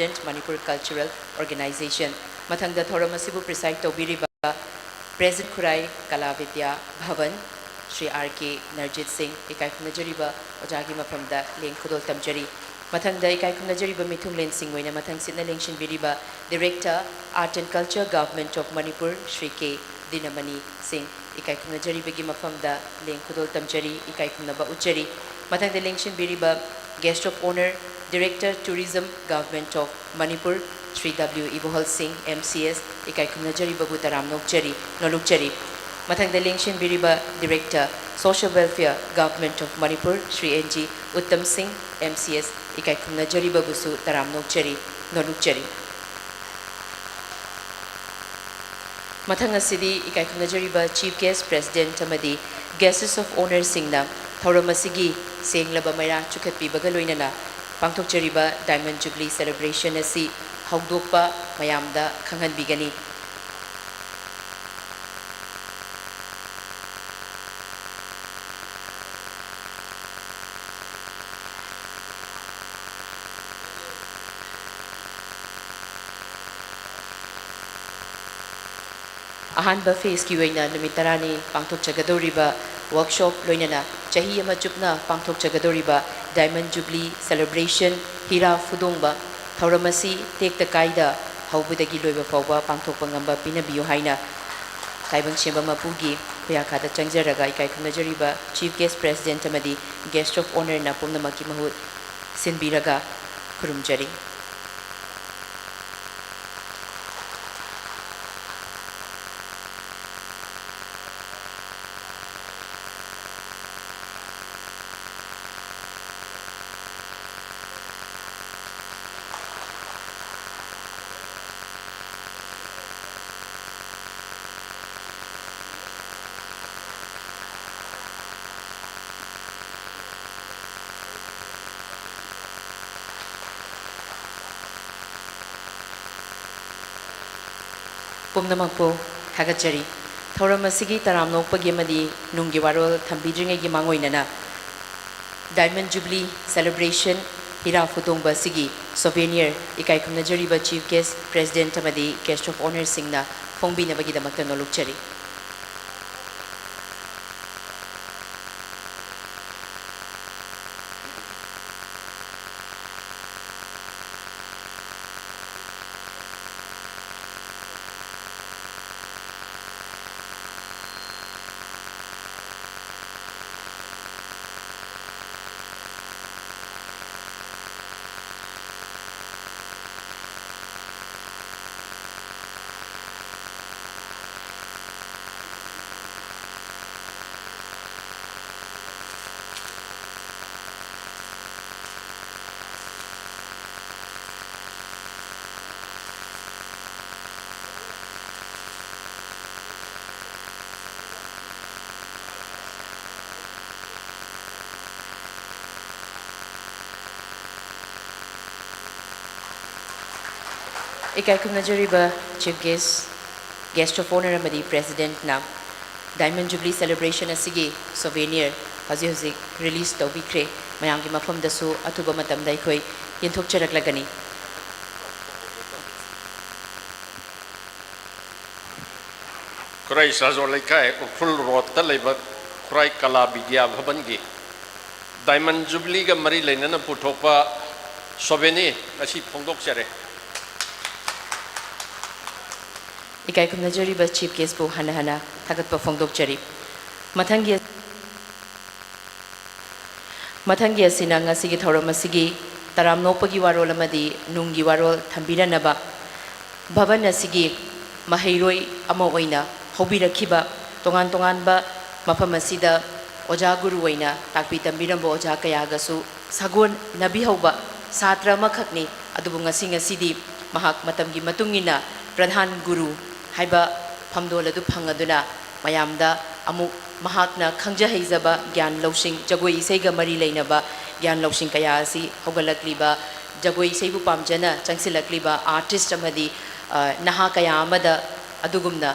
Manipur Cultural Organization. Mathangda Thoramasibu preside Tobiriba, President Khurai Kala Bidya Bhavan, Sri R.K. Narjit Singh, Ikai Najariba, Ojagi Mapamda, Lane Kudol Tamjari. Mathangda Ikai Najariba Mithung Len Singh, Wina Mathang Sidna Lengshin Biriba, Director, Art and Culture, Government of Manipur, Sri K. Dinamani Singh, Ikai Najariba Gimafamda, Lane Kudol Tamjari, Ikai Naba Uchari. Mathangda Lengshin Biriba, Guest of Honor, Director Tourism Government of Manipur Sri W. Imphal Singh MCS Ikai Kumnajari Babu Taram Nolukchari Mathangda Lengshin Biriba Director Social Welfare Government of Manipur Sri N.G. Uttam Singh MCS Ikai Kumnajari Babu Su Taram Nolukchari Mathanga Sidi Ikai Kumnajari Chief Guest President Tamadi Guests of Honor Singna Thauromasigi Senglaba Maira Chukatpi Bagaloinana Pangthokchariba Diamond Jubilee Celebration asi Haudokpa Mayamda Khanganbigani. Ahanba phase ki oina numit tarani pangthokchagadoriba workshop loinana chahi ama chupna pangthokchagadoriba Diamond Jubilee Celebration Heera Phudongba Thauramasi Tek the Kaida Haubudagi Loiba Fauba Pangthokpa Ngamba Pinabiyo Haina Taibang Shemba Mapugi Kuyakada Changjaraga Ikai Kumnajariba Chief Guest President Amadi Guest of Honor na Pumnamaki Mahut Sinbiraga Kurumjari Pumnamakpo Hagachari Thauramasigi Taramnokpagi Madi Nungi Warol Thambidringi Mangoinana Diamond Jubilee Celebration Heera Phudongba Sigi Souvenir Ikai Kumnajariba Chief Guest President Amadi Guest of Honor Singna Fongbi Nabagi Damakta Nolukchari Ikai Kumnajariba Chief Guest of Honor Amadi President na Diamond Jubilee Celebration asigi Souvenir Hazi release Tobikre Mayangi Mafam Dasu Atuba Matam Daikoi Yintok Charaklagani Khurai Sazolaikai Full Road Taleba Khurai Kala Bidya Bhavan'S Diamond Jubilee ga Mari Lainana Putopa Souvenir asi Phongdokchare Ikai Kumnajariba Chief Guest Bu Hana Thagatpa Phongdokchari Mathangi asina ngasigi Thauramasigi Taramnokpagi Warol Amadi Nungi Warol Thambiranaba Bhavan asigi Mahairoi ama oina Hobirakiba Tongan Tonganba Mafam asida Oja Guru oina Takpi Tambirambo Oja Kayagasu Sagon Nabi Hauba Satra Makhakni Adubu ngasidi Mahak Matamgi Matungina Pradhan Guru Haiba Pamdola du Pangaduna Mayamda Amuk Mahakna Kangja Heizaba Gyan Loshing Jagoi Sega Mari Lainaba Gyan Loshing Kayasi Hogalakliba Jagoi Sebu Pamjana Changsilakliba Artist Amadi Naha Kayamada Adugumna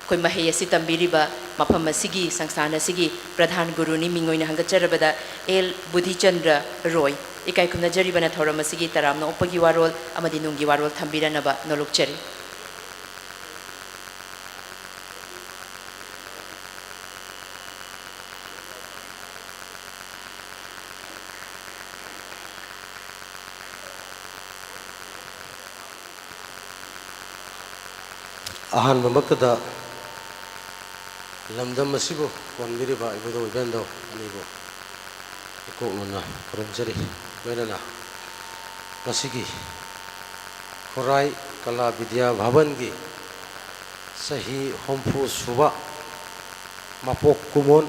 Koi Mahayasi Tambiriba Mapam Sigi Sangsana Sigi Pradhan Guru ni Mingoina Hangacharabada El Budhi Chandra Roy ikai khumnajaribana thoram asigi taramna opagi warol amadi nunggi warol thambiranaba nolokchari. Ahan mamakada lamdam masibo wanbiri ba ibudo ibendo anibo iko nuna kuramjari menana masigi Khurai kala Bidya Bhavan'S sahi hompu suba mapok kumon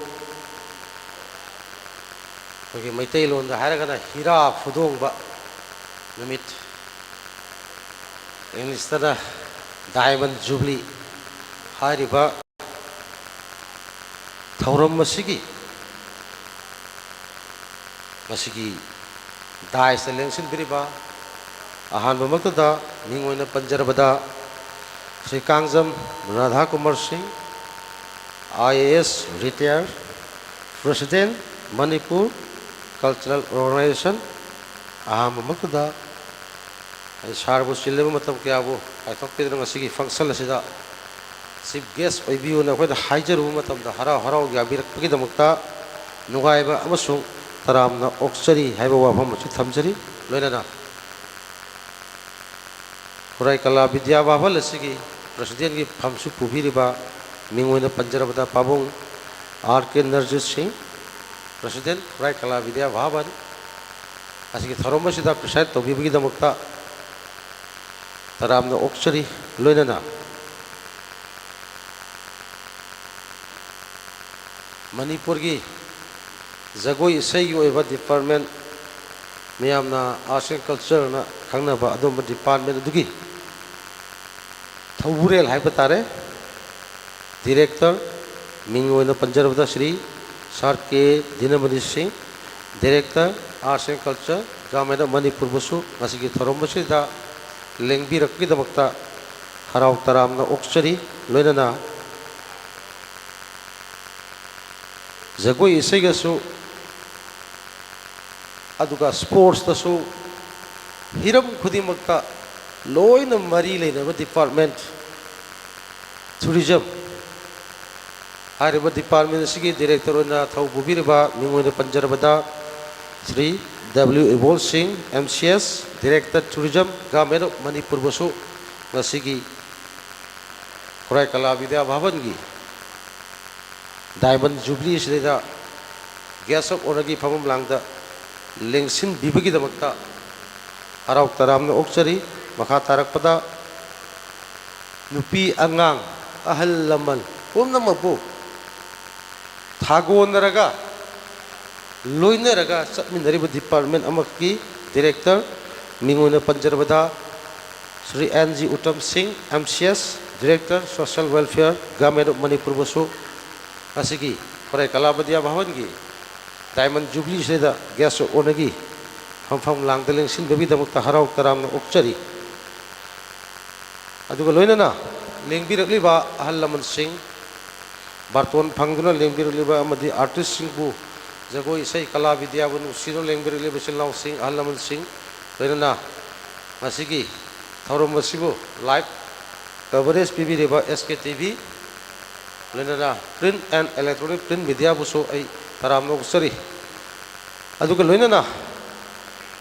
bagi maitai lon da haragana Heera Phudongba namit English tada Diamond Jubilee Hariba Thauram Masigi Dai Selengsin Biriba Ahan Mamakada Ningoina Panjarabada Sri Kangzam Radha Kumar Singh IAS retired President Manipur Cultural Organization Ahan Mamakada Sharbu Silema Matam Kiabu I thought Pedro Masigi function Sida Chief guest Oibu na kweda Hajaru Matam da Hara Hara Gabir Pigida Mukta Nugaiba Amasung Taram na Oxari Haiba Wafam Tamjari Loinana Khurai kala Bidya Bhavan'S Sigi President ki Phamsu Pubiriba Mingoina Panjarabada Pabung R.K. Narjit Singh President Khurai kala Bidya Bhavan'S Asigi Tharoma Sida Preside Tobi Pigida Mukta Taram na Oxari Loinana Manipur ki Zagoi Isai Eva Department Miyamna Arts and Culture na Kangnaba Adom Department Dugi Thawurel Haibatare Director Mingoina Panjarabada Shri Sarke Dinamani Singh Director Arts and Culture Government Manipur Busu Masigi Thorombashi da Lengbi Rakki Damakta Harau Taram na Oxari Loinana Zagoi Isaigasu Aduga Sports Tasu Hiram Kudimakta Loina Marile Department Tourism Hariba Department Sigi Director na Thau Bubiriba Mingoina Panjarabada Sri W. Evol Singh MCS Director Tourism Government Manipur Basu Masigi Khurai kala Bidya Bhavan'S Diamond Jubilee Shreda Gas of Oragi Pamum Langda Lengsin Bibagi the Makta Arau Taram Oxari Makatarak Pada Nupi Angang Ahal Laman Namabu Thago Naraga Loinaraga Satminariba Department Amaki Director Mingoina Panjarabada Sri N.G. Uttam Singh MCS Director Social Welfare Government of Manipur Basu Asigi Khurai kala Bidya Bhavan'S Diamond Jubilee Shreda Gas Onagi Hamfam Langdaling Sin Babi Damukta Harau Taram Okchari Aduga Loinana Lengbirakliba Ahalaman Singh Barton Panguna Lengbirakliba Amadi Artist Singh Bu Zagoi Isai kala Bidya Bhavan Sino Lengbirakliba Silau Singh Ahalaman Singh Loinana Masigi Thauram Masibo Live Coverage PB Reba SKTV Loinana Print and Electronic Print Media Buso ay Taram Oxari Aduga Loinana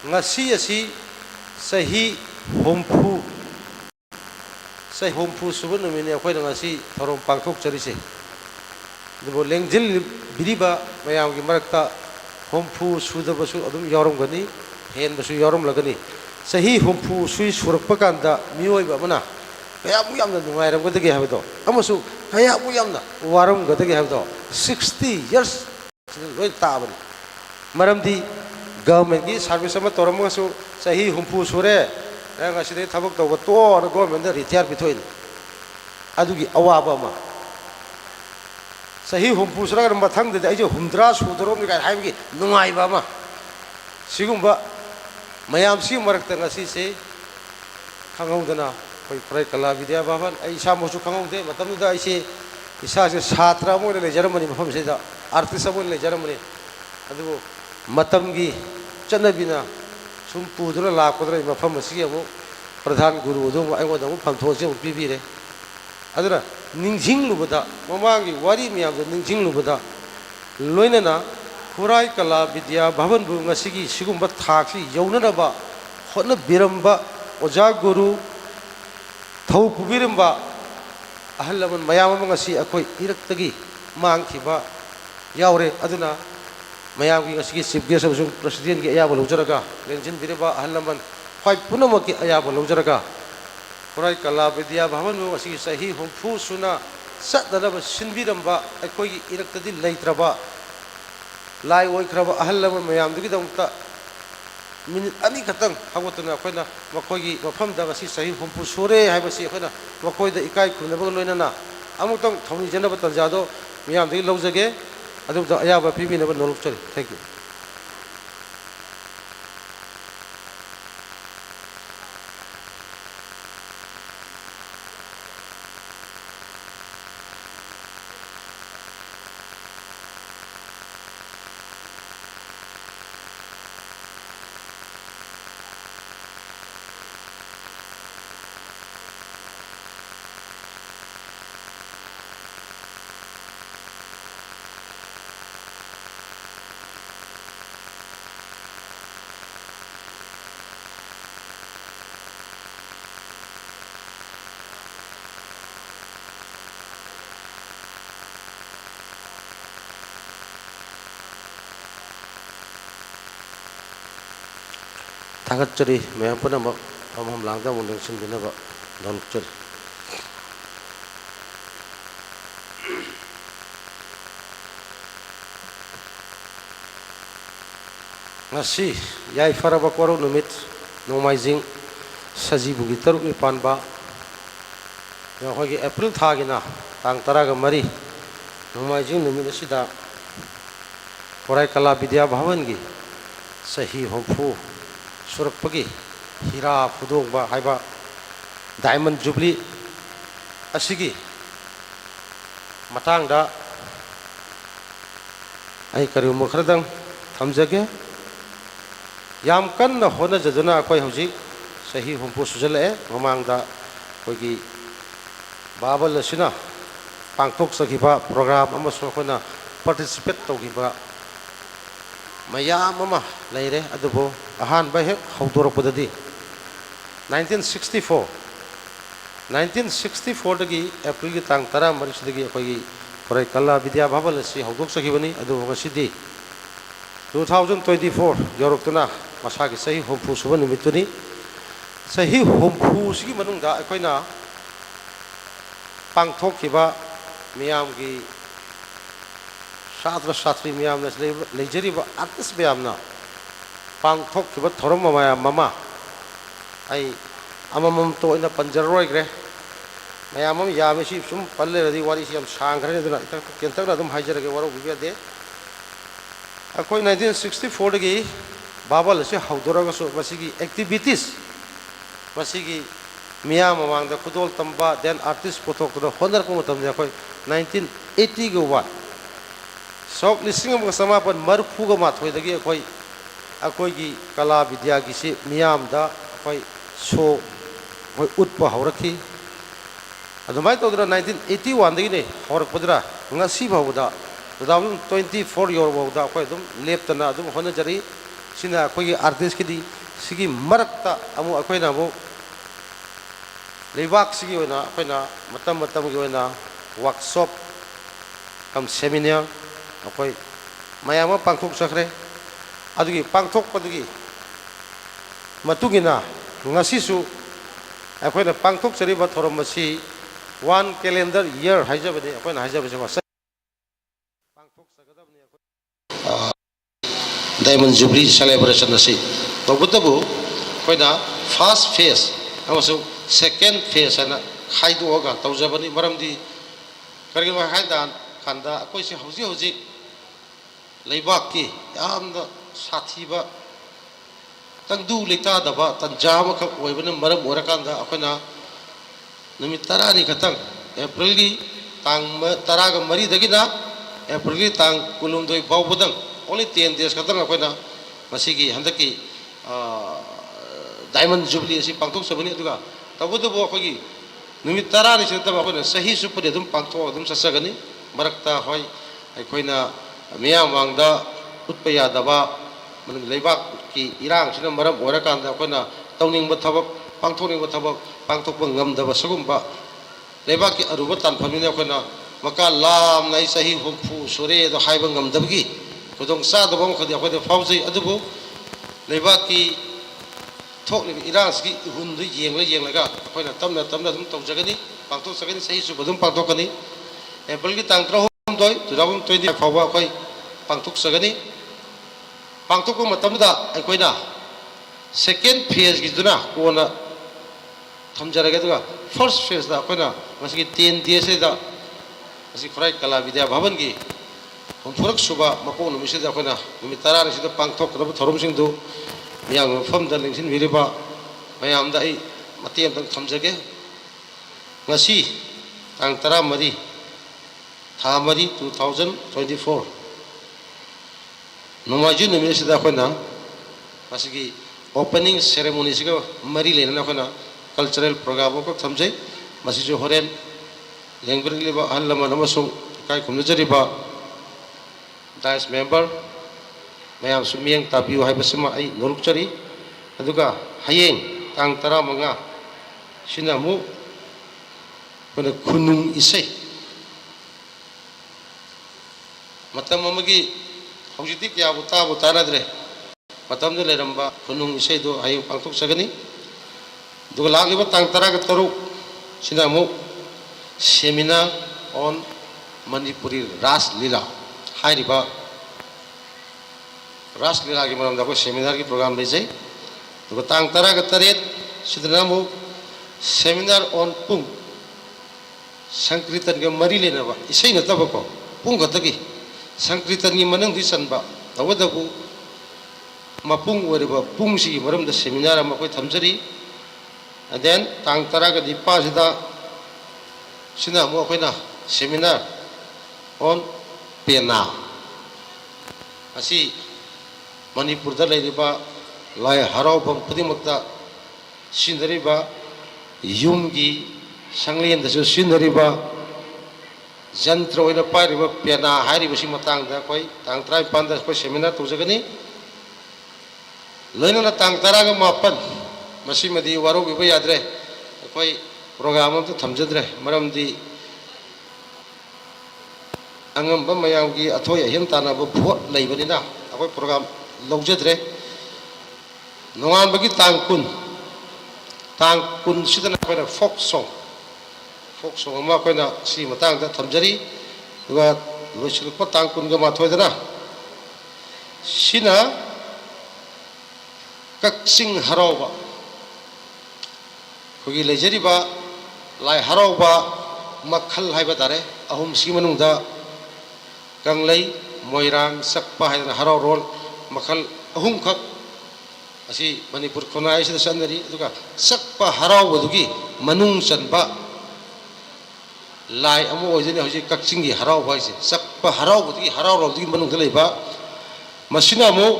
Ngasi Asi Sahi Hompu Sahi Hompu Subun Mini Akwai Ngasi Tharom Pangthok Charise Dubo Lengjil Biriba Mayam ki Marakta Hompu Suda Basu Adum Yorom Gani Hen Basu Yorom Lagani Sahi Hompu Sui Surakpakanda Mioi Bamana Kaya mo yam na nungayram ko tagi habi to. Amasu kaya mo yam na waram ko tagi habi to. 60 years loy taban. Maram di government ki service ma toram nga su sahi humpu sure. Kaya nga sida tabak to ko to na government na retire bitoin. Adugi awaba ma. Sahi humpu sure ka mathang de ay jo humdra sudarom ni kaya habi ki nungay ba ma. Sigumba mayam si marak tanga si se kangaw dana. Khurai kala Bidya Bhavan'S ay isa mo su kangaw de matam da ay si isa se satra mo le Germany mafam se da artist mo le Germany adu matam gi chanabina sum pudura lakpadra mafam asigi amu pradhan guru do aingoda mu phamthosi mu pibire adura ningjing lubada mamangi wari miyam do ningjing lubada loinana Khurai Kala Bidya Bhavan bu ngasigi sigumba thakli yaunanaba hotna biramba oja guru thau pubiramba ahal laman mayam ngasi akoi iraktagi mangkhiba yaure aduna mayam gi ngasigi chief guest amsung president gi ayaba lojaraga lenjin bireba ahal laman khoi punamaki ayaba lojaraga Khurai Kala Bidya Bhavan bu ngasigi sahi humfu suna satdanaba sinbiramba akoi gi iraktadi leitraba lai oi kraba ahal laman mayam dugi damta minute ani khatang hawatuna khoina makoigi mafam da ngasi sahi humpu sore haibasi khoina makoida ikai khunaba loinana amutang thawni janaba tanjado miyam dugi lawjage adum da ayaba pibinaba nolok chari thank you Thangat ceri, mayam pun nama ham langda mundeng sin bina ba don ceri. Ngasi yai fara ba kwaro numit nomaizing saji bugi taruk ni pan ba yang hogi April thagina tang taraga mari nomaizing numit sida Khurai Kala Bidya Bhavan gi sahi homfu Surakpagi Heera Phudongba haiba Diamond Jubilee asigi matangda ai kari mukhradang thamjage yam kanna hona jajana akoi hauji sahi humpu sujale mamangda koigi babal asina pangthok sakiba program amaso khona participate togiba mayam ama leire adubo ahan ba he hawdorapodadi 1964 dagi April gi tang tara maris dagi akoi Khurai Kala Bidya Bhavan asi hawdok sakibani adu ngasidi 2024 yorokuna masagi sahi humpu suba numituni sahi humpu sigi manungda akoina pangthokkiba miyam gi Shatra Shatri miyam na leijeriba artist miyam na pangthokkiba thorom mama ai amamam to ina panjarroi gre mayamam yamesi sum palle radi wari siam sangre duna kentagna dum haijarage waro bibade akoi 1964 dagi babal se hawdoraga so masigi activities masigi miyam mamangda khudol tamba then artist potok to honor ko matamja akoi 1980 go wa sok lising am samapan marfu ga mathoi dagi akoi gi kala vidya gi se miyam da akoi so hoi utpa haurakhi adumai to 1981 dagi ne horak podra ngasi bawda 2024 yor bawda akoi dum leptana dum hona jari sina akoi gi artist ki di sigi marakta amu akoi na mo lebak sigi oina akoi na matam gi oina workshop kam seminar akoi mayama pangthok sakre adugi pangthok padugi matugina ngasi su akoi na pangthok chari ba thorom masi one calendar year haijabani akoi na haijabase wa pangthok sagadabni akoi Diamond Jubilee celebration asi tobutabu akoi na first phase amasu second phase ana khaidu oga tawjabani maramdi karigma haidan khanda akoi se hauji leibak ki yamda sathiba tangdu lekta daba tanjama ka oibana maram orakanda akona numit tarani khatang April gi tang taraga mari dagina April gi tang kulumdoi bawbudang only 10 days khatang akona masigi handaki Diamond Jubilee si pangtok sabani aduga tabudu bo akogi numit tara ni sinta ba ko sahi supudi dum pangtok dum sasagani marakta hoi aikoina miyam wangda utpaya daba man leibak ki irang sina maram ora kanda akoina tawning ba thabak pangthokning ba thabak pangthok ba ngam daba sagumba leibak ki aruba tan phamina akoina maka lam nai sahi humfu sore do haiba ngam dabgi kodong sa do bang khadi akoina fauji adubu leibak ki thok ni irang ki hun du yeng la ga akoina tamna dum tawjagani pangthok sagani sahi su badum pangthok kani April ki tang tra hom doi 2020 fawa akoi pangthok sagani pangthok ko matam da akoina second phase gi duna kona thamjaraga duga first phase da akoina masi 10 days da masi Khurai Kala Bidya Bhavan gi homfurak suba mako no misi da akoina numit tara ni sida pangthok rabu thorum sing du miyang fam da lingsin viriba mayam da ai mati am tang thamjage ngasi tang tara mari tha mari 2024 nomaju numit sida akoina masi opening ceremony siga mari lena akoina cultural program ko thamjai masi jo horen lengber liba hallama namasung kai kumnajariba dice member mayam sumiyang tabiu hai basma ai norukchari aduga hayeng tang tara manga sinamu pada kunung isai matam amagi haujitik ya buta nadre matam de leramba kunung isai do ayu pangtok sagani duga lagiba tang tara ga taru sinamu seminar on Manipuri Ras Lila hai riba Ras Lila ki maram da ko seminar ki program le jai duga tang tara ga taret sidnamu seminar on pung sankritan ga mari le na ba isai na tab ko pung ga tagi sankritan ni manang di san ba tawadabu mapung wariba pung si maram da seminar ma koi thamjari and then tang tara ga dipa sida sina mo akoina seminar on pena asi Manipur da leiriba lai harau bam padimakta sindariba yumgi sanglien da sindariba jantra oina pariba pena hari basi matang da koi tang trai panda koi seminar tujagani loina na tang tara ga mapan masi madi waro biba yadre koi program am thamjadre maramdi angam ba mayam gi athoi ahim tana ba bhot leibanina akoi program lojadre nongan bagi tangkun sidana koina folk song ma koina si matang da thamjari duga loisil ko tangkun ga ma thoi dana sina kaksing harawa kogi lejari ba lai harauba makhal haiba tare ahum si manungda kanglei moirang sakpa haidana harau rol makhal ahum khak asi Manipur Khurai sida sanari aduga sakpa harau badugi manung sanba lai amu ojene hoji kaksingi harau baise sakpa harau badugi harau rol dugi manung leiba masina mo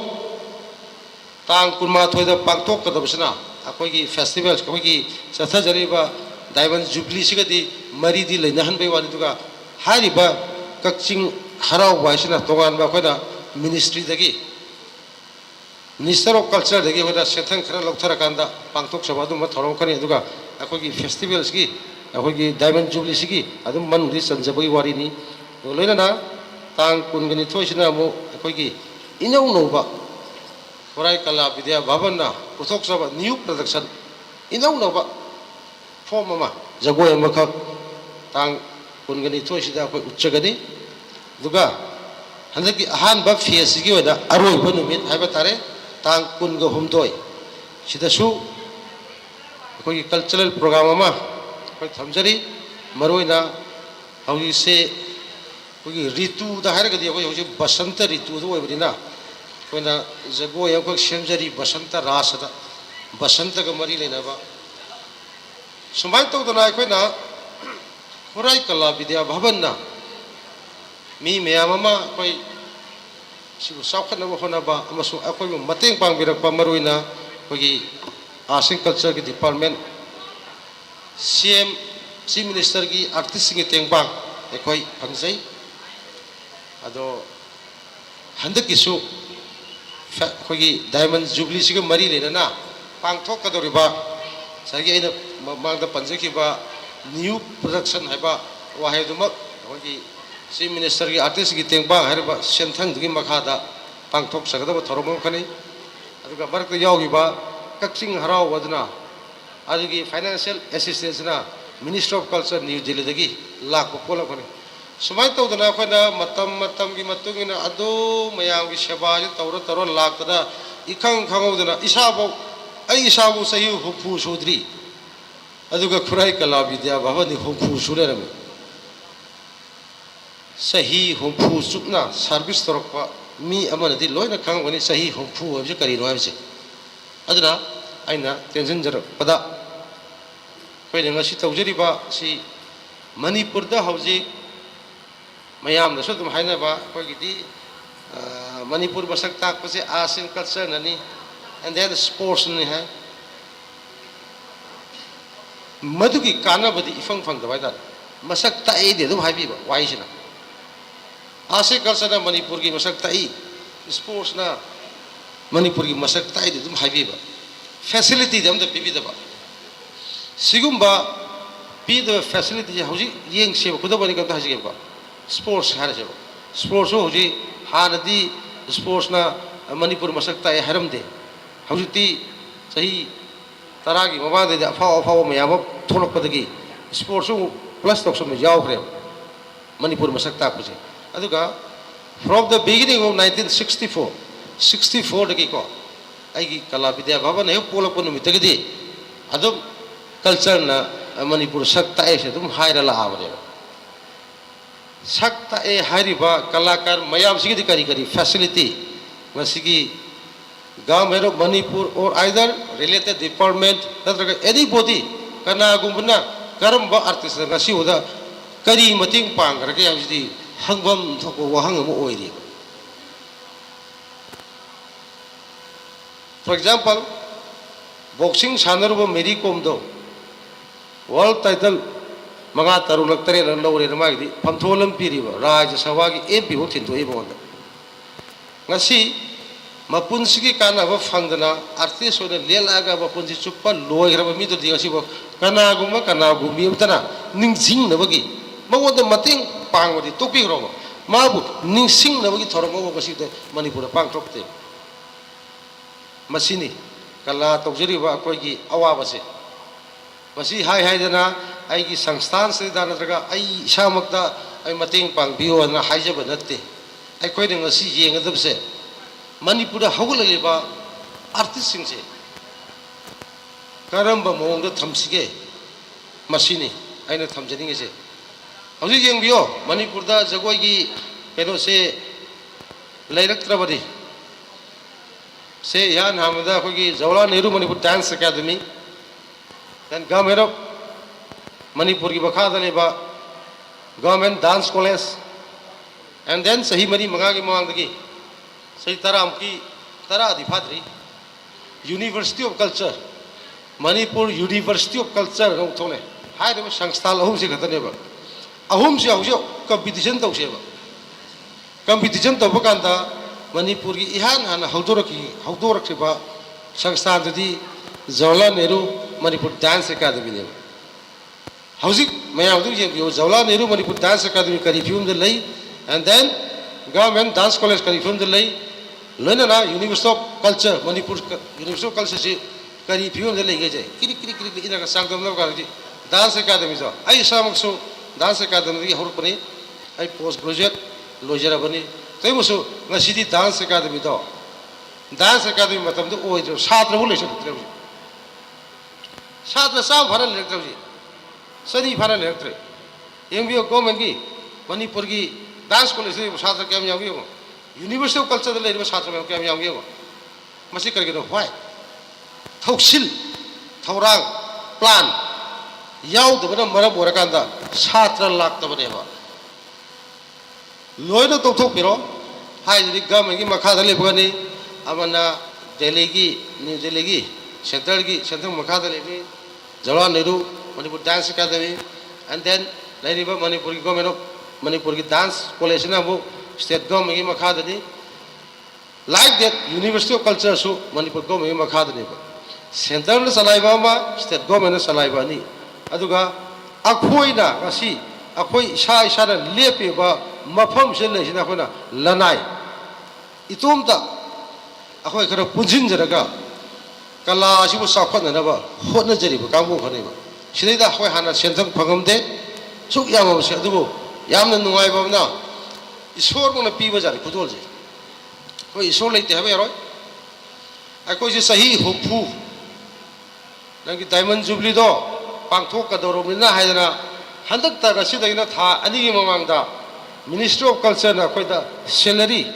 tang kunma thoida pangtok kadabsana akoigi festivals akoigi sathajariba Diamond Jubilee sigadi maridi leinahan bai wani duga hariba kakching harau baisina tongan ba koina ministry dagi Minister of Culture dagi hoda sethang khara lokthara kanda pangtok sabadu ma thorom kani duga akoigi festivals gi akoigi Diamond Jubilee sigi adum manudi sanjabagi wari ni loina na tang kungani thoisina mo akoigi inau noba Khurai Kala Bidya Bhavan na puthok saba new production inau noba form ama jagoi ama khak tang kungani thoisida ko uchchagani duga handaki ahan ba phase gi oda aroi ba numit haiba tare tang kun ga humdoi sida su ko cultural program ama ko thamjari maroina hauji se ko ritu da har ga di ko hauji basanta ritu do oibina ko na jagoi ko semjari basanta rasada basanta ga mari lena ba sumai to dona ko na Khurai Kala Bidya Bhavan na mi meyam ama koi sibu saukhanaba honaba amasung akhoi mateng pangbirakpa maruina khoi arts and culture ki department CM Chief Minister ki artist singi tengbang akhoi phangjai ado handak isu khoi diamond jubilee siga mari lenana pangthok kadoriba sagi aina mangda panjakiba new production haiba wahedumak khoi Chief Minister ki artist ki tengbang haiba senthang dugi makhada pangthok sagadaba thoroma khani aduga marakta yaugiba kaksing harau waduna adugi financial assistance na Minister of Culture New Delhi dagi lakpa pola khani sumai tawdana khana matam gi matungina adu mayam gi seba ji tawra laktada ikhang khangudana isabo ai isabu sahi hupu sudri aduga Khurai Kala Bidya Bhavan ni hupu sulerami sahi hupu sukna service torokpa mi amanadi loina khangwani sahi hupu abje kari no abje aduna aina tension jar pada koine ngasi tawjariba si Manipur da hauji mayam da sodum haina ba kogidi Manipur masak tak pase arts and culture nani and then sports ni hai madugi kana badi ifang phang da baida masak ta e de dum haibi ba waisina arts and culture na Manipur gi masak ta e sports na Manipur gi masak ta e de dum haibi ba facility dam da pibi da ba sigumba pi the facility hauji yeng se ko da bani ka ta hajige ba sports har se ba sports hoji hanadi sports na Manipur masak ta e haram de hauji ti sahi taragi mama de afa mayam tholok padagi sports plus tok som jaw kre Manipur masak ta puje aduga from the beginning of 1964 dagi ko ai Kala Bidya Bhavan he polak ponu mitagdi adum culture na Manipur sakta e se dum haira la avre sakta e hariba kalakar mayam sigi kari facility masigi government of Manipur or either related department anybody kana gumbna karamba artist nga si uda kari mating pang rake yamdi hangbam thoko wahang mo oiri for example boxing sanaruba Mary Kom do world title manga tarulak tare lan lawre na magi pamtholam piriba rajya sabha gi MP ho thinto ibonda ngasi mapunsigi kana ba fangdana artist ona lelaga ba punji chuppa loigraba mi to digasi bo kana gumi utana ningsing na bagi magoda mating pangodi topi roba mabu ningsing na bagi thoroma bo basi de Manipur pang thokte masini kala tawjari ba koi gi awa base masi hai dana ai gi sangstan se dana daga ai isamakta ai mating pang biyo na haijaba natte ai koi de ngasi yengadab se Manipur da hawlaliba artist sing se karamba mong da thamsige masini aina thamjani nge se hauji yengbiyo Manipur da jagoi gi keno se lairak trabadi se yan hamada ko gi Jawaharlal Nehru Manipur Dance Academy then government of Manipur ki bakhada leba government dance college and then sahi mari maga gi mang dagi sahi taram ki tara difadri University of Culture Manipur University of Culture ngau thone hai de sangsthal ahum se khatane ba ahum se ahum competition tau se ba competition tau bakanda Manipur ki ihan hana haudorak ba sangsthal di Jawaharlal Nehru Manipur Dance Academy ne hauzik mayam du je Jawaharlal Nehru Manipur Dance Academy kari film de lei and then government dance college kari film de lei loina na University of Culture Manipur University of Culture se kari film de lei ge je kiri ina ka sangdam na ka dance academy jo ai samakso dance academy hor pani ai post graduate lojera bani tai musu ngasidi dance academy do dance academy matam do oi jo satra bu leso tre satra sa bharan le tre sani bharan le tre yengbi government ki Manipur ki dance college se satra kem yawi ho University of Culture le satra kem yawi ho masi karge do why thoksil thorang plan yaw do bana mara borakanda satra lak to bane ba loina to thok piro hai di government ki makha dale bani amana Delhi ki New Delhi ki central makha dale ni Jawaharlal Nehru Manipur Dance Academy, and then Lairiba Manipur government of Manipur ki dance college na bu state government ki makha dale. Like that, University of Culture su Manipur government ki makha dale ba. Central na salaiba ma state government na salaiba ni. Aduga akhoi na kasi akhoi isa na lepe ba mafam se le sina khona lanai itum ta akhoi khara punjin jaraga kala asibu sakhon na ba hotna jari ba kamu khone ba sidai da akhoi hana sentang phangam de suk yama se adugo yamna nungai ba na isor mo na piba jari khudol je koi isor leite habe yaroi akhoi se sahi hopfu nangi diamond jubilee do pangthok ka doromina haidana handak ta rasidagina tha anigi mamangda Ministry of Culture na koi da salary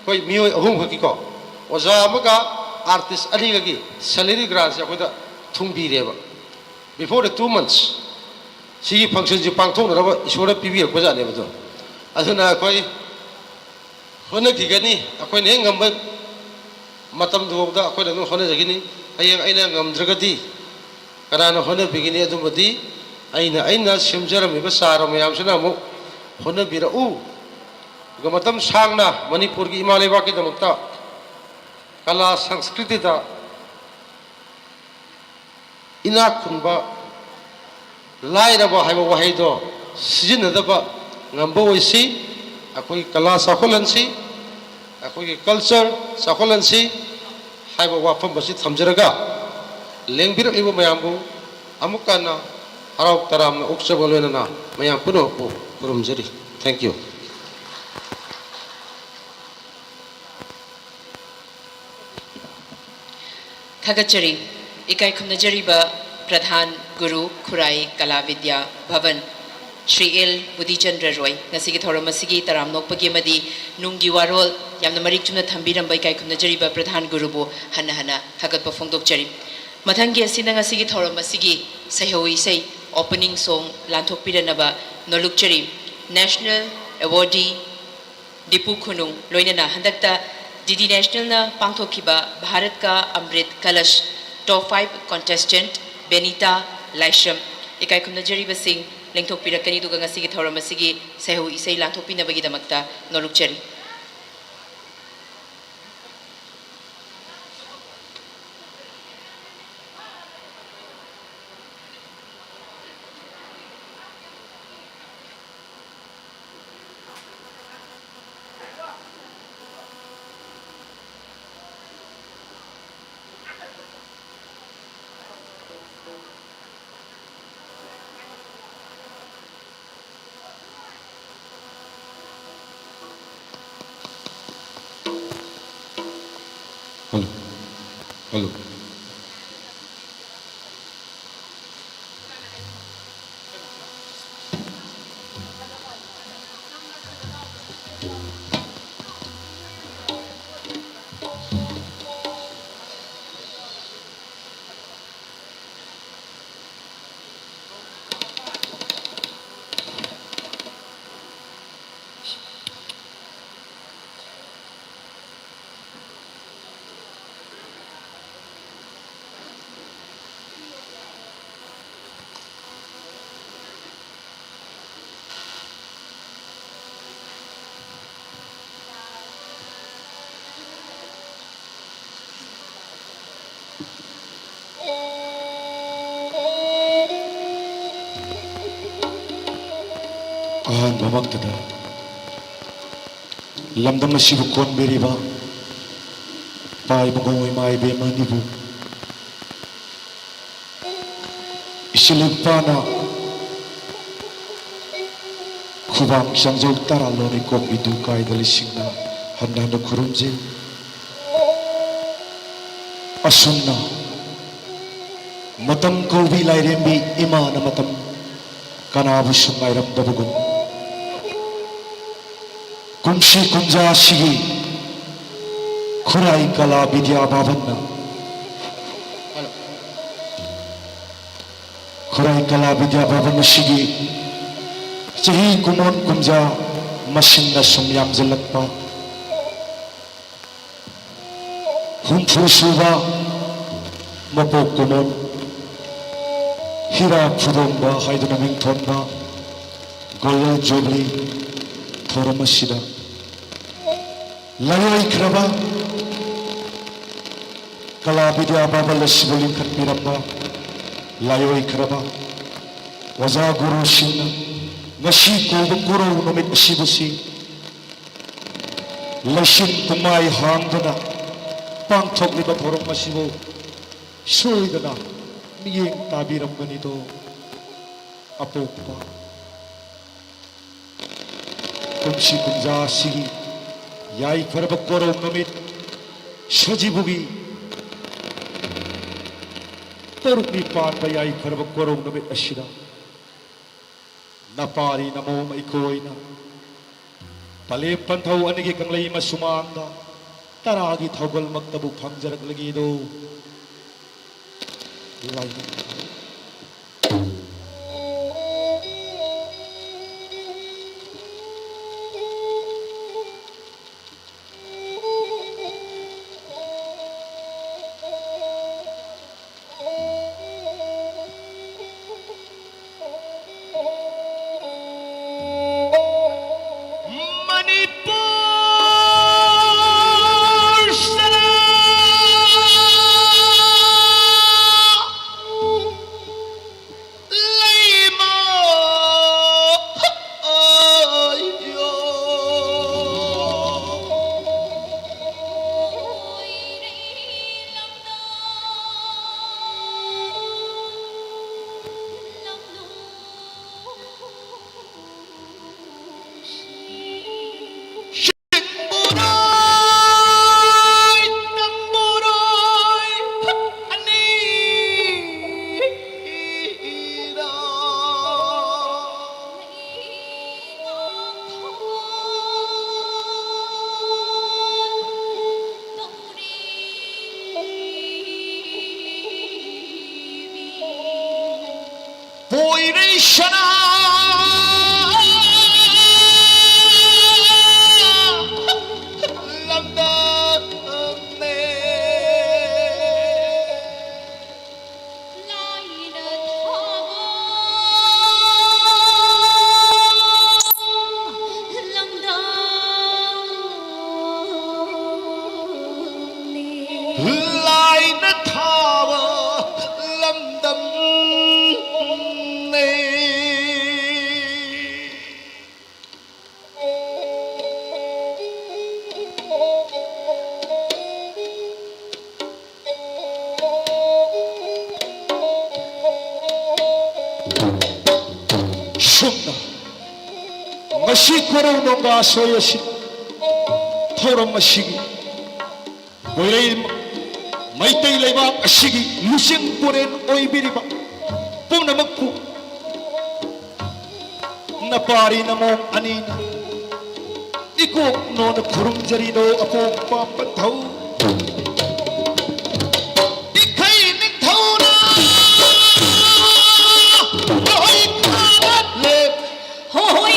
koi mioi ahum khaki ko oja amaga artist ani gi salary grants ya koi da thungbi reba before the 2 months si function ji pangthok na ba isora pibi ko ja ne ba do aduna koi hona ki gani akoi ne ngamba matam du da akoi no hona jagini ayang aina ngamdragadi kana hona bigini adumadi aina simjaram ba saram yam sina mo hona bira gamatam sangna Manipur ki Himalaya ki damakta kala sanskriti da ina kunba laira ba haiba wahai do sijin da ba ngamba oisi akoi kala sakholansi akoi culture sakholansi haiba wafam basi thamjaraga lengbir ibu mayambu amukana harau taram uksabal wenana mayam puno purum jari. Thank you. Thagachari ikai khumnajari ba Pradhan Guru Khurai Kala Vidya Bhavan Shri Il Budichandra Roy ngasigi thoram asigi taram nokpagi amadi nunggi warol yamna marik chumna thambiram ba ikai khumnajari ba Pradhan Guru bu hana thagat ba phongdokchari mathangi asina ngasigi thoram asigi sahoi sei opening song lanthok piranaba nolukchari National Awardee Dipu Khunung loinana handakta DD National na pangthokiba Bharat ka Amrit Kalash Top 5 contestant Benita Laisham ikai khumnajari ba sing lengthok pirakani duga ngasigi thoram asigi sehu isei lanthok pinabagi damakta nolukchari. Hello. Mamaktada lamdam asibu kon beriba pai bungoi mai be manibu isilepana khubang sangjau taralori kok itu kai dalisingna handa kurumje asunna matam ko bi lairembi imana matam kanabu sungairam dabugum kumshi kumja shigi Khurai Kala Bidya Bhavan'na Khurai Kala Bidya Bhavan'na shigi chahi kumon kumja mashinna sumyam zalakpa humfusuba mapokkumon Heera Phudongba haiduna mingthonba Golden Jubilee thoram asida layoi khraba kala Bidya Bhavan'S Heera khatpiramba layoi khraba waja guru singna ngasi koba guru numit asibusi lashin kumai hangdana pangthokliba thoram asibu soidana miyeng tabiramganido apokpa kumsi kumja sigi yai farba korong namit sajibugi tarukni panba yai farba korong namit asida napari namo maikoina palem panthau anigi kanglai masumangda taragi thaugal maktabu phangjarak lagido Masi korong nongga soyasi thoram asigi goirei maitai leibak asigi lusing puren oibiriba pumnamakku napari namong anina ikok non khurum jarido apok papathau ikai ningthauna hoi khadat le hoi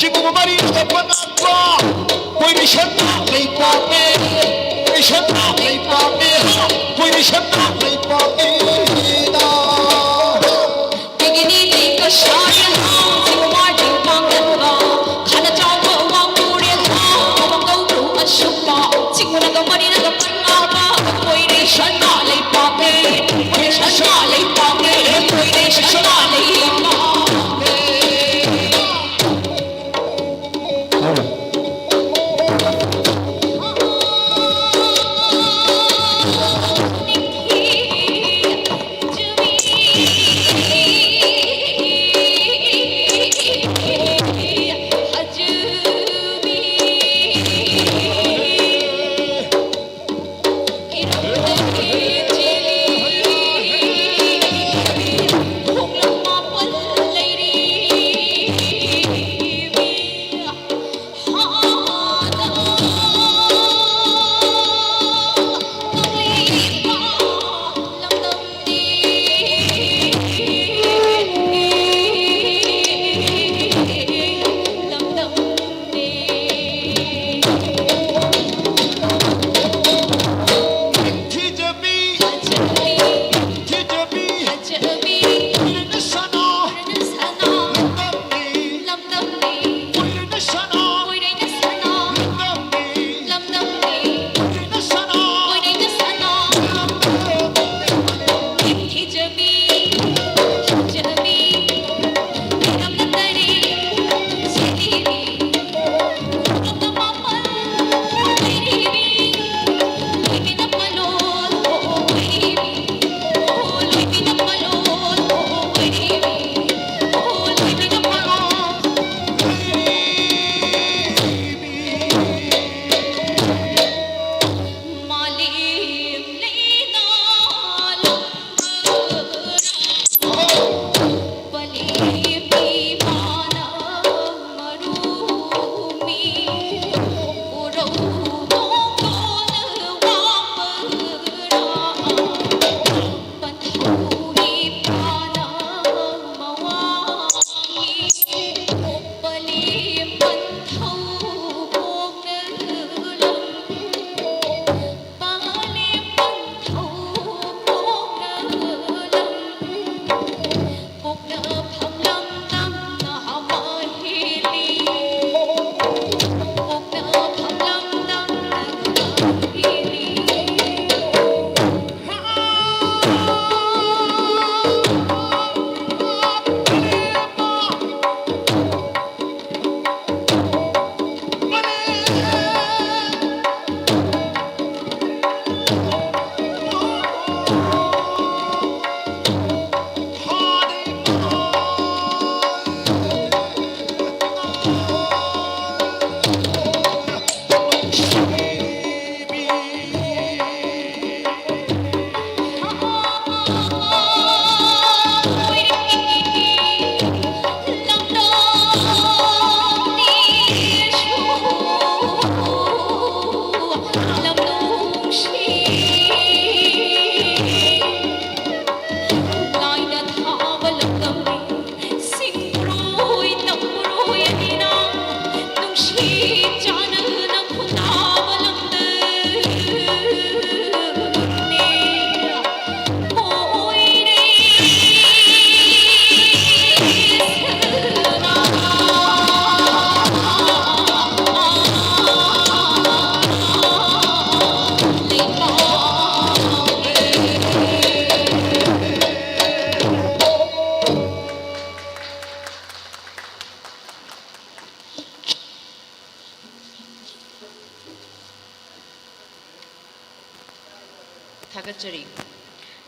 Chingum Mari Panapa, Poinishana, Leipame, Poinishana, Leipame, Poinishana, Leipame. Beginning make a shine, Marching Panganga, Kanachaka, Wangurian, Go to a Shupa, Chinguna Marina, the Pangaba, Poinishana, Leipame, Poinishana, Leipame, Poinishana, Leipame.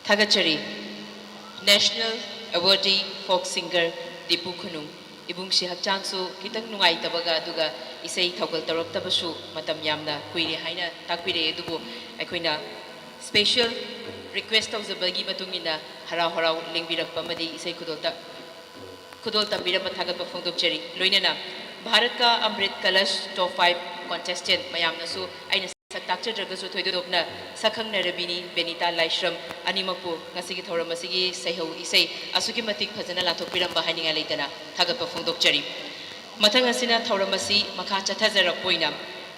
Thagachari, National Awardee Folk Singer Dipu Khunung, Ibung si Hakchangsu, kitang nungay tabaga duga isay tawgal tarok tabasu matam yamna kuiri haina takwire dubu akoina special request of the bagi matungina haraw haraw lingbirak pamadi isay kudol tambira mathagat pa phongdok cheri loinana Bharat ka Amrit Kalash top 5 contestant mayamna su aina Saktakcha Dragasu Thoidopna, Sakang Narabini, Benita Laishram, Animapu, Nasiki Thoramasigi, Seho Isay, Asuki Matik Pazana Lato Piram Bahani Alitana, Tagapa Fundok Cherry. Mathang asina thauramasi makha chathajarakpoina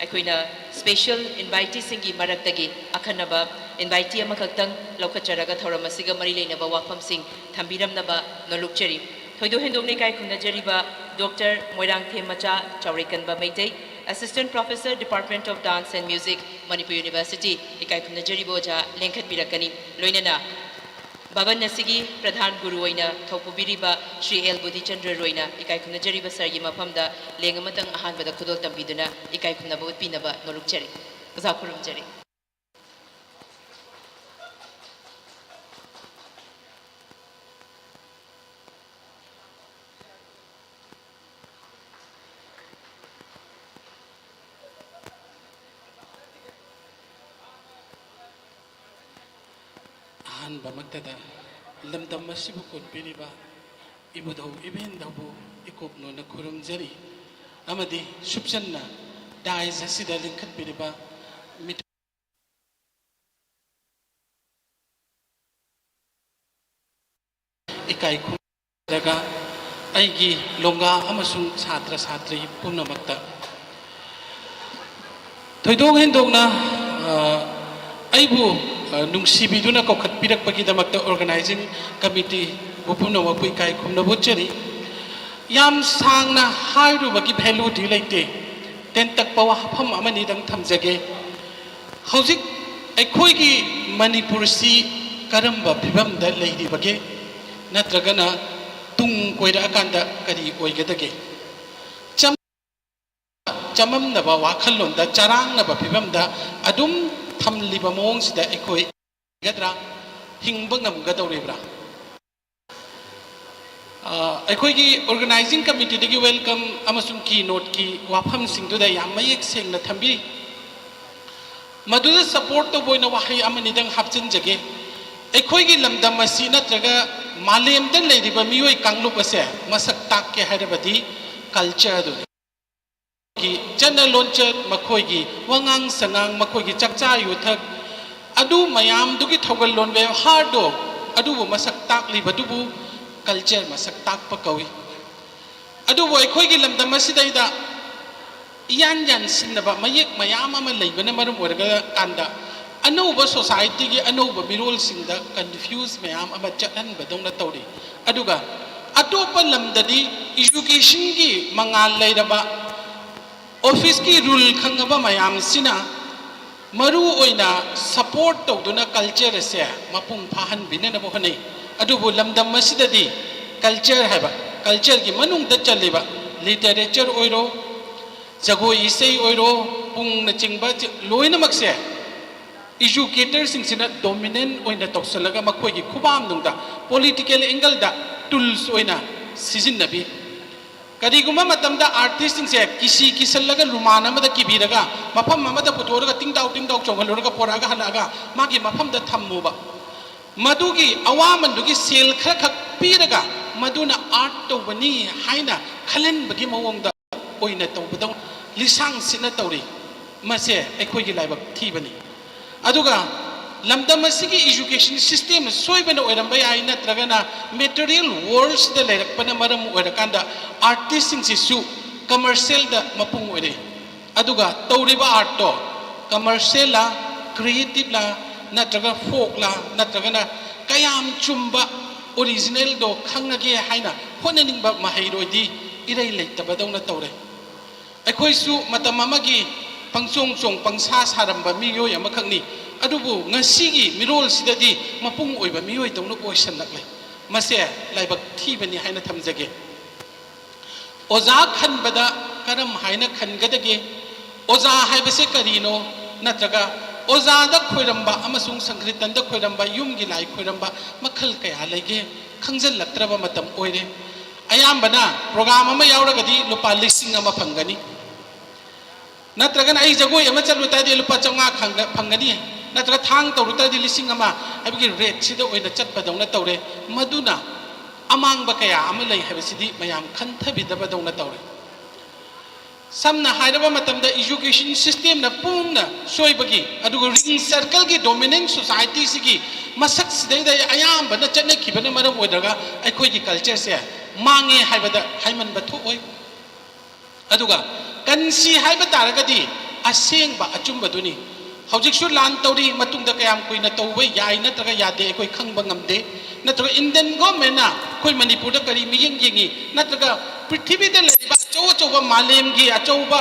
aikoina special invitee singi maraktagi akhanaba invitee amakaktang laukacharaga thauramasiga mari leinaba wafam sing thambiramnaba nolukchari thoido hendokne kai khunajariba Dr. Moirang Themacha Chaurikanba Meitei Assistant Professor Department of Dance and Music Manipur University ikai khunajaribo ja lengkhat pirakani loinana Bhavan Nasigi Pradhan Guru Oina Thopubiriba Sri L Budhi Chandra Roina ikai khunajariba sargi mafamda lengamatang ahanbada khudol tambiduna ikai khunaba utpinaba norukchari oza khurumjari Bamaktada lamdam masibu kutpiriba ibudau ibendau ikopno na kurum jari amadi subsanna dai zasida lingkat piriba mit ikai daga aigi longa amasung satra satri punamakta thoidong hendongna aibu nungsibiduna ko khatpirak pagidamakta organizing committee bupuna wapui kai khumna bochari yam sangna hairu bagi value di leite ten tak pawa pham amani dang thamjage hojik aikhoi gi manipur si karamba phibam da leidi bage natragana tung koira akanda kari oigadage chamam na ba wakhallon da charang na ba phibam da adum Thamliba mong sida ekoi gadra hingba ngamgadawrebra ekoi gi organizing committee degi welcome amasung keynote ki wafam singduda yam mayek sengna thambi maduda support to boina wahi amani dang hapchin jage ekoi gi lamdam asi natraga malem dan leiriba mioi kanglup ase masak tak ke harabadi culture du ki chana loncher makhoi gi wangang sangang makhoi gi chakcha yuthak adu mayam dugi thogal lon ve hardo adu bu masak tak li badubu culture masak tak pa kawi adu bo ekhoi gi lamdam asidai da yan yan sinaba mayek mayam ama leibana marum oraga kanda anouba society gi anouba mirol singda confuse mayam ama chatan badongna tawri aduga atopa lamdadi education gi mangal leiraba office ki rule khangaba mayam sina maru oina support tawduna culture se mapung phahan binana bo hane adubu lamdam masidadi culture haba culture gi manung da chaliba literature oiro jagoi isei oiro pung na chingba loina makse educators sing sina dominant oina toksalaga makhoi gi khubam nungda political angle da tools oina sizin nabi Kadiguma matamda artist sing se kisi kisalaga rumana mada kibiraga mafam mamada putoraga tingdau chongaluraga poraga halaga magi mafam da thammuba madugi awamandugi sel khara khak piraga maduna art to bani haina khalen bagi mawongda oina tawbadong lisang sina tawri mase ekhoi gi laibak thibani aduga lamdam asigi education system soibana oiramba yai natragana material worlds da leirakpana maram oirakanda artist sing sisu commercial da mapung oire aduga tawriba art to commercial la creative la natraga folk la natragana kayam chumba original do khangage haina honaningba mahairodi irai leitabadawna tawre akhoi su matam amagi pangchong chong pangsa saramba miyoi amakhangni adubu ngasigi mirol sidadi mapung oiba miyoi tawna oisan laklai mase laibak thibani haina thamjage oza khanbada karam haina khangadage oza haibase karino natraga oza da khoiramba amasung sankritan da khoiramba yumgi lai khoiramba makhal kaya lege khangjal laktraba matam oire ayambana program ama yauragadi lupa lising ama phangani natraga ai jagoi ama chaluta de lupa changa phangani natraga thang tawruta de lising ama abigi rate sida oina chatpadawna tawre maduna amang ba kaya ama lai habisidi mayam khanthabidaba dawna tawre samna hairaba matamda education system na pungna soibagi adugo ring circle gi dominant society sigi masak sidai ayam bana chane khibane maram oidaga akhoi gi culture se mange haibada haiman bathu oi aduga kansi haiba taragadi asengba achumbaduni hojiksu lan tawri matungda kayam kuina tawba yai natraga yade koi khangba ngamde natraga indian government na koi manipur da kari miyeng yengi natraga prithvi da leba chowa malem gi achoba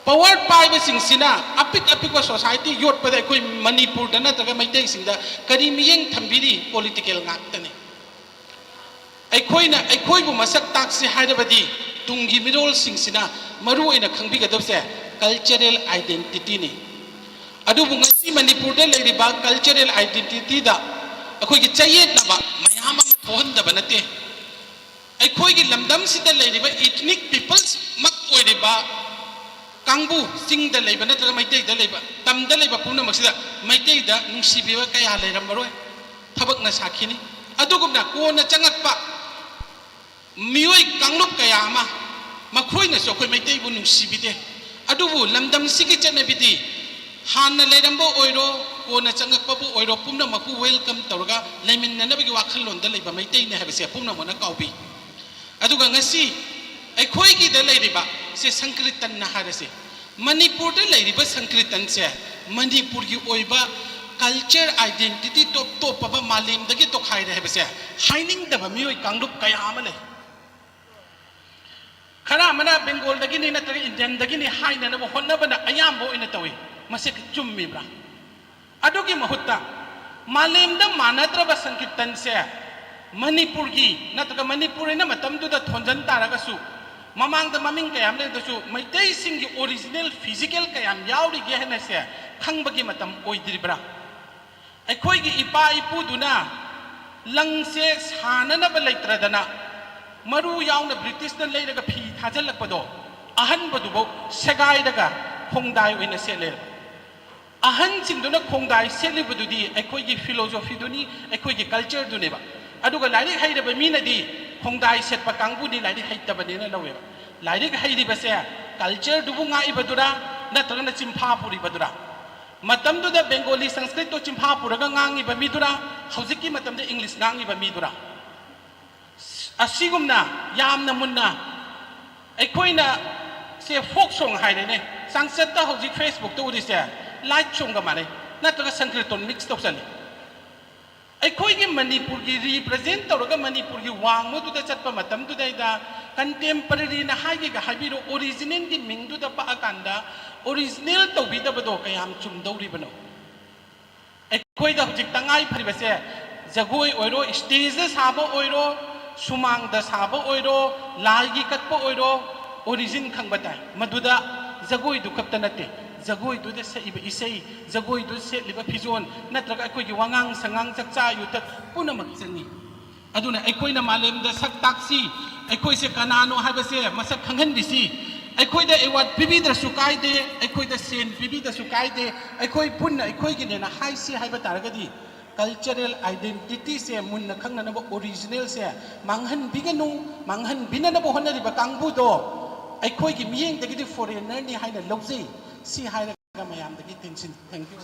power paiba singsina apik wa society yot pada koi manipur da natraga maitei singda kari miyeng thambiri political ngaktane ai khoi bu masak taksi haidabadi tungi mirol singsina maru ina khangbi gadabse cultural identity ni adubu ngasi manipur da leiriba cultural identity da akhoi gi chayet na ba mayama phon da banate ai khoi gi lamdam sida leiriba ethnic peoples mak oiriba kangbu sing da leiba natra maitei da leiba tam da leiba puna maksida maitei da nungsibiwa kaya leiram baroi thabak na sakhini adugumna ko na changakpa miyoi kanglup kaya ama makhoi na so khoi maitei bu nungsibide adubu lamdam sigi chanabidi hanna leirambo oiro ko na changakpa bu oiro pumna maku welcome tawga lemin na nabigi wakhalon da leiba maitei na habise pumna mona kaubi aduga ngasi ai khoi gi da leiriba se sankritan na harase manipur da leiriba sankritan se manipur gi oiba culture identity top ba malim dagi to khai re habise haining da ba mioi kanglup kaya amale khara mana bengal dagi ni na tari indian dagi ni haina na honna bana ayambo ina tawi masik chummi bra adogi mahutta malim da manatra ba sankritan se manipur gi nataga manipur ina matam du da thonjan taraga su mamang da maming kayam le da su maitei sing gi original physical kayam yauri ge hena se khangbagi matam oidri bra ai khoi gi ipa ipu duna lang se sanana ba leitradana maru yauna british na leiraga phi thajalak pado ahan badu bo segai daga khongdai oina sele ahan sing duna khongdai sele badu di ai khoi gi philosophy duni ai khoi gi culture dune ba aduga lairi haida ba mina di khongdai set pa kangbu ni lairi haita ba ne lawe lairi haidi ba se culture dubu nga ibadura na tagna chimpha puri badura matam du da bengali sanskrit to chimpha puraga ngangi ba midura hojiki matam da english ngangi ba midura asigumna yamna munna ai khoina se folk song haide ne sanskrit ta hojik facebook to uri se light song ga mare na taga sanskrit ton mix to sali ai khoi gi manipur gi represent tawraga manipur gi wang mo du da chatpa matam du dai da contemporary na haigi ga habiro original gi ming du da pa akanda original to bi da bado kayam chum dawri bano ai khoi da hojik tangai phari base jagoi oiro stage sabo oiro sumang da sabo oiro lai gi katpo oiro origin khangbata maduda jagoi du kapta nate jagoi du de se iba isei jagoi du se liba phizon natraga akoi gi wangang sangang chakcha yu tak puna mak chani aduna akoi na malem da sak taksi akoi se kanano haiba se masak khanghan bisi akoi da award pibi da sukai de akoi da sen pibi da sukai de akoi punna akoi gi ne na hai si haiba taragadi cultural identity se munna khangna na original se manghan biganu manghan binana bo honna riba kangbu do akoi gi miyeng da gi foreigner ni haina lobji si haina ga mayam da gi tension thank you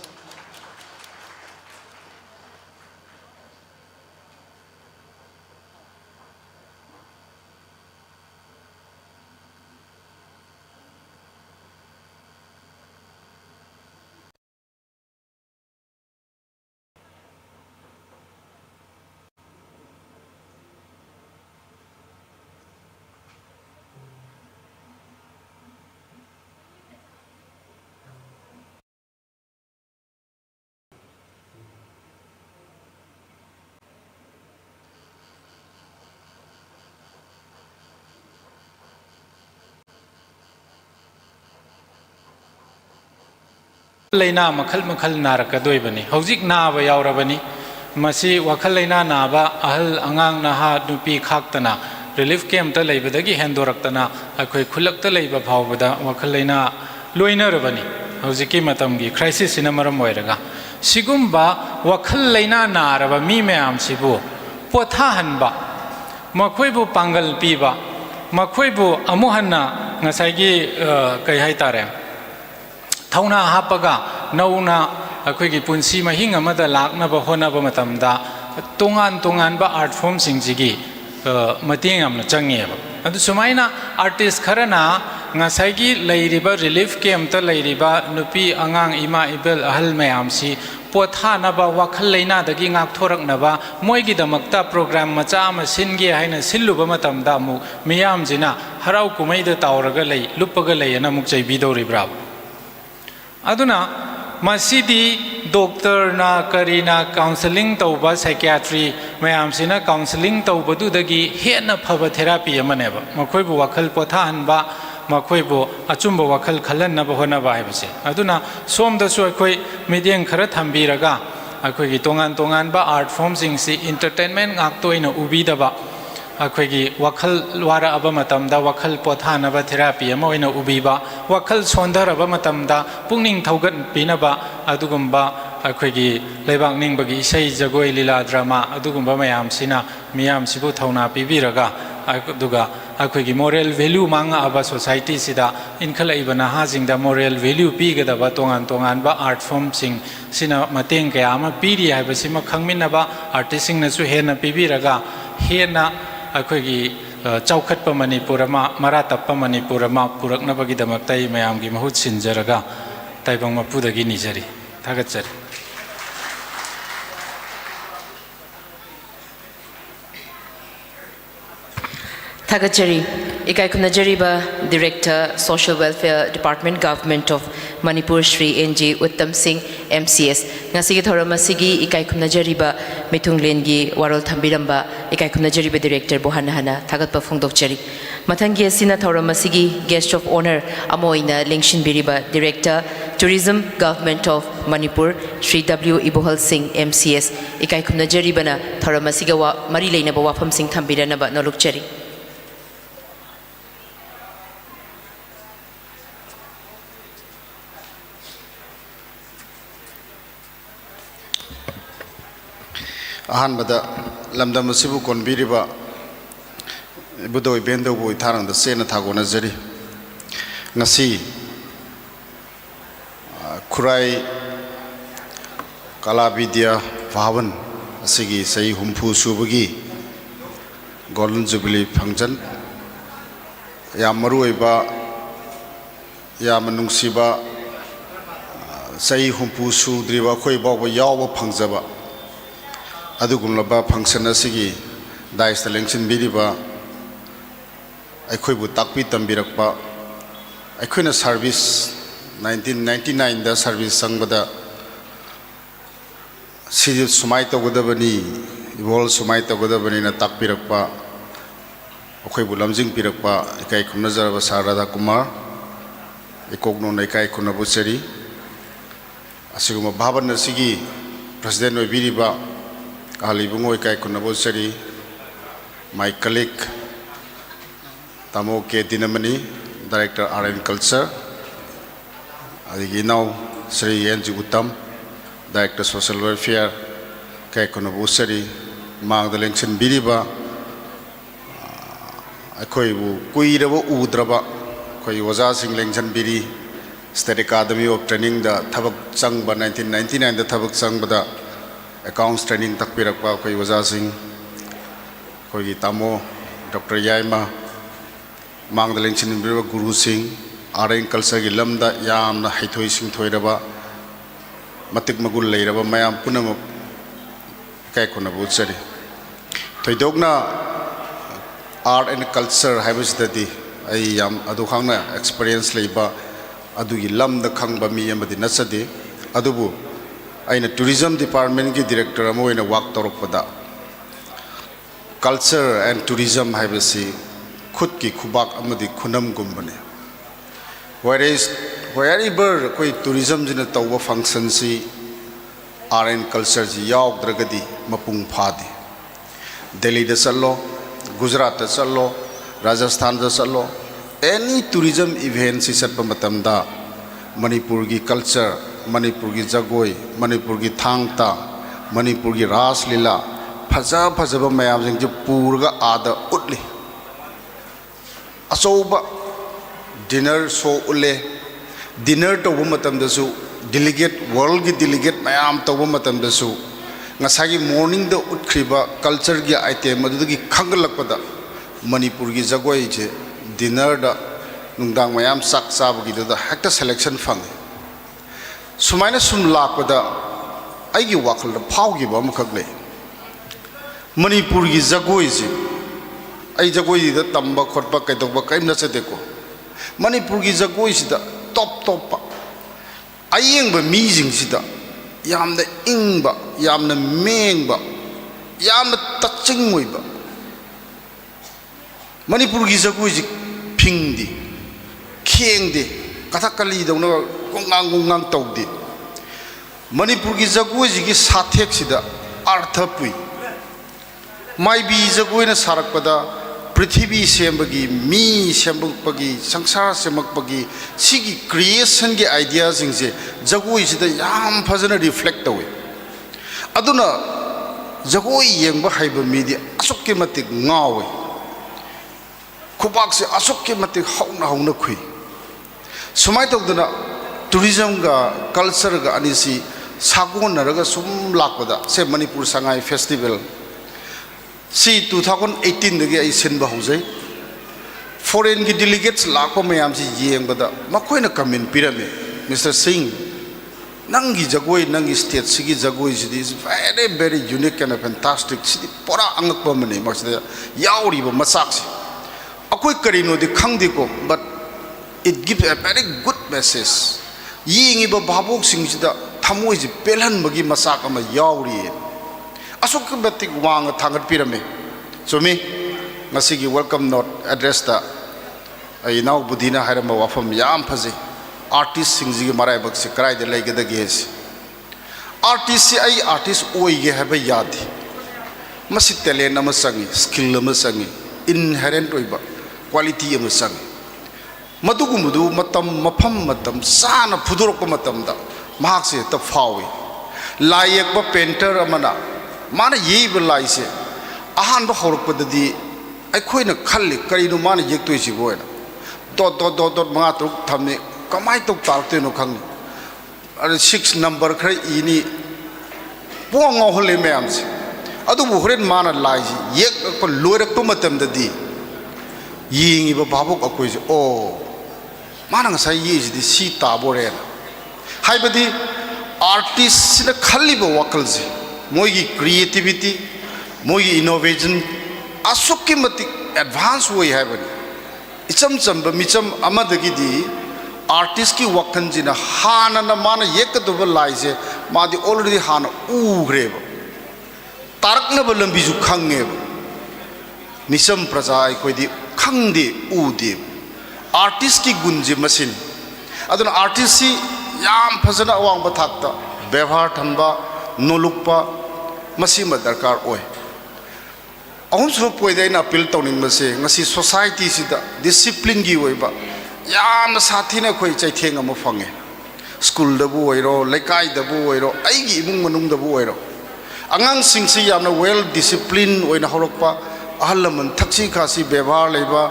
लेना मखल मखल नारकदोइबनी हौजिक नाबा यावरबनी मसी वखल लेना नाबा अहल अंगांग नहा नुपी खाक्तना relief camp त लेबदगी हेंदोरक्तना अखोय खुलक्ता लेबा फावबदा वखल लेना लोइनरबनी हौजिकी मतमगी crisis सिना मरम ओइरगा सिगुम्बा वखल लेना नारबा मी मयाम सिबु पोथाहनबा मखोयबु पांगल पीबा मखोयबु अमुहन्ना ngसाइगी कै हाइतारे थौना हापगा नौना अखोइगी पुंसी महिंग अमदा लाकनबा होनबा मतमदा तोंगान तोंगान बा art form सिंगजिगी मतेंग Amna चंगेबा adu sumaina artist kharana ngasagi leiriba relief camp ta leiriba nupi angang ima ibel ahal mayam si potha na ba wakhal leina dagi ngak thorak na ba moi gi damakta program macha ma singe haina silluba matam da mu miyam jina harau kumai da tawraga lei lupaga lei na muk chai bidori bra aduna masidi doctor na karina counseling tauba psychiatry mayam sina counseling tauba du dagi hena phaba therapy amane ba makhoi bu wakhal potha han ba makhoi bu achumba wakhal khalan na ba hona ba haibse aduna som da so khoi median khara thambiraga akhoi gi tongan ba art form sing si entertainment ngak toina ubi da ba akhoi gi wakhal wara aba matam da wakhal potha na ba therapy ama oina ubi ba wakhal sondar aba matam da pungning thaugan pina ba adugumba akhoi gi leibang ning bagi sei jagoi lila drama adugumba mayam sina miyam sibu thauna pibiraga aduga akhoi gi moral value manga aba society sida inkhala ibana ha jingda moral value pi ga da ba tongan ba art form sing sina mateng kaya ama piri haiba sima khangmin ba artist sing na su hena pibiraga hena akhoi gi chaukat pa Manipur ma maratap pa Manipur ma purak na bagi damak tai mayam gi mahut sinjaraga taibang ma pudagi ni jari thagatchari Thagachari, Ikai Kunajariba, Director, Social Welfare Department, Government of Manipur, Shri N.G. Uttam Singh, MCS. Ngasigi Thoramasigi, Ikai Kunajariba, Mitunglengi, Warol Thambiramba, Ikai Kunajariba Director, Bohanahana, Thagat Pafungdokchari. Matangi Sina Thoramasigi, Guest of Honor, Amoina, Lingshin Biriba, Director, Tourism, Government of Manipur, Shri W. Ibohal Singh, MCS. Ikai Kunajaribana, Thoramasiga, Marilena Bawafam Singh Thambiranaba, Nolukchari. Ahmad लमदम सिबु कोनबिरिबा बुदोय बेंदोबु इथारंद सेना थागोनजरी ngasi Khurai Kala Bidya Bhavan asigi sei humpu subagi Golden Jubilee function ya maruiba ya manungsiba sei humpu sudriba khoi bawa yawa phangzaba adugumlaba function asigi dais election biriba akhoi bu takpi tambirakpa akhoi service 1999 da service sangbada sidi sumai to godabani ibol sumai to godabani na takpirakpa akhoi bu lamjing pirakpa ikai khumnazaraba sarada kumar ikogno naikai khunabu cheri asiguma bhavan asigi president oi biriba Alibungo Kai Kunabosari, my colleague Tamo K. Dinamani, Director RN Culture, Adiginau Sri N.G. Uttam, Director Social Welfare, Kai Kunabosari, Mang the Lengson Biriba, Akoibu, Kuirabo Udraba, Koi Waza Sing Lengson Biri, State Academy of Training, the Tabak Sangba 1999, the Tabak Sangbada. Accounts training takpirakpa koi waza sing koi tamo Dr. Yaima mang daling sinimbriba Guru Singh RN Culture gi lamda yamna haithoi sing thoiraba matik magul leiraba mayam punam kai khona buchari thoidokna art and culture habisdadi ai yam adu khangna experience leiba adu gi lamda khangba mi amadi nasade adubu aina tourism department ki director amo ina work torokpada culture and tourism habasi khud ki khubak amadi khunam gumbane wherever koi tourism jina tawba function si RN culture ji yaw dragadi mapung phadi Delhi da sallo Gujarat da sallo Rajasthan da sallo any tourism event si satpa matamda Manipur ki culture Manipur ki jagoi, Manipur ki thangta, Manipur ki ras lila, phajaba mayam sing je purga ada utli. Asoba dinner show ulle, dinner to matam dasu, delegate world ki delegate mayam to matam dasu. Ngasagi morning the utkriba culture ki item madu ki khangalakpada Manipur gi jagoi je dinner da nungdang mayam sak sab gi da hekta selection phang sumaina sum lakpada ai gi wakal da phau gi bam khak le Manipur gi jagoi je ai jagoi da tamba khotpa kai dokba kai na chate ko Manipur gi jagoi sida top top ayeng ba mi jing sida yamna ingba yamna mengba yamna touching moiba Manipur gi jagoi ji phingdi khengdi kathakali dawna gongang tawdi Manipur gi jagoi ji gi sathek sida artha pui mai bi jagoi na sarakpada Prithvi sembagi mi sembagi sangsara sembagi sigi creation ge ideas ingse jagoi sida yam phajana reflect tawe aduna jagoi yengba haiba media asukki matik ngawe khubak se asukki matik hauna khui sumai tawduna tourism ga culture ga anisi sagon naraga sum lakpada se Manipur Sangai festival si 2018 dagi ai sinba hojai foreign gi delegates lakpa mayam si yengbada makoina comment pirame Mr. Singh nangi jagoi nangi state sigi jagoi is very unique and fantastic sidi pora angakpa mane masida yauri ba masak si akoi karino di khangdi ko but it gives a very good message yingi ba babok sing sida thamoi ji pelhan bagi masak ama yauri asuk batik wang thangat pirame so me ngasigi welcome note address ta ai now budina haram wafam yam phaji artist singji gi marai bak se krai de lege da ges artist si ai artist oi ge have yad masi talent ama sangi skill ama sangi inherent oiba quality ama sangi mudu matam mafam matam sana phudurok matam da mahak se ta fawi layak ba painter amana mana yeba laise ahan ba horokpadadi aikoina khalli karino mana yektoi si boina dot manga tuk thamne kamai tok talte no khang are 6 number khare ini pong hole meam se adu bu horen mana laisi yek ko loirak to matam dadi yingi ba babuk akoi se o mana ngasai yi si ta bore haibadi artist na khalli ba wakal se moigi creativity moigi innovation asukki matik advance way habani icham chamba micham amadagi di artist ki wakan jina hana na mana yekadu laise madi already hana ugreba tarakna balam biju khange misam praja koi di khangde ude artist ki gunji masin aduna artist si yam phajana awang bathakta ବ୍ୟବହାର thamba nolukpa masima darkar oi ahum su poida ina appeal tawning mase ngasi society sida discipline gi oiba yam sathina khoi chaitheng am phange school da bu oiro laikai da bu oiro ai gi imung manung da bu oiro angang sing si yamna well discipline oina horokpa ahallaman thakchi khasi ବ୍ୟବହାର leiba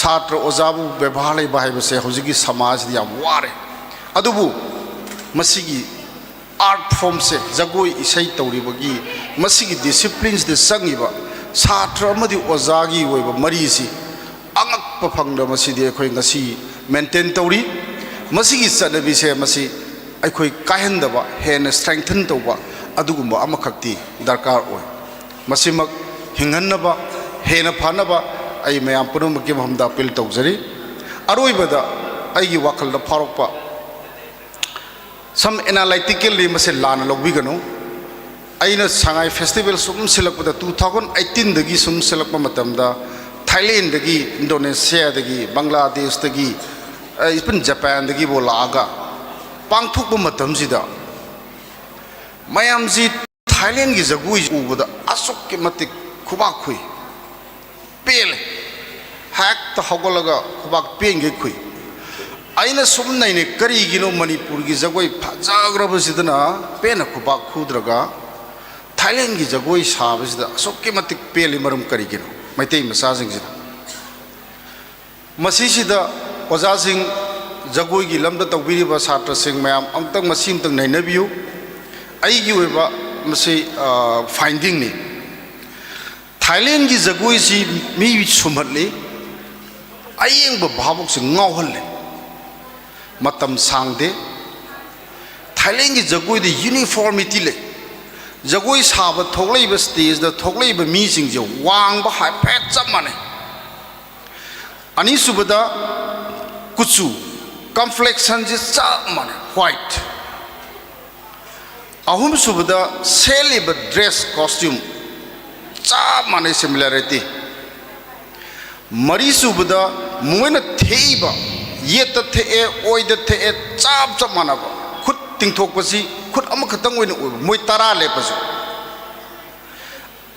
satra ojabu ବ୍ୟବହାର leiba haibase hojigi samaj yam ware adubu masigi art form se jagoi isai tauribagi masigi disciplines de sangiba satra amadi ozagi oiba marisi angakpa phangda masidi ekhoi ngasi maintain tauri masigi chanabi se masi ekhoi kahendaba hen strengthen toba adugumba amakhakti darkar oi masimak hinghanaba hena phanaba ai mayam punumaki hamda appeal tawjari aroibada aigi wakalda pharokpa some analytically mase lana lobigano aina Sangai festival sum silakpada 2018 dagi sum silakpa matamda Thailand dagi Indonesia dagi Bangladesh dagi even Japan dagi bolaga pangthukpa matamsida mayamji Thailand gi jagui ubada asukki matik khubak khui pel hak ta hogolaga khubak penge khui aina sumnai ne kari gino Manipur gi jagoi phajagraba sidana pena khubak khudraga Thailand gi jagoi sabasida asokki matik peli marum kari gino maitai masa jing sida masi sida oja sing jagoi gi lamda tawbiri ba satra sing mayam amtang masim tang nainabiu ai gi weba masi finding ni Thailand ki jagoi si mi sumhatli ayeng ba bhabok si ngawhalle matam sangde Thailand ki jagoi de uniformity le jagoi saba thoklei ba stage da thoklei ba mi sing je wang ba hai pet chamane ani subada kuchu complexion je chamane white ahum subada celebrate dress costume chamane similarity mari subada moina theiba yeta the oida the chap chamana ba khut tingthok pasi khut ama khatang oina moi tara le pasu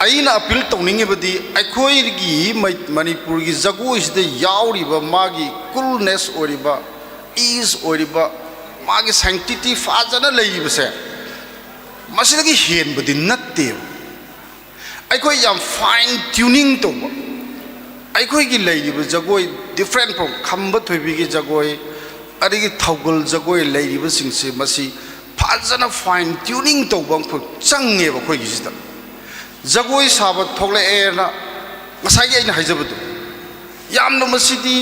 aina appeal tawninge badi aikhoi gi manipur gi jagoi sida yauri ba magi coolness oriba ease oriba magi sanctity fazana leibase masidagi hen badi natte aikhoi yam fine tuning to aikhoi gi leiba jagoi different from khamba thoibi gi jagoi adigi thogol jagoi leiba singse masi fazana fine tuning to bang phu change ba khoi gi sida jagoi saba thogle ena ngasai gi aina haijabadu yamna masidi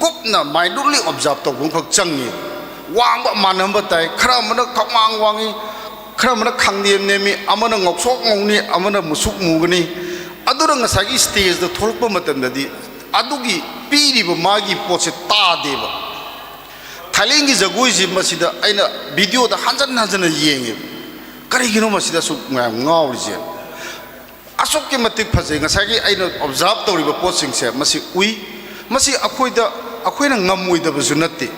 kopna mindfully observe to bang phu change wangba manamba tai khara mana khawang wangi khara mana khangdem nemi amana ngoksok ngongni amana musuk mugani adura ngasagi stage da tholpa matamdadi adugi piriba magi poche ta deba Thailand gi jagoi ji masida aina video da hanjan hanjan yenge kari gino masida su ngawri je asok ke matik phaje ngasagi aina observe tawriba posting se masi ui masi akoina ngamui da bajunatti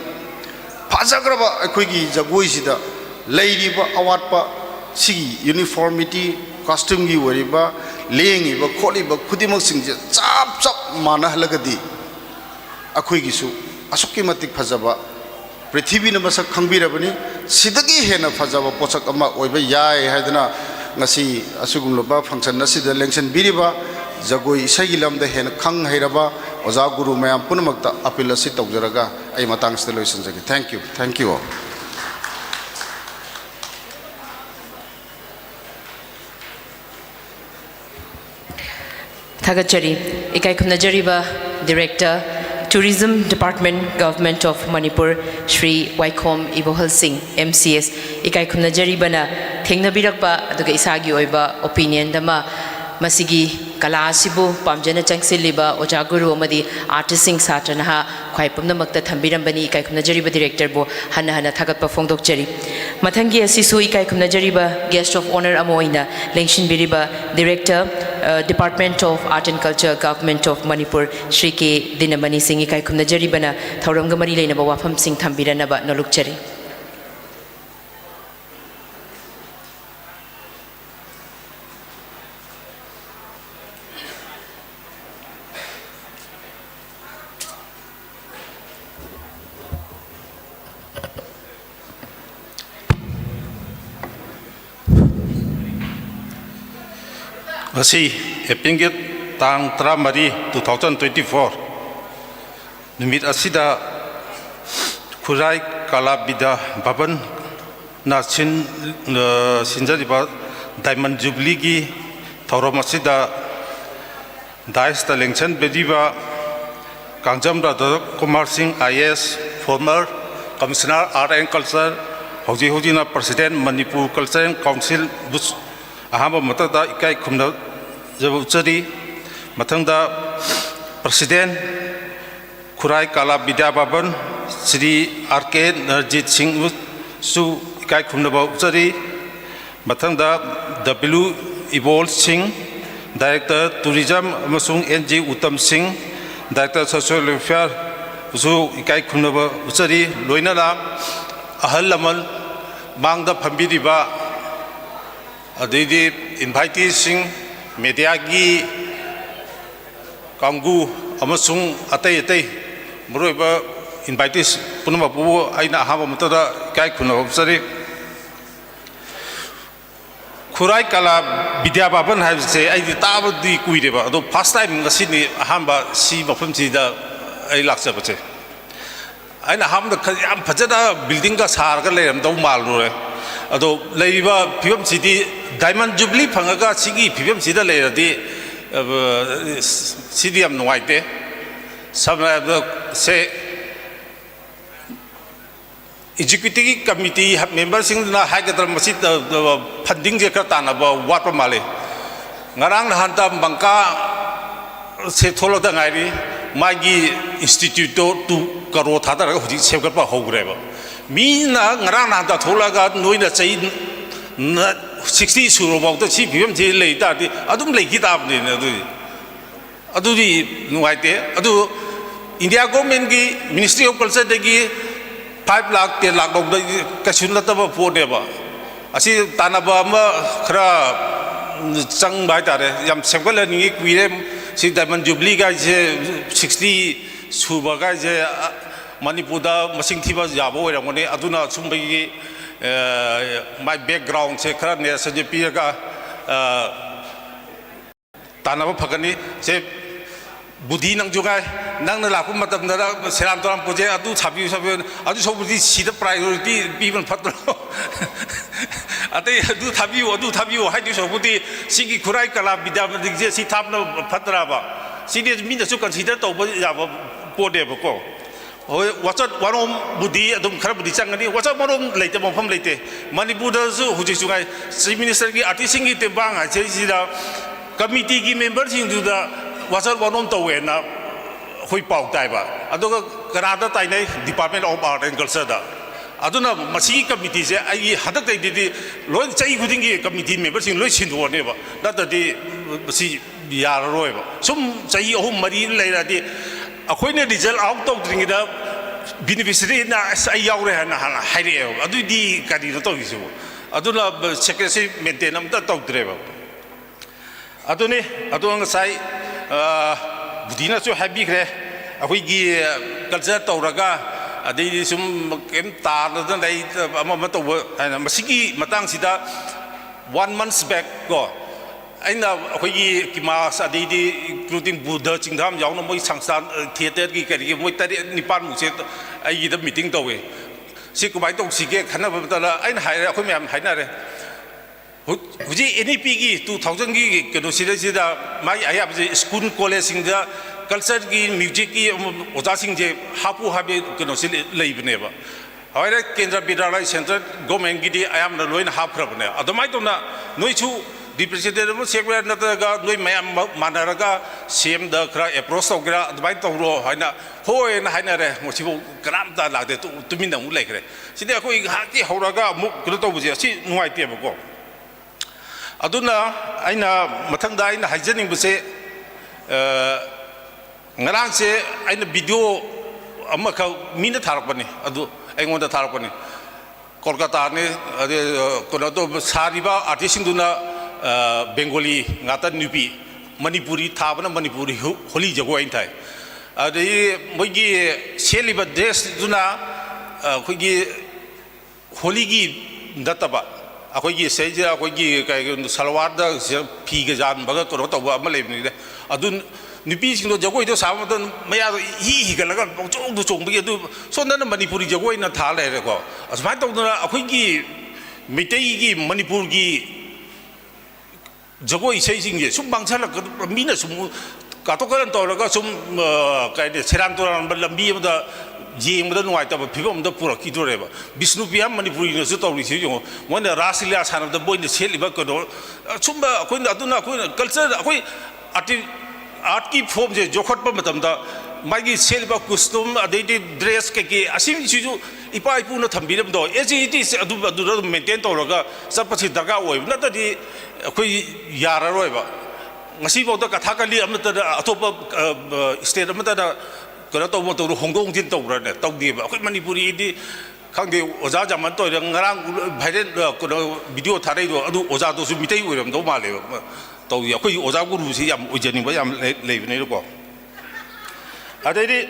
phajagraba akoi gi jagoi sida leiriba awatpa sigi uniformity costume gi wariba lengiba kholiba khudimak singje chap chap mana halagadi akoi gi su asok ke matik phajaba prithvi na masak khangbirabani sidagi hena phajaba pochak ama oiba yai haidana ngasi asugumloba function nasida election biriba jagoi isagi lamda hena khang hairaba oja guru mayam punamakta appeal asi tawjaraga ai matang sta loisanjagi thank you all. Thagachari ikai khunajariba director Tourism Department Government of Manipur Shri Waikhom Ibohal Singh MCS ikai khunajaribana thengnabirakpa aduga isagi oiba opinion dama masigi kala asibu pamjana changsiliba ojaguru amadi artist sing satrana ha khwai pumnamakta thambirambani ikai khunajariba director bo hana thagatpa phongdokchari mathangi asisu ikai khunajariba guest of honor amoina lengshin biriba director Department of Art and Culture Government of Manipur Shri K Dinamani Singh ikai khunajaribana thauramga mari leinaba wafam sing thambiranaba nolukchari Asi epingit tang tramari 2024 numit asida Khurai kala Bidya Bhavan na sinjariba Diamond Jubilee gi thorom asida dais ta lengchan bediba kangjam da Kumar Singh IAS former Commissioner Art and Culture hoji na President Manipur Cultural Council ahamba matada ikai khumna jabuchari mathangda President Khurai kala Bidya Bhavan Shri RK Narjit Singh su ikai khumna bauchari mathangda W Evol Singh Director Tourism amasung NG Uttam Singh Director Social Welfare su ikai khumna bauchari loinala ahal lamal mangda phambiriba adidi invitees sing media gi kangu amasung atai muroiba invitees punama bu aina haba mutada kai khuna obsari Khurai kala Bidya Bhavan haibse aidi tabadi kuireba ado first time ngasini ahamba si mafam si da ai laksa bache aina hamda yam phajada building ka sar ka leram dau mal ro ado leiba phibam sidi Diamond Jubilee phangaga sigi phibam sida leiradi ꯁꯤꯗꯤ ꯌꯥꯝ ꯅꯨꯡꯉꯥꯏꯇꯦ ꯁꯝꯅ ꯍꯥꯏꯔꯕꯗ ꯁꯦ executive committee membersingduna haigadra masi funding je kar tanaba watpa male ngarang hanta bangka se tholo da ngairi magi institute to karo thada ra huji sevgar pa hogreba mi na ngarang hanta thola ga noina chai 60 suro bau to si bim je lei ta di adum lei kitab ni adu di nuaite adu India government gi Ministry of Culture gi 5 lakh 10 lakh dog kasun la taba po de ba asi tanaba ma khra chang bai ta re yam semgal ni kuire si Diamond Jubilee ga je 60 suba ga je Manipur da masing thiba jabo oi ramone aduna sumbai gi my background se khra ne se je pi ga tanaba phagani se Budi nang juga nang nelaku matam nara seram toram proyek atu sabi atu sobudi sida priority piman patro ate atu thabi hai tu sobudi sigi Khurai kala Bidya Bhavan'S Heera si thapna patra ba sidi mina su consider to ba ya ba pode ba ko hoi wachat warom budi adum khara budi changani wachat warom leite mofam leite Manipur da su huji sungai chief minister gi artising gi tebang ha che sida committee gi member sing du da wasal wanom tawe na hoi pau tai ba adoga karada tai nei Department of Art and Culture da aduna masi committee se ai hadak dai di loi chai guding gi committee member sing loi sin do ne ba da da di si yar roi ba sum chai ahum mari lai ra di akhoi ne result out to dring da beneficiary na ai yaw re na hai re adu di kadi no to gisu aduna secretary maintain am da to dre ba adune adung sai Budina so happy kre akoi gi culture tawraga adei sum kem tar na dai ama to ana masigi matang sida 1 month back go aina akoi gi kimas adei di including Buddha chingdam yaw na moi sangsan theater gi kari moi tari nipan mu se ai gi da meeting tawe si ko bai tong si ge khana ba ta aina hai akoi myam hai na re huji NEP gi 2000 gi keno sida mai ayab je school college sing da culture gi music gi oja sing je hapu habe keno sil leibne ba hoire kendra bidalai center government gi di ayam na loin hap krabne adomai to na noi chu representative mo secretary na ga noi mayam manaraga sem da kra approach to gra adomai to ro haina hoi na haina re mo sibo gram ta la de tu min na mu lai kre sida ko ha ki horaga mu kno to bu je si nuai te ba ko aduna aina mathangda aina haijaning buse ngarang se aina video amma ka mina tharakpani adu aingonda tharakpani Kolkata ne ade kono to sariba artist duna Bengali ngata nupi Manipuri thabana Manipuri holi jago ain thai ade moigi seliba dress duna khogi holi gi databa akhoi seja akhoi kai salwar da phi ga jan baga ko to ba male ni de adun nupi sing do jagoi do sam do maya hi ga laga chong du chong bi du so na Manipuri jagoi na tha le ko asmai to na akhoi gi mitei gi Manipur gi jagoi sei sing ge sum bang chala mi na sum ka to kan to la sum kai de seran to ran lambi da jing da nuai ta phibom da pura ki do re ba Vishnu piam Manipuri ne su to ri si yo mon da rasilia san da boy ne sel ba ko do chumba ko na aduna ko culture ko art ki form je jokhot pa matam da magi sel ba custom adei dress ke asim si ju ipa ipu no thambi ram do it is adu maintain to ra ga sap pa si daga oi na ta di ko yara roi ba ngasi bo da ka tha ka li am ta atop state am ta da kono to mo to hongkong tin to ra ne to di ba ko Manipuri di khang de oja jaman to ngarang bhairen kono video tharai do adu oja to su mitei oiram do ma le to ya ko oja guru si yam ojani ba yam le ne ko adai di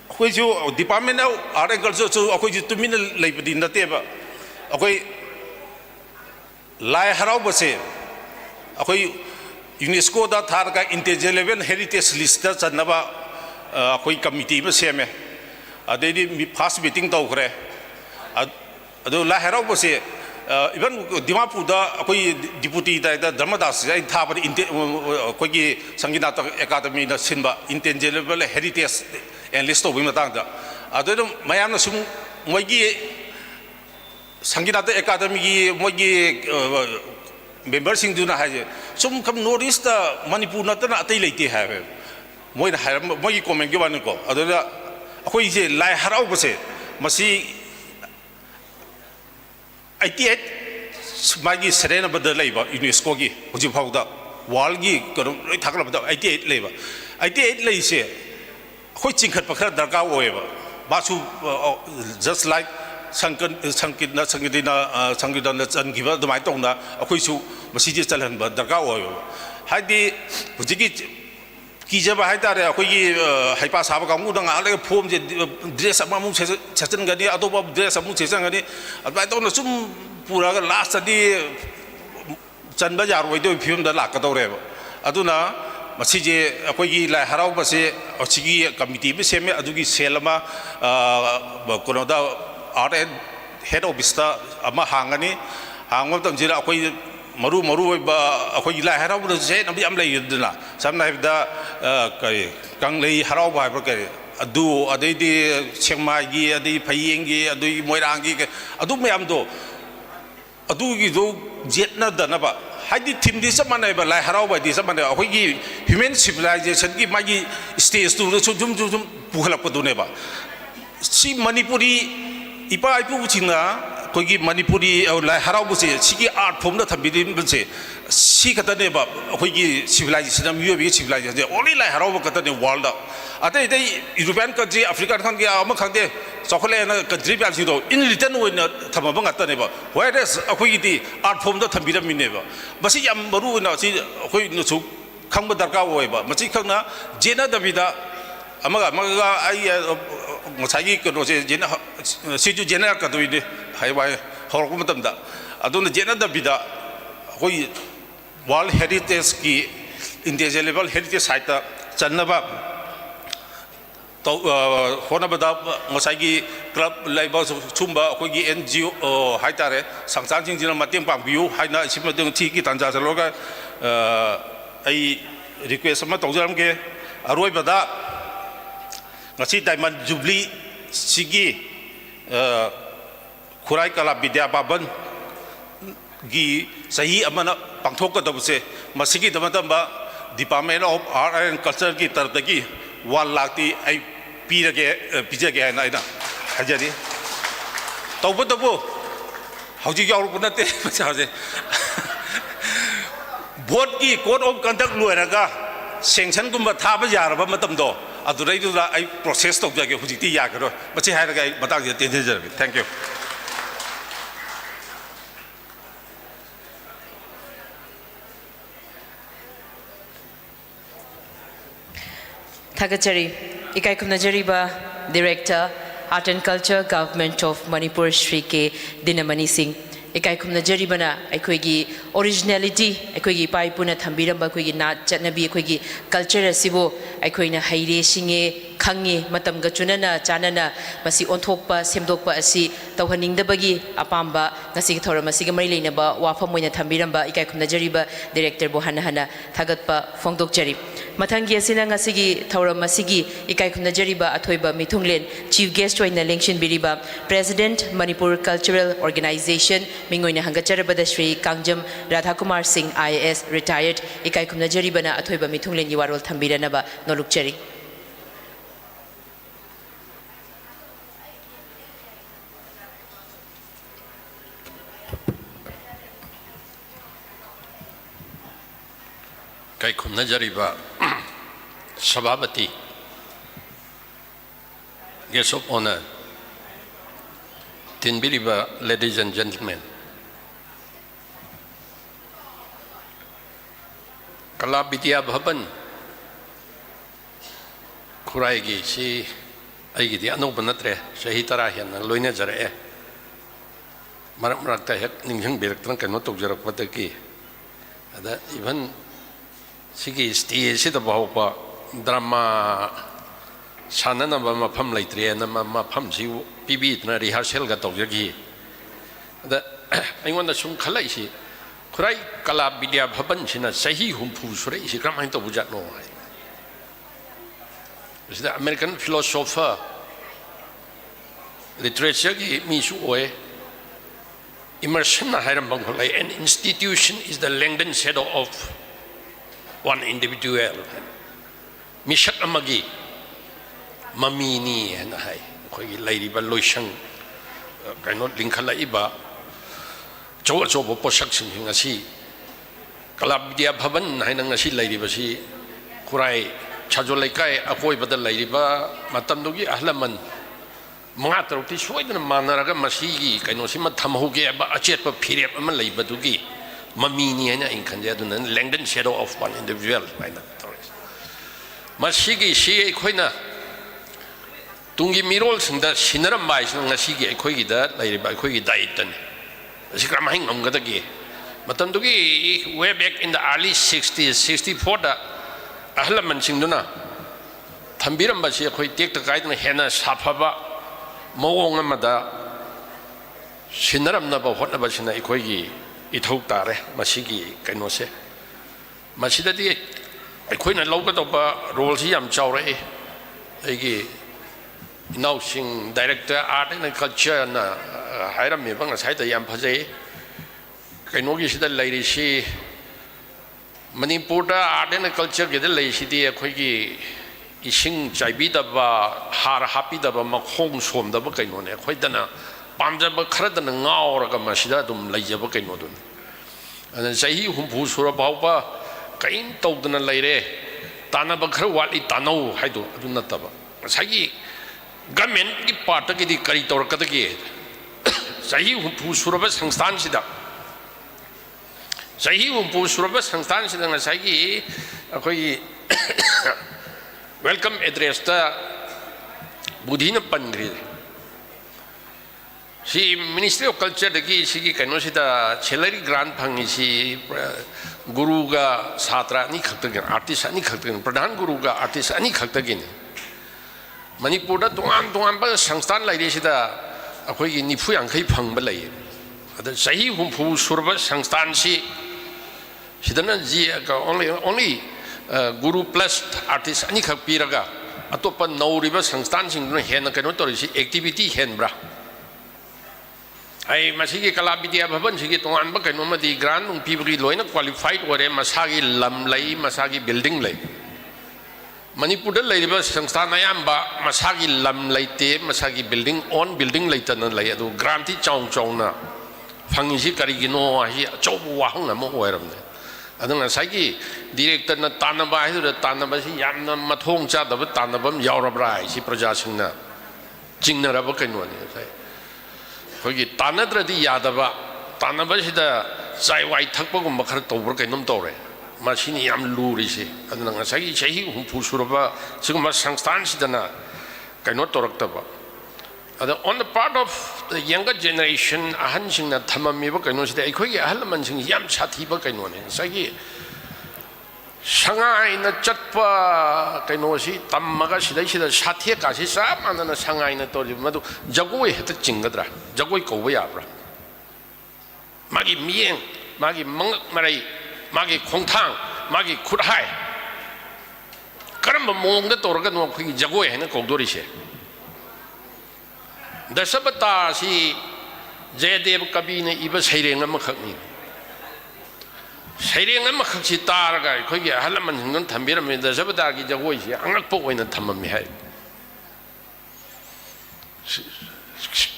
ko ju department of art and culture so ko ju tumin le bi na te ba ko lai harau ba se ko UNESCO da thar ka intangible heritage list da chanaba koi committee ba seme adedi mi first meeting to kre adu la hero bo se even Dimapurda akoi deputy director Dharmadas ai thaba koigi Sanginata Academy na sinba intangible heritage and list of matangda adodum mayamna sum moigi Sanginata Academy gi moigi members sing duna haje sum kam notice the Manipur natana atai leite have moi moigi comment gi wan ko adoda akoi je lai harau base masi 88 magi serena bada leiba UNESCO gi huji phauda wall gi karum loi thakla bada 88 leiba 88 leise khoi chingkhat pakhra darka oeba basu just like Sankidina chan giba dumai tongna akhoi su masiji chalan ba darka oeba haidi huji gi kijaba haitare akhoi gi haipa saba kamu dang ale form je dress amamu chachan gani adoba dress amu chachan gani adai tongna sum pura ga last adi chanba yaroi do film da lak do reba aduna masije akoi gi lai harau ba se ochigi committee be seme adugi selama kono da art head office ta ama hangani hangom tam jira akoi maru ba akoi gi lai harau da je nabi am lai yudna samna da kai kang lei harau ba ba kai adu adai di chengmai gi adai phayeng gi adui moirang gi adu mayam do adugi do jetna danaba haidi thim di samana ba lai harau ba di samana ahogi human civilization gi magi stage tu jum puhalak pa dune ba si Manipuri ipa ipu chingna kogi Manipuri lai harau bu se sigi art form na thambi din bu se si kata ne ba ahogi civilization am yo bi civilization only lai harau ba kata ne world ate ite European country African country ama khangde chokhole na country ba si do in return when thama ba ngata ne ba whereas akoi di art form da thambi da minne ba basi yam baru na si akoi no chu khangba darka oi ba machi khangna jena da bida amaga ai ngachagi ko se jena si ju jena ka do ide hai bai hor ko matam da aduna jena da bida akoi world heritage ki intangible heritage site channa ba to hona bada ngosai club labor chumba akogi NGO haitare sangchang jingjina mateng pangbiu haina simadeng thi ki tanja jaloga ai request ma tawjaram ge aroi bada ngasi diamond jubilee sigi Khurai kala Bidya Bhavan gi sahi amana pangthok ka dabse masigi damatamba Department of Art and Culture ki tartagi 1 lakh ti ai pijage na ina hajari tawbadabu hauji yaur bunate masaje board ki code of conduct loiraga sanction gumba thaba yaraba matam do adurei du ai process tok jage hujiti yagaro machi hairaga matang je tenje thank you Thagachari ikai kumnajariba Director Art and Culture Government of Manipur Shri K Dinamani Singh ikai kumnajaribana aikoigi originality aikoigi pai puna thambiramba aikoigi na chatnabi aikoigi culture asibo aikoina haire singe khangi matamga chunana chanana masi onthokpa semdokpa asi tawhaningdabagi apamba ngasi thorama siga mari leinaba wafam moina thambiramba ikai kumnajariba Director Bohana hana thagatpa fongdokjari mathangi asina ngasigi thorama sigi ikai kumnajariba athoiba mithunglen chief guest oina lengshin biriba President Manipur Cultural Organization mingoina hangacharabada Shri Kangjam Radhakumar Singh IAS retired ikai kumnajaribana athoiba mithunglen yiwarol thambiranaba nolukchari kai kumnajariba Sabhabati guest of honor Tinbiriba ladies and gentlemen Kala Bidya Bhavan Khurai gi si aigi di anoba natre sahi tara hian loina jare marak ta hek ningjang berak tang kano tok jarak pataki ada even sigi stage si da bahpa drama sanana ba mafam laitre na mafam si pibi na rehearsal ga tok jagi ada ꯑꯩꯉꯣꯟꯗ ꯁꯨꯝ ꯈꯜꯂꯛꯏꯁꯤ ꯈꯨꯔꯥꯏ ꯀꯂꯥ ꯕꯤꯗ꯭ꯌꯥ ꯚꯕꯟꯁꯤꯅ ꯆꯍꯤ 60 ꯁꯨꯔꯛꯏꯁꯤ ꯀꯔꯝꯍꯥꯏꯅ ꯇꯧꯕꯖꯥꯠꯅꯣ ꯍꯥꯏ ꯁꯤꯗ American philosopher ꯂꯤꯇꯔꯦꯆꯔꯒꯤ ꯃꯤꯁꯨ ꯑꯣꯏ Emerson's higher Bangladesh, an institution is the lengthened shadow of one individual. Mishat Amagi, Mamini and Hai, Lady Balotion, cannot Linkala Iba, Jojo Poshaksin Hingasi, Kalabdia Bhavan, Hinangasi Lady Basi, Khurai, Chajolaikai, Akoi Bada Lady Ba, Matandugi Ahlaman. Mga tawti suway na manaraga masigi kay no si matamahugi aba achet pa period ama lay badugi mamini niya inkanya doon lengthen shadow of one individual by na tourist masigi siya ikoy na tungi mirol singda sinaram bay sing ngasigi ikoy gida lay ba ikoy gida itan si kramahing amgadagi matandugi way back in the early 60s 64 da ahlaman sing doon na tambiram ba siya ikoy tek ta kahit na hena sapaba Mawong amada sinaramnaba hotnaba sina ikoigi ithok tare masigi kainose masidadi aikoina lawgadaba role si yam chawre aigi inausing director art and culture na hairam me bang saida yam phajai kainogi sida lairi si Manipur da art and culture ge lai sidi aikoigi Ising Jaibidaba, Har Hapidaba, Makhong Somdaba Kainone, Hoidana, Bamjaba Kradana Ngauraga Mashida dum Layaba Kainodun. And then say he whom Surababa, Kain Todana Laire, Tanabakra Wali Tano, Haidu, Dunataba. Sagi Gamen, Ipataki di Karitor Kataki. Sahi whom Surabas and Stansida. Sahi whom Surabas and Stansida and Sagi, Welcome address ta Budhina Pandri. Si Ministry of Culture dagi sigi kanosida chelari grant phangi si guru ga satra ni khaktagin artist ani khaktagin pradhan guru ga artist ani khaktagin Manipur da tongan ba sangstan lai sida akhoi gi nifu yankhai phangba lai ada sahi humpu surba sangstan si sidana ji only Guru plus artist ani khak piraga atopa nauriba sangstan sing no hen kano torisi activity hen bra ai masigi kala bidya bhavan sigi tongan ba kano madi grant ung pibri loina qualified ore masagi lam lai masagi building lai Manipur da laiba sangstan ayamba masagi lam laite masagi building on building laitana lai adu granti chong na phangisi karigino hi chobu wahang na mo oiramne aduna sagi director na tanaba hidu tanaba si yamna mathong cha da tanabam yaurabra si praja singna jingna raba kaino ni sai khogi tanadra di yadaba tanaba sida sai wai thakpa gum bakhar tawbur kainom tawre masini yam luri si aduna sagi chahi hum phusuraba siguma sangstan sidana kaino toraktaba on the part of the younger generation, ahan sing na thamami ba kaino sida ikoi ahalman sing yam chathi ba kaino ne sagi sangai na chatpa kaino si tammaga sida sida chathi ka si sa manana sangai na tori madu jagoi heta chingadra jagoi ko ba yabra magi mieng magi mangak marai magi khongthang magi khurai karamba mong da torga no khoi jagoi hena ko dori se Dasabata si Jayadev Kabine iba Saireng Makakni. Saireng Makaksi Taraga, Koya Halaman non Tambira, the Zabadagi Jawoy, Angakpo in a Tamami.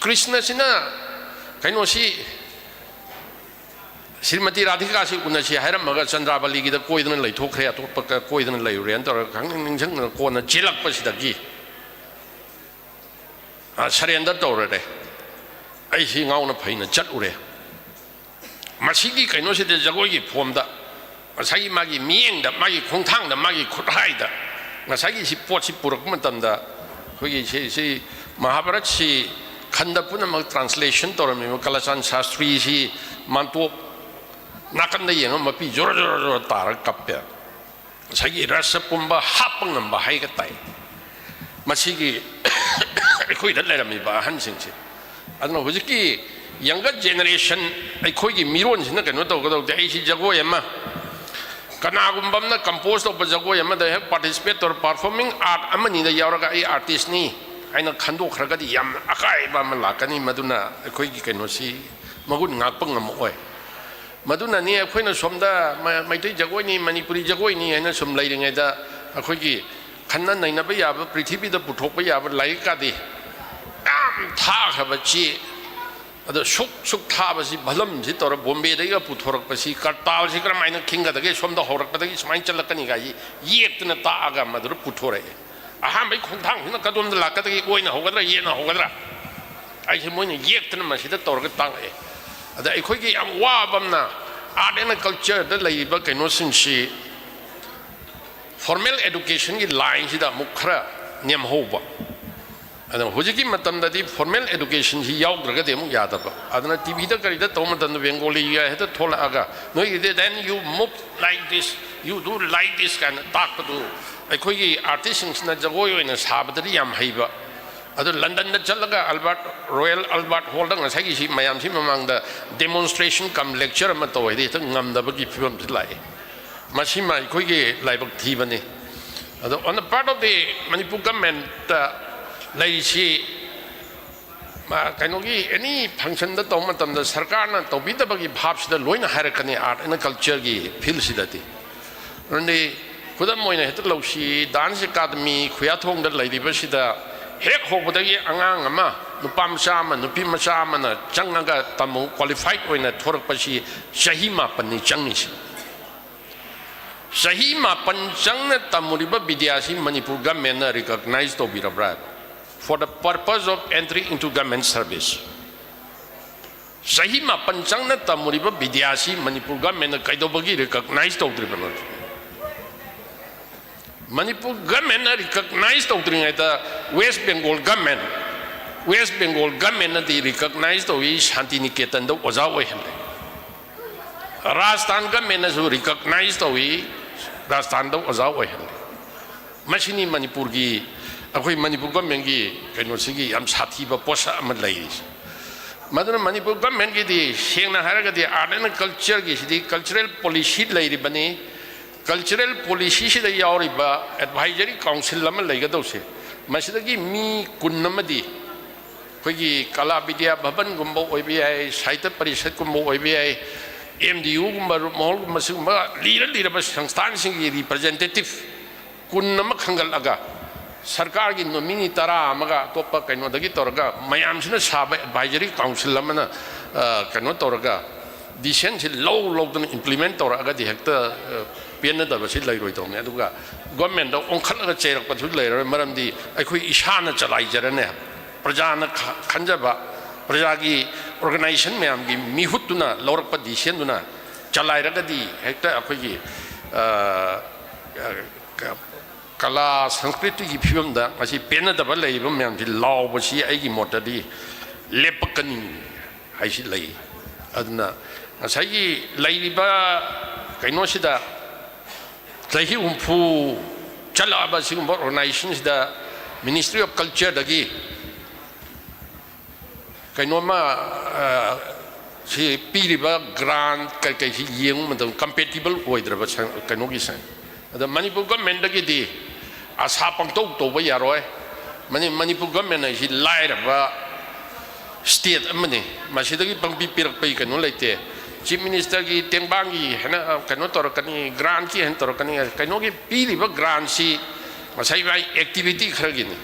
Krishna Sina, Kainosi Srimati Radhika Kunashi, Haramaga Sandra Baligi, the Koidan Lay, Tokrea, Topaka, Koidan Lay, Renter, Kang Kona, Chilak Pasidagi. Surrender already. I see now on a pain a chat ure. Masigi Kainosi de Jagoyi formed the Masagi Magi meaning the Magi Kontang, the Magi Khurai. Masagi si Porti Purakumanda, who is Mahabharati Kandapunam translation to Kalasan Sastri, si Manto Nakanda Mapi Joror Tar Kapia. Sagi Rasapumba Hapang and Bahagatai. Masigi. I quit a letter me by Hansing. I don't know, younger generation ꯑꯩꯈꯣꯏꯒꯤ ꯃꯤꯔꯣꯟꯁꯤꯅ ꯀꯩꯅꯣ ꯇꯧꯒꯗꯧꯗꯦ ꯑꯩꯁꯤ ꯖꯒꯣꯏ ꯑꯃ ꯀꯅꯥꯒꯨꯝꯕ ꯑꯃꯅ compose ꯇꯧꯕ ꯖꯒꯣꯏ ꯑꯃꯗ ꯍꯦꯛ ꯄꯥꯔꯇꯤꯁꯤꯄꯦꯠ ꯇꯧꯔ ꯄꯥꯔꯐꯣꯔꯃꯤꯡ ꯑꯥꯔꯠ ꯑꯃꯅꯤꯗ ꯌꯥꯎꯔꯒ ꯑꯩ ꯑꯥꯔꯇꯤꯁꯅꯤ ꯍꯥꯏꯅ ꯈꯟꯗꯣꯛꯈ꯭ꯔꯒꯗꯤ ꯌꯥꯝꯅ ꯑꯀꯥꯏꯕ ꯑꯃ ꯂꯥꯛꯀꯅꯤ ꯃꯗꯨꯅ ꯑꯩꯈꯣꯏꯒꯤ ꯀꯩꯅꯣꯁꯤ ꯃꯒꯨꯟ ꯉꯥꯛꯄ ꯉꯝꯃꯛꯑꯣꯏ ꯃꯗꯨꯅꯅꯤ ꯑꯩꯈꯣꯏꯅ ꯁꯣꯝꯗ ꯃꯩꯇꯩ ꯖꯒꯣꯏꯅꯤ ꯃꯅꯤꯄꯨꯔꯤ ꯖꯒꯣꯏꯅꯤ ꯍꯥꯏꯅ ꯁꯨꯝ ꯂꯩꯔꯤꯉꯩꯗ ꯑꯩꯈꯣꯏꯒꯤ ꯈꯟꯅ ꯅꯩꯅꯕ ꯌꯥꯕ ꯄ꯭ꯔꯤꯊꯤꯕꯤꯗ ꯄꯨꯊꯣꯛꯄ ꯌꯥꯕ ꯂꯥꯏꯔꯤꯛ ꯀꯥꯗꯤ ꯌꯥꯝ ꯊꯥꯈ꯭ꯔꯕ ꯆꯦ ꯑꯗꯣ ꯁꯨꯛ ꯊꯥꯕꯁꯤ ꯚꯂꯝꯁꯤ ꯇꯧꯔ ꯕꯣꯝꯕꯦꯗꯒꯤꯒ ꯄꯨꯊꯣꯔꯛꯄꯁꯤ ꯀꯔꯇꯥꯜꯁꯤ ꯀꯔꯝꯍꯥꯏꯅ ꯈꯤꯡꯒꯗꯒꯦ ꯁꯣꯝꯗ ꯍꯧꯔꯛꯄꯗꯒꯤ ꯁꯨꯃꯥꯏꯅ ꯆꯠꯂꯛꯀꯅꯤ ꯒꯥꯏ ꯌꯦꯛꯇꯅ ꯇꯥꯛꯑꯒ ꯃꯗꯨꯗ ꯄꯨꯊꯣꯔꯛꯑꯦ ꯑꯍꯥꯟꯕꯒꯤ ꯈꯣꯡꯊꯥꯡꯁꯤꯅ ꯀꯗꯣꯝꯗ ꯂꯥꯛꯀꯗꯒꯦ ꯑꯣꯏꯅ ꯍꯧꯒꯗ꯭ꯔꯥ ꯌꯦꯠꯅ ꯍꯧꯒꯗ꯭ꯔꯥ ꯑꯩꯁꯦ ꯃꯣꯏꯅ ꯌꯦꯛꯇꯅ ꯃꯁꯤꯗ ꯇꯧꯔꯒ ꯇꯥꯛꯂꯛꯑꯦ ꯑꯗ ꯑꯩꯈꯣꯏꯒꯤ ꯌꯥꯝ ꯋꯥꯕ ꯑꯃꯅ ꯑꯥꯔꯠ ꯑꯦꯟ ꯀꯜꯆꯔꯗ ꯂꯩꯔꯤꯕ ꯀꯩꯅꯣꯁꯤꯡꯁꯤ ꯐꯣꯔꯃꯦꯜ ꯑꯦꯗꯨꯀꯦꯁꯟꯒꯤ ꯂꯥꯏꯟꯁꯤꯗ ꯑꯃꯨꯛ ꯈꯔ ꯅꯦꯝꯍꯧꯕ ꯑꯗꯨꯅ ꯍꯧꯖꯤꯛꯀꯤ ꯃꯇꯝꯗꯗꯤ ꯐꯣꯔꯃꯦꯜ ꯑꯦꯗꯨꯀꯦꯁꯟꯁꯤ ꯌꯥꯎꯗ꯭ꯔꯒꯗꯤ ꯑꯃꯨꯛ ꯌꯥꯗꯕ ꯑꯗꯨꯅ ꯇꯤꯚꯤꯗ ꯀꯔꯤꯗ ꯇꯧꯕ ꯃꯇꯝꯗ ꯕꯦꯡꯒꯣꯂꯤꯒ ꯍꯦꯛꯇ ꯊꯣꯛꯂꯛꯑꯒ ꯅꯣꯏꯒꯤꯗꯤ then you move like this you do like this ꯀꯥꯏꯅ ꯇꯥꯛꯄꯗꯨ ꯑꯩꯈꯣꯏꯒꯤ ꯑꯥꯔꯇꯤꯁꯁꯤꯡꯁꯤꯅ ꯖꯒꯣꯏ ꯑꯣꯏꯅ ꯁꯥꯕꯗꯗꯤ ꯌꯥꯝ ꯍꯩꯕ ꯑꯗꯨ ꯂꯟꯗꯟꯗ ꯆꯠꯂꯒ ꯔꯣꯌꯦꯜ ꯑꯜꯕꯥꯔꯠ ꯍꯣꯜꯗ ꯉꯁꯥꯏꯒꯤ ꯃꯌꯥꯝꯁꯤ ꯃꯃꯥꯡꯗ ꯗꯦꯃꯣꯟꯁꯇ꯭ꯔꯦꯁꯟ ꯀꯝ ꯂꯦꯛꯆꯔ ꯑꯃ ꯇꯧꯋꯦꯗꯤ ꯍꯦꯛꯇ ꯉꯝꯗꯕꯒꯤ ꯐꯤꯕꯝꯁꯤ ꯂꯥꯛꯑꯦ ꯃꯁꯤꯃ ꯑꯩꯈꯣꯏꯒꯤ ꯂꯥꯏꯕꯛ ꯊꯤꯕꯅꯤ ꯑꯗꯣ ꯑꯣꯟ ꯗ ꯄꯥꯔꯠ ꯑꯣꯐ ꯗꯤ ꯃꯅꯤꯄꯨꯔ ꯒꯃꯦꯟꯇ ꯂꯩꯔꯤꯁꯤ ꯀꯩꯅꯣꯒꯤ ꯑꯦꯅꯤ ꯐꯪꯁꯟꯗ ꯇꯧꯕ ꯃꯇꯝꯗ ꯁꯔꯀꯥꯔꯅ ꯇꯧꯕꯤꯗꯕꯒꯤ ꯚꯥꯞꯁꯤꯗ ꯂꯣꯏꯅ ꯍꯥꯏꯔꯛꯀꯅꯤ ꯑꯥꯔꯠ ꯑꯦꯟ ꯀꯜꯆꯔꯒꯤ ꯐꯤꯜꯁꯤꯗꯗꯤ ꯑꯗꯨꯗꯤ ꯈꯨꯗꯝ ꯑꯣꯏꯅ ꯍꯦꯛꯇ ꯂꯧꯁꯤ ꯗꯥꯟꯁ ꯑꯦꯀꯥꯗꯃꯤ ꯈꯨꯌꯥꯊꯣꯡꯗ ꯂꯩꯔꯤꯕꯁꯤꯗ ꯍꯦꯛ ꯍꯧꯕꯗꯒꯤ ꯑꯉꯥꯡ ꯑꯃ ꯅꯨꯄꯥ ꯃꯆꯥ ꯑꯃ ꯅꯨꯄꯤ ꯃꯆꯥ ꯑꯃꯅ ꯆꯪꯉꯒ ꯇꯝꯃꯨ ꯀ꯭ꯋꯥꯂꯤꯐꯥꯏꯠ ꯑꯣꯏꯅ ꯊꯣꯔꯛꯄꯁꯤ ꯆꯍꯤ 9ꯅꯤ ꯆꯪꯉꯤꯁꯤ ꯆꯍꯤ 9 ꯆꯪꯅ ꯇꯝꯃꯨꯔꯤꯕ ꯕꯤꯗ꯭ꯌꯥꯁꯤ Manipur ꯒꯃꯦꯟꯅ ꯔꯤꯀꯣꯒꯅꯥꯏꯖ ꯇꯧꯕꯤꯔꯕ꯭ꯔꯥ for the purpose of entry into government service ꯆꯍꯤ 9 ꯆꯪꯅ ꯇꯝꯃꯨꯔꯤꯕ ꯕꯤꯗ꯭ꯌꯥꯁꯤ ꯃꯅꯤꯄꯨꯔ ꯒꯃꯦꯟꯅ ꯀꯩꯗꯧꯕꯒꯤ ꯔꯤꯀꯣꯒꯅꯥꯏꯖ ꯇꯧꯗ꯭ꯔꯤꯕꯅꯣ ꯃꯅꯤꯄꯨꯔ ꯒꯃꯦꯟꯅ ꯔꯤꯀꯣꯒꯅꯥꯏꯖ ꯇꯧꯗ꯭ꯔꯤꯉꯩꯗ ꯋꯦꯁ ꯕꯦꯡꯒꯣꯜ ꯒꯃꯦꯟꯅꯗꯤ ꯔꯤꯀꯣꯒꯅꯥꯏꯖ ꯇꯧꯏ ꯁꯥꯟꯇꯤꯅꯤꯀꯦꯇꯟꯗ ꯑꯣꯖꯥ ꯑꯣꯏꯍꯜꯂꯦ ꯔꯥꯖꯁꯊꯥꯟ ꯒꯃꯦꯟꯅꯁꯨ ꯔꯤꯀꯣꯒꯅꯥꯏꯖ ꯇꯧꯏ ꯔꯥꯖꯁꯊꯥꯟꯗ ꯑꯣꯖꯥ ꯑꯣꯏꯍꯜꯂꯦ ꯃꯁꯤꯅꯤ ꯃꯅꯤꯄꯨꯔꯒꯤ ꯑꯩꯈꯣꯏ ꯃꯅꯤꯄꯨꯔ ꯒꯃꯦꯟꯒꯤ ꯀꯩꯅꯣꯁꯤꯒꯤ ꯌꯥꯝ ꯁꯥꯊꯤꯕ ꯄꯣꯠꯁꯛ ꯑꯃ ꯂꯩꯔꯤꯁꯦ ꯃꯗꯨꯅ ꯃꯅꯤꯄꯨꯔ ꯒꯃꯦꯟꯒꯤꯗꯤ ꯁꯦꯡꯅ ꯍꯥꯏꯔꯒꯗꯤ ꯑꯥꯔꯠ ꯑꯦꯟ ꯀꯜꯆꯔꯒꯤꯁꯤꯗꯤ ꯀꯜꯆꯔꯦꯜ ꯄꯣꯂꯤꯁꯤ ꯂꯩꯔꯤꯕꯅꯤ ꯀꯜꯆꯔꯦꯜ ꯄꯣꯂꯤꯁꯤꯁꯤꯗ ꯌꯥꯎꯔꯤꯕ ꯑꯦꯗꯚꯥꯏꯖꯔꯤ ꯀꯥꯎꯟꯁꯤꯜ ꯑꯃ ꯂꯩꯒꯗꯧꯁꯦ ꯃꯁꯤꯗꯒꯤ ꯃꯤ 10 ꯑꯃꯗꯤ ꯑꯩꯈꯣꯏꯒꯤ ꯀꯂꯥ ꯕꯤꯗ꯭ꯌꯥ ꯚꯕꯟꯒꯨꯝꯕ ꯑꯣꯏꯕ ꯌꯥꯏ ꯁꯥꯍꯤꯇ꯭ꯌ ꯄꯔꯤꯁꯠꯀꯨꯝꯕ ꯑꯣꯏꯕ ꯌꯥꯏ MDUꯒꯨꯝꯕ ꯃꯣꯍꯜꯒꯨꯝꯕ ꯁꯤꯒꯨꯝꯕ ꯂꯤꯔꯕ ꯁꯪꯁꯊꯥꯟꯁꯤꯡꯒꯤ ꯔꯤꯄ꯭ꯔꯖꯦꯟꯇꯦꯇꯤꯚ 10 ꯑꯃ ꯈꯪꯒꯠꯂꯒ ꯁꯔꯀꯥꯔꯒꯤ ꯅꯣꯃꯤꯅꯤ 10 ꯑꯃꯒ ꯑꯇꯣꯞꯄ ꯀꯩꯅꯣꯗꯒꯤ ꯇꯧꯔꯒ ꯃꯌꯥꯝꯁꯤꯅ ꯁꯥꯕ ꯑꯦꯗꯚꯥꯏꯖꯔꯤ ꯀꯥꯎꯟꯁꯤꯜ ꯑꯃꯅ ꯀꯩꯅꯣ ꯇꯧꯔꯒ ꯗꯤꯁꯤꯖꯟꯁꯤ ꯂꯧꯗꯅ ꯏꯝꯄ꯭ꯂꯤꯃꯦꯟ ꯇꯧꯔꯛꯑꯒꯗꯤ ꯍꯦꯛꯇ ꯄꯦꯟꯅꯗꯕꯁꯤ ꯂꯩꯔꯣꯏꯗꯧꯅꯤ ꯑꯗꯨꯒ ꯒꯣꯔꯃꯦꯟꯗ ꯑꯣꯟꯈꯠꯂꯒ ꯆꯩꯔꯛꯄꯁꯨ ꯂꯩꯔꯣꯏ ꯃꯔꯝꯗꯤ ꯑꯩꯈꯣꯏ ꯏꯁꯥꯅ ꯆꯂꯥꯏꯖꯔꯅꯦ ꯄ꯭ꯔꯖꯥꯅ ꯈꯟꯖꯕ ꯄ꯭ꯔꯖꯥꯒꯤ ꯑꯣꯔꯒꯅꯥꯏꯖꯦꯁꯟ ꯃꯌꯥꯝꯒꯤ ꯃꯤꯍꯨꯠꯇꯨꯅ ꯂꯧꯔꯛꯄ ꯗꯤꯁꯤꯖꯟꯗꯨꯅ ꯆꯂꯥꯏꯔꯒꯗꯤ ꯍꯦꯛꯇ ꯑꯩꯈꯣꯏꯒꯤ ꯀꯂꯥ ꯁꯪꯁꯀ꯭ꯔꯤꯇꯤꯒꯤ ꯐꯤꯕꯝꯗ ꯃꯁꯤ ꯄꯦꯟꯅꯗꯕ ꯂꯩꯔꯤꯕ ꯃꯌꯥꯝꯁꯤ ꯂꯥꯎꯕꯁꯤ ꯑꯩꯒꯤ ꯃꯣꯠꯇꯗꯤ ꯂꯦꯞꯄꯛꯀꯅꯤ ꯍꯥꯏꯁꯤ ꯂꯩ ꯑꯗꯨꯅ ꯉꯁꯥꯏꯒꯤ ꯂꯩꯔꯤꯕ ꯀꯩꯅꯣꯁꯤꯗ ꯆꯍꯤ 60 ꯆꯠꯂꯛꯑꯕ ꯁꯤꯒꯨꯝꯕ ꯑꯣꯔꯒꯅꯥꯏꯖꯦꯁꯟꯁꯤꯗ ꯃꯤꯅꯤꯁꯇ꯭ꯔꯤ ꯑꯣꯐ ꯀꯜꯆꯔꯗꯒꯤ ꯀꯩꯅꯣꯃ ꯁꯤ ꯄꯤꯔꯤꯕ ꯒ꯭ꯔꯥꯟ ꯀꯩꯁꯤ ꯌꯦꯡꯕ ꯃꯇꯝꯗ ꯀꯝꯄꯦꯇꯤꯕꯜ ꯑꯣꯏꯗ꯭ꯔꯕ ꯀꯩꯅꯣꯒꯤꯁꯦ ꯑꯗ ꯃꯅꯤꯄꯨꯔ ꯒꯃꯦꯟꯗꯒꯤꯗꯤ ꯑꯁꯥ ꯄꯪꯇꯧ ꯇꯧꯕ ꯌꯥꯔꯣꯏ ꯃꯅꯤꯄꯨꯔ ꯒꯃꯦꯟ ꯍꯥꯏꯁꯤ ꯂꯥꯏꯔꯕ ꯁ꯭ꯇꯦꯠ ꯑꯃꯅꯤ ꯃꯁꯤꯗꯒꯤ ꯄꯪꯄꯤ ꯄꯤꯔꯛꯄꯒꯤ ꯀꯩꯅꯣ ꯂꯩꯇꯦ ꯆꯤꯐ ꯃꯤꯅꯤꯁꯇꯔꯒꯤ ꯇꯦꯡꯕꯥꯡꯒꯤ ꯍꯥꯏꯅ ꯀꯩꯅꯣ ꯇꯧꯔꯛꯀꯅꯤ ꯒ꯭ꯔꯥꯟꯠꯀꯤ ꯍꯥꯏꯅ ꯇꯧꯔꯛꯀꯅꯤ ꯀꯩꯅꯣꯒꯤ ꯄꯤꯔꯤꯕ ꯒ꯭ꯔꯥꯟꯠꯁꯤ ꯉꯁꯥꯏ ꯃꯥꯏ ꯑꯦꯛꯇꯤꯚꯤꯇꯤ ꯈꯔꯒꯤꯅꯤ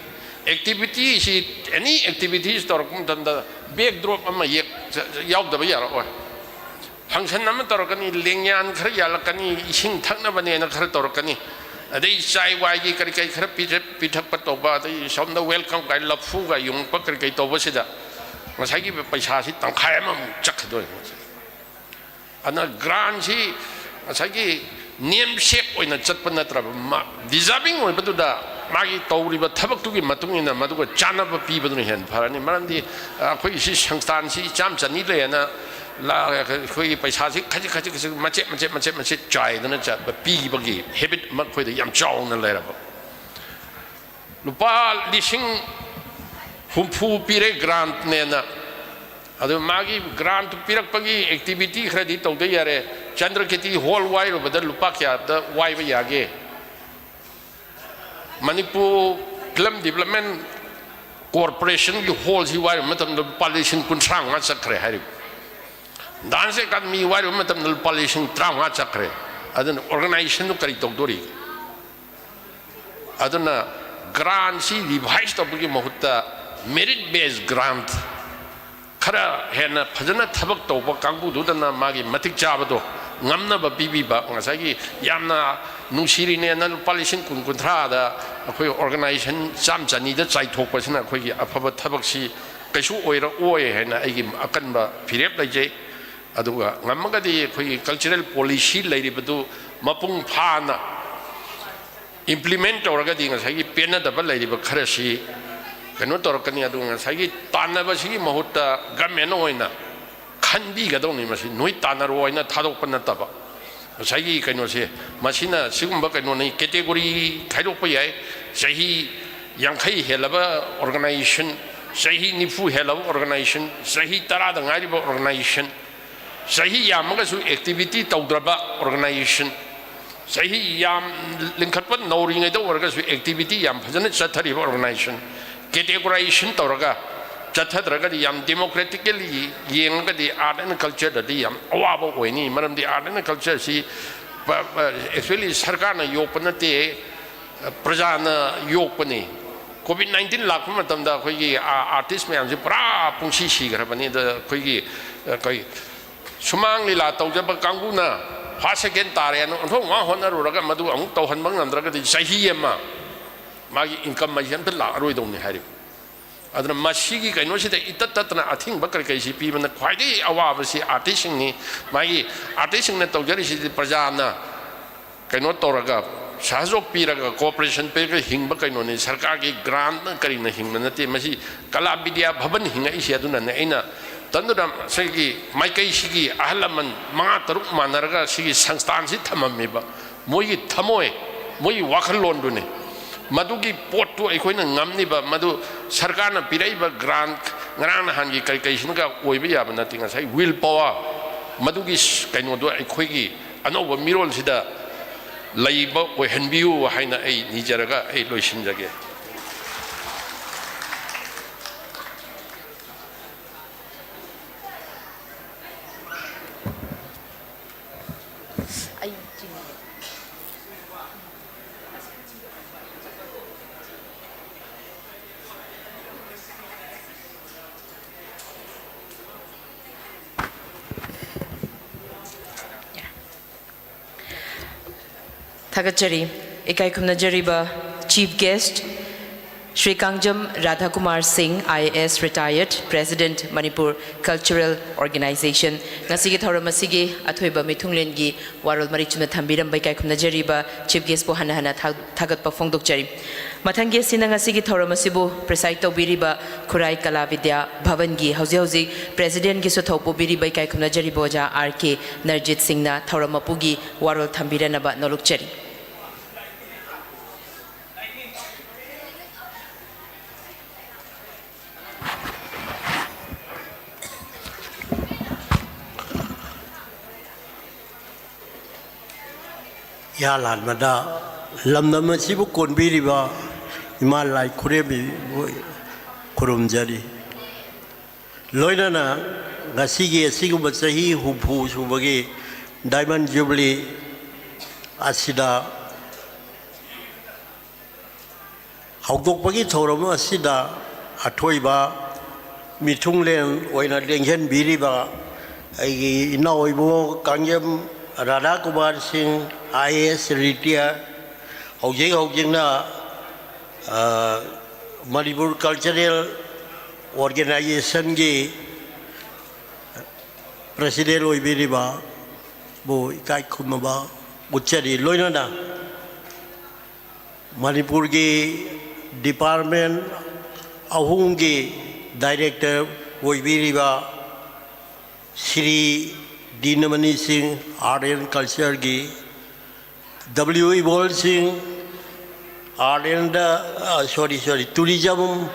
ꯑꯦꯛꯇꯤꯚꯤꯇꯤꯁꯤ ꯑꯦꯅꯤ ꯑꯦꯛꯇꯤꯚꯤꯇꯤꯁ ꯇꯧꯔꯛꯄ ꯃꯇꯝꯗ ꯕꯦꯛ ꯗ꯭ꯔꯣꯞ ꯑꯃ ꯌꯥꯎꯗꯕ ꯌꯥꯔꯛꯑꯣꯏ ꯐꯪꯁꯟ ꯑꯃ ꯇꯧꯔꯛꯀꯅꯤ ꯂꯦꯡꯌꯥꯟ ꯈꯔ ꯌꯥꯜꯂꯛꯀꯅꯤ ꯏꯁꯤꯡ ꯊꯛꯅꯕꯅꯦꯅ ꯈꯔ ꯇꯧꯔꯛꯀꯅꯤ ꯑꯗꯩ ꯆꯥꯏ ꯋꯥꯏꯒꯤ ꯀꯔꯤ ꯈꯔ ꯄꯤꯊꯛꯄ ꯇꯧꯕ ꯑꯗꯩ ꯁꯣꯝꯗ ꯋꯦꯜꯀꯝ ꯀꯥꯏ ꯂꯐꯨꯒ ꯌꯨꯡꯉꯛꯄ ꯀꯔꯤ ꯇꯧꯕꯁꯤꯗ ꯉꯁꯥꯏꯒꯤ ꯄꯩꯁꯥꯁꯤ ꯇꯪꯈꯥꯏ ꯑꯃꯃꯨꯛ ꯆꯠꯈꯤꯗꯣꯏꯅꯤ ꯑꯗꯨꯅ ꯒ꯭ꯔꯥꯟꯁꯤ ꯉꯁꯥꯏꯒꯤ ꯅꯦꯝ ꯁꯦꯛ ꯑꯣꯏꯅ ꯆꯠꯄ ꯅꯠꯇ꯭ꯔꯕ ꯗꯤꯖꯥꯔꯚꯤꯡ ꯑꯣꯏꯕꯗꯨꯗ ꯃꯥꯒꯤ ꯇꯧꯔꯤꯕ ꯊꯕꯛꯇꯨꯒꯤ ꯃꯇꯨꯡ ꯏꯟꯅ ꯃꯗꯨꯒ ꯆꯥꯟꯅꯕ ꯄꯤꯕꯗꯨꯅ ꯍꯦꯟꯅ ꯐꯔꯅꯤ ꯃꯔꯝꯗꯤ ꯑꯩꯈꯣꯏꯒꯤ ꯁꯤ ꯁꯪꯁꯊꯥꯟꯁꯤ ꯏꯆꯥꯝ ꯆꯅꯤ ꯂꯩꯌꯦꯅ ꯑꯩꯈꯣꯏꯒꯤ ꯄꯩꯁꯥꯁꯤ ꯈꯖꯤꯛ ꯃꯆꯦꯠ ꯆꯥꯏꯗꯅ ꯆꯠꯄ ꯄꯤꯕꯒꯤ ꯍꯦꯕꯤꯠ ꯑꯃ ꯑꯩꯈꯣꯏꯗ ꯌꯥꯝ ꯆꯥꯎꯅ ꯂꯩꯔꯕ ꯂꯨꯄꯥ 60 ꯄꯤꯔꯦ ꯒ꯭ꯔꯥꯟꯠꯅꯦꯅ adu magi grant pirak pagi activity khadi to de yare Chandrakiti whole wide over the lupa kya the why we yage Manipur film development corporation ki whole si wide matam the pollution kun sang ma sakre hari dance kan mi wide matam the pollution trang ma sakre adun organization no kari to dori aduna grant si revise to bagi mahutta merit based grant khara hena phajana thabak to ba kangbu du dana magi matik chabado ngamna ba bibi ba ngasagi yamna nungsiri ne na pollution kun kun thra da akhoi organization cham chani da chai thok pa sina akhoi gi afaba thabak si kaisu oira oye hena ai gi akan ba phirep lai je aduga ngamaga di akhoi cultural policy lairi badu mapung phana implement oraga di ngasagi pena da ba lairi ba khara si kano torakani adu ngasagi tanna ba si mahutta gamen oina khanbi ga dong ni masi noi tanaro oina thadok pan ta ba ngasagi kano se masina sigumba kano nei category khaidok pa yai sahi yankhai helaba organization sahi nifu helaba organization sahi tara da ngari ba organization sahi yamaga su activity tawdraba organization sahi yam linkhatpan nori ngai da orga su activity yam phajana chathari organization categorization tawraga chathadraga di yam democratically yenga di art and culture da di yam awaba oini maram di art and culture si actually sarkar na yopna te praja na yopani covid-19 lakpa matam da khoi gi artist mayam si pra pungsi si grabani da khoi gi kai sumang lila tawjaba kanguna ha second tare no thong wa hona raga madu ang tawhan bang namdraga di sahi ema magi income ma yan la roi dong ni hari adna masigi kai no si da itattatna athing bakar kai si pi man khwai dei awa ba si artist ni magi artist ne tawjari si praja na kai no toraga sahajok pi raga cooperation pe ka hingba kai no ni sarkar gi grant na kari na hingna na te masi kala bidya bhavan hinga isi aduna ne aina tanduram segi maikai sigi ahlaman manga taruk manaraga sigi sangstan si thamammiba moi thamoi moi wakhalon dune madugi potu aikoina ngamniba madu sarkarna piraiba grant ngrang hangi kai kai singa oiba yaba natinga sai will power madugi kaino do aikoigi anoba mirol sida laiba oihanbiu haina ai nijaraga ai loisinjage Thagachari, Ikai Kumnajariba, Chief Guest, Sri Kangjam Radhakumar Singh, IAS retired, President Manipur Cultural Organization. Ngasigi Thauramasigi, Athoiba Mithunglengi, Warol Marichuna Thambiram by Ikai Kumnajariba, Chief Guest Pohana Thagat Pafongdok Jari. Matangi Sinangasigi Thauramasibu, Presaito Biriba, Khurai Kala Bidya Bhavan'S Heera, President Gisothopo Biriba Ikai Kumnajariboja, RK Narjit Singhna, Thauramapugi, Warol Thambiranaba Nolukchari. Yalan mada lamdam sibu konbiri ba Imphal kurebi kurum jadi loina na ngasigi sigu basahi hubu subagi Diamond Jubilee asida haudok bagi thoram asida athoi ba mithunglen oina lenghen biri ba ai inoi bo kangyam Radhakumar Singh IAS retired housing na Manipur Cultural Organization ki President oibiri ba bo ikai kumaba uchari loina na Manipur ki Department ahung ki Director oibiri ba Shri Dinamani Singh Art and Culture ki W.E. Bol Singh Art and Tourism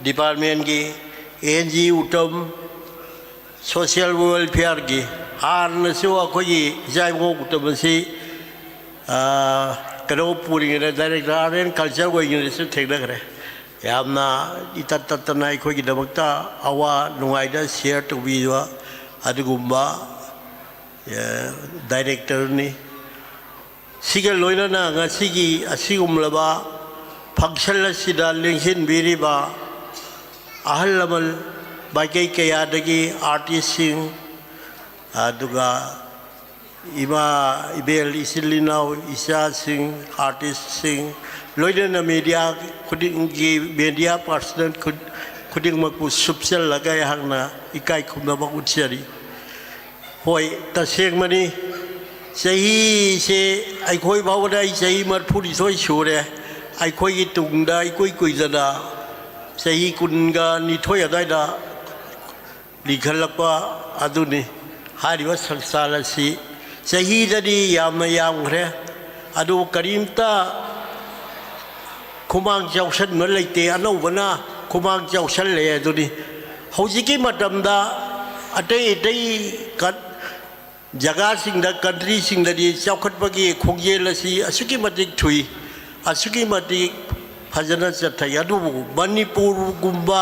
Department ki A.N.G. Uttam social welfare gi an su ko yi jai ngo to si karo puri ne director art and culture go yin su thek da kare yamna itat nai ko gi damakta awa nungai da share to bi wa adugumba director ni siga loina na nga sigi asigumlaba function la sida lengsin biri ba ahal lamal bagai kaya dagi artist sing aduga ima ibel isilina isa sing artist sing loina na media kuding gi media person kuding maku subsel lagai hangna ikai khumna ba utchari hoi ta seng mani sahi se ai khoi bawda sahi mar phuri soi shure ai khoi gi tungda ai koi koi jada sahi kunga ni thoi adai da likhalakpa aduni hariwa sangsara si sahi dadi yam gre adu karimta khumang jawsan ma leite anobana khumang jawsan le aduni hojiki matamda atei kat jaga sing da country sing da di chawkhat bagi khogye la si asuki matik thui asuki matik phajana chathai adu Manipur gumba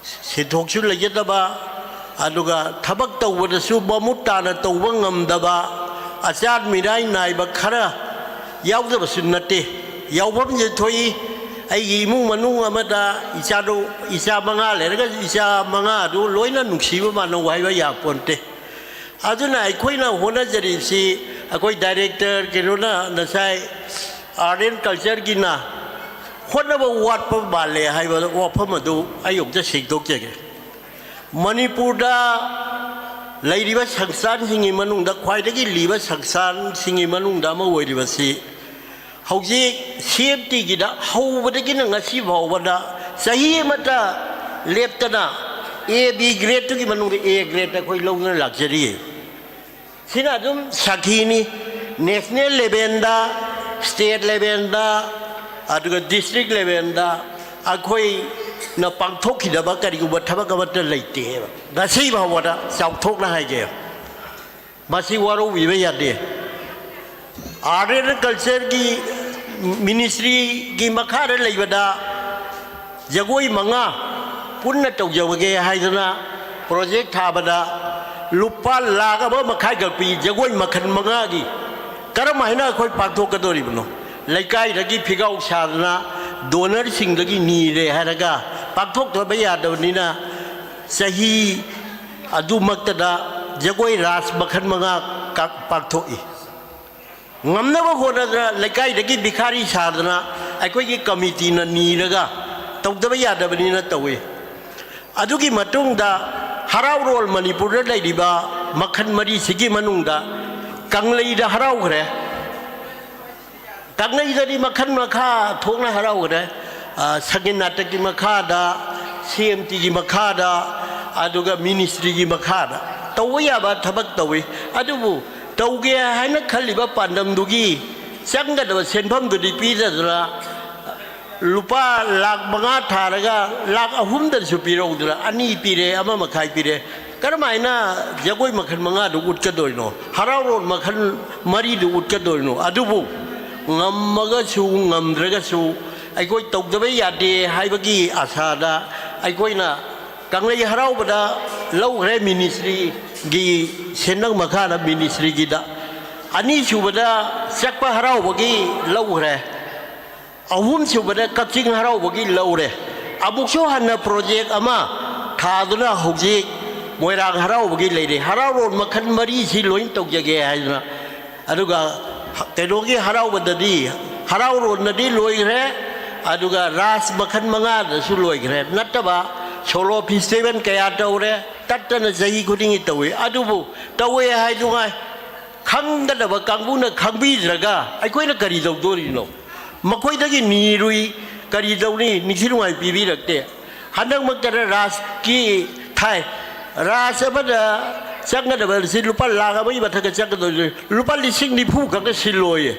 sithok su leyada ba aduga thabak tawda su bamuta na tawba ngamdaba achar mirai nai ba khara yawda ba sunnate yawbam je thoi ai gi mu manu amada isa manga le ga isa manga du loina nuksi ba ma no wai ba ya ponte aduna aikoina hona jari si akoi director kirona nasai art and culture gi na hona ba wat pa bale hai ba wa pham adu ayok ja sik dok je Manipur da lairiba sangsan singi manung da khwai da gi liba sangsan singi manung da ma woi riba si hauji safety gi da hau ba da gi na ngasi baw ba da sahi mata leptana A B grade to gi manung A grade ta khoi long na luxury sina dum sakhini national level da state level da aduga district level da akhoi na pangthok ki da ba kari ku ba thabak ba ta leite ba sei ba wa da chau thok na hai ge masi waro wi ba ya de art and culture gi ministry gi makha ra leiba da jagoi manga punna tawjawage haidana project thabada lupa laga ba makhai ga pi jagoi makhan manga gi karam haina khoi pathok ka dori bno laikai dagi phigau sadna donor sing dagi ni re haraga pathok to ba ya do ni na sahi adu makta da jagoi ras makhan manga ka pathok i ngamna ba hona laikai dagi bikhari sadna ai koi gi committee na ni raga tawda ba ya da ni na tawe adugi matung da harau rol Manipur da lai diba makhan mari sigi manung da kanglei da harau gre kanglei da di makhan makha thongna harau gre sagin natak gi makha da CMT gi makha da aduga ministry gi makha da tawya ba thabak tawi adubu tawge haina khaliba pandam dugi changga da senpham du di pi da lupa lak manga tharaga lak ahum da su pirogdra ani pire ama makhai pire karmaina jagoi makhan manga du ut ka doino harawron makhan mari du ut ka doino adubu ngammaga su ngamdraga su aigoi tawdabe yade haibagi asada aigoina kanglei harawbada lawre ministry gi senang makha da ministry gi da ani subada sakpa harawbagi lawre ahum subada kapching harau bagi laure abuk so hanna project ama thaduna hoji moirang harau bagi leire harau ron makhan mari si loin tok jage haina aduga telogi harau badadi harau ron nadi loire aduga ras makhan manga da su loire nataba solo festival kaya taure tatana jahi khudingi tawe adubu tawe haidungai khangda ba kangbuna khangbi draga aikoina kari dawdori no makoi dagi nirui kari dawni nikhirungai pibi rakte hanang maktara ras ki thai ras abada changga da si lupa laga bai bathaka changga do lupa lising ni phu ka siloi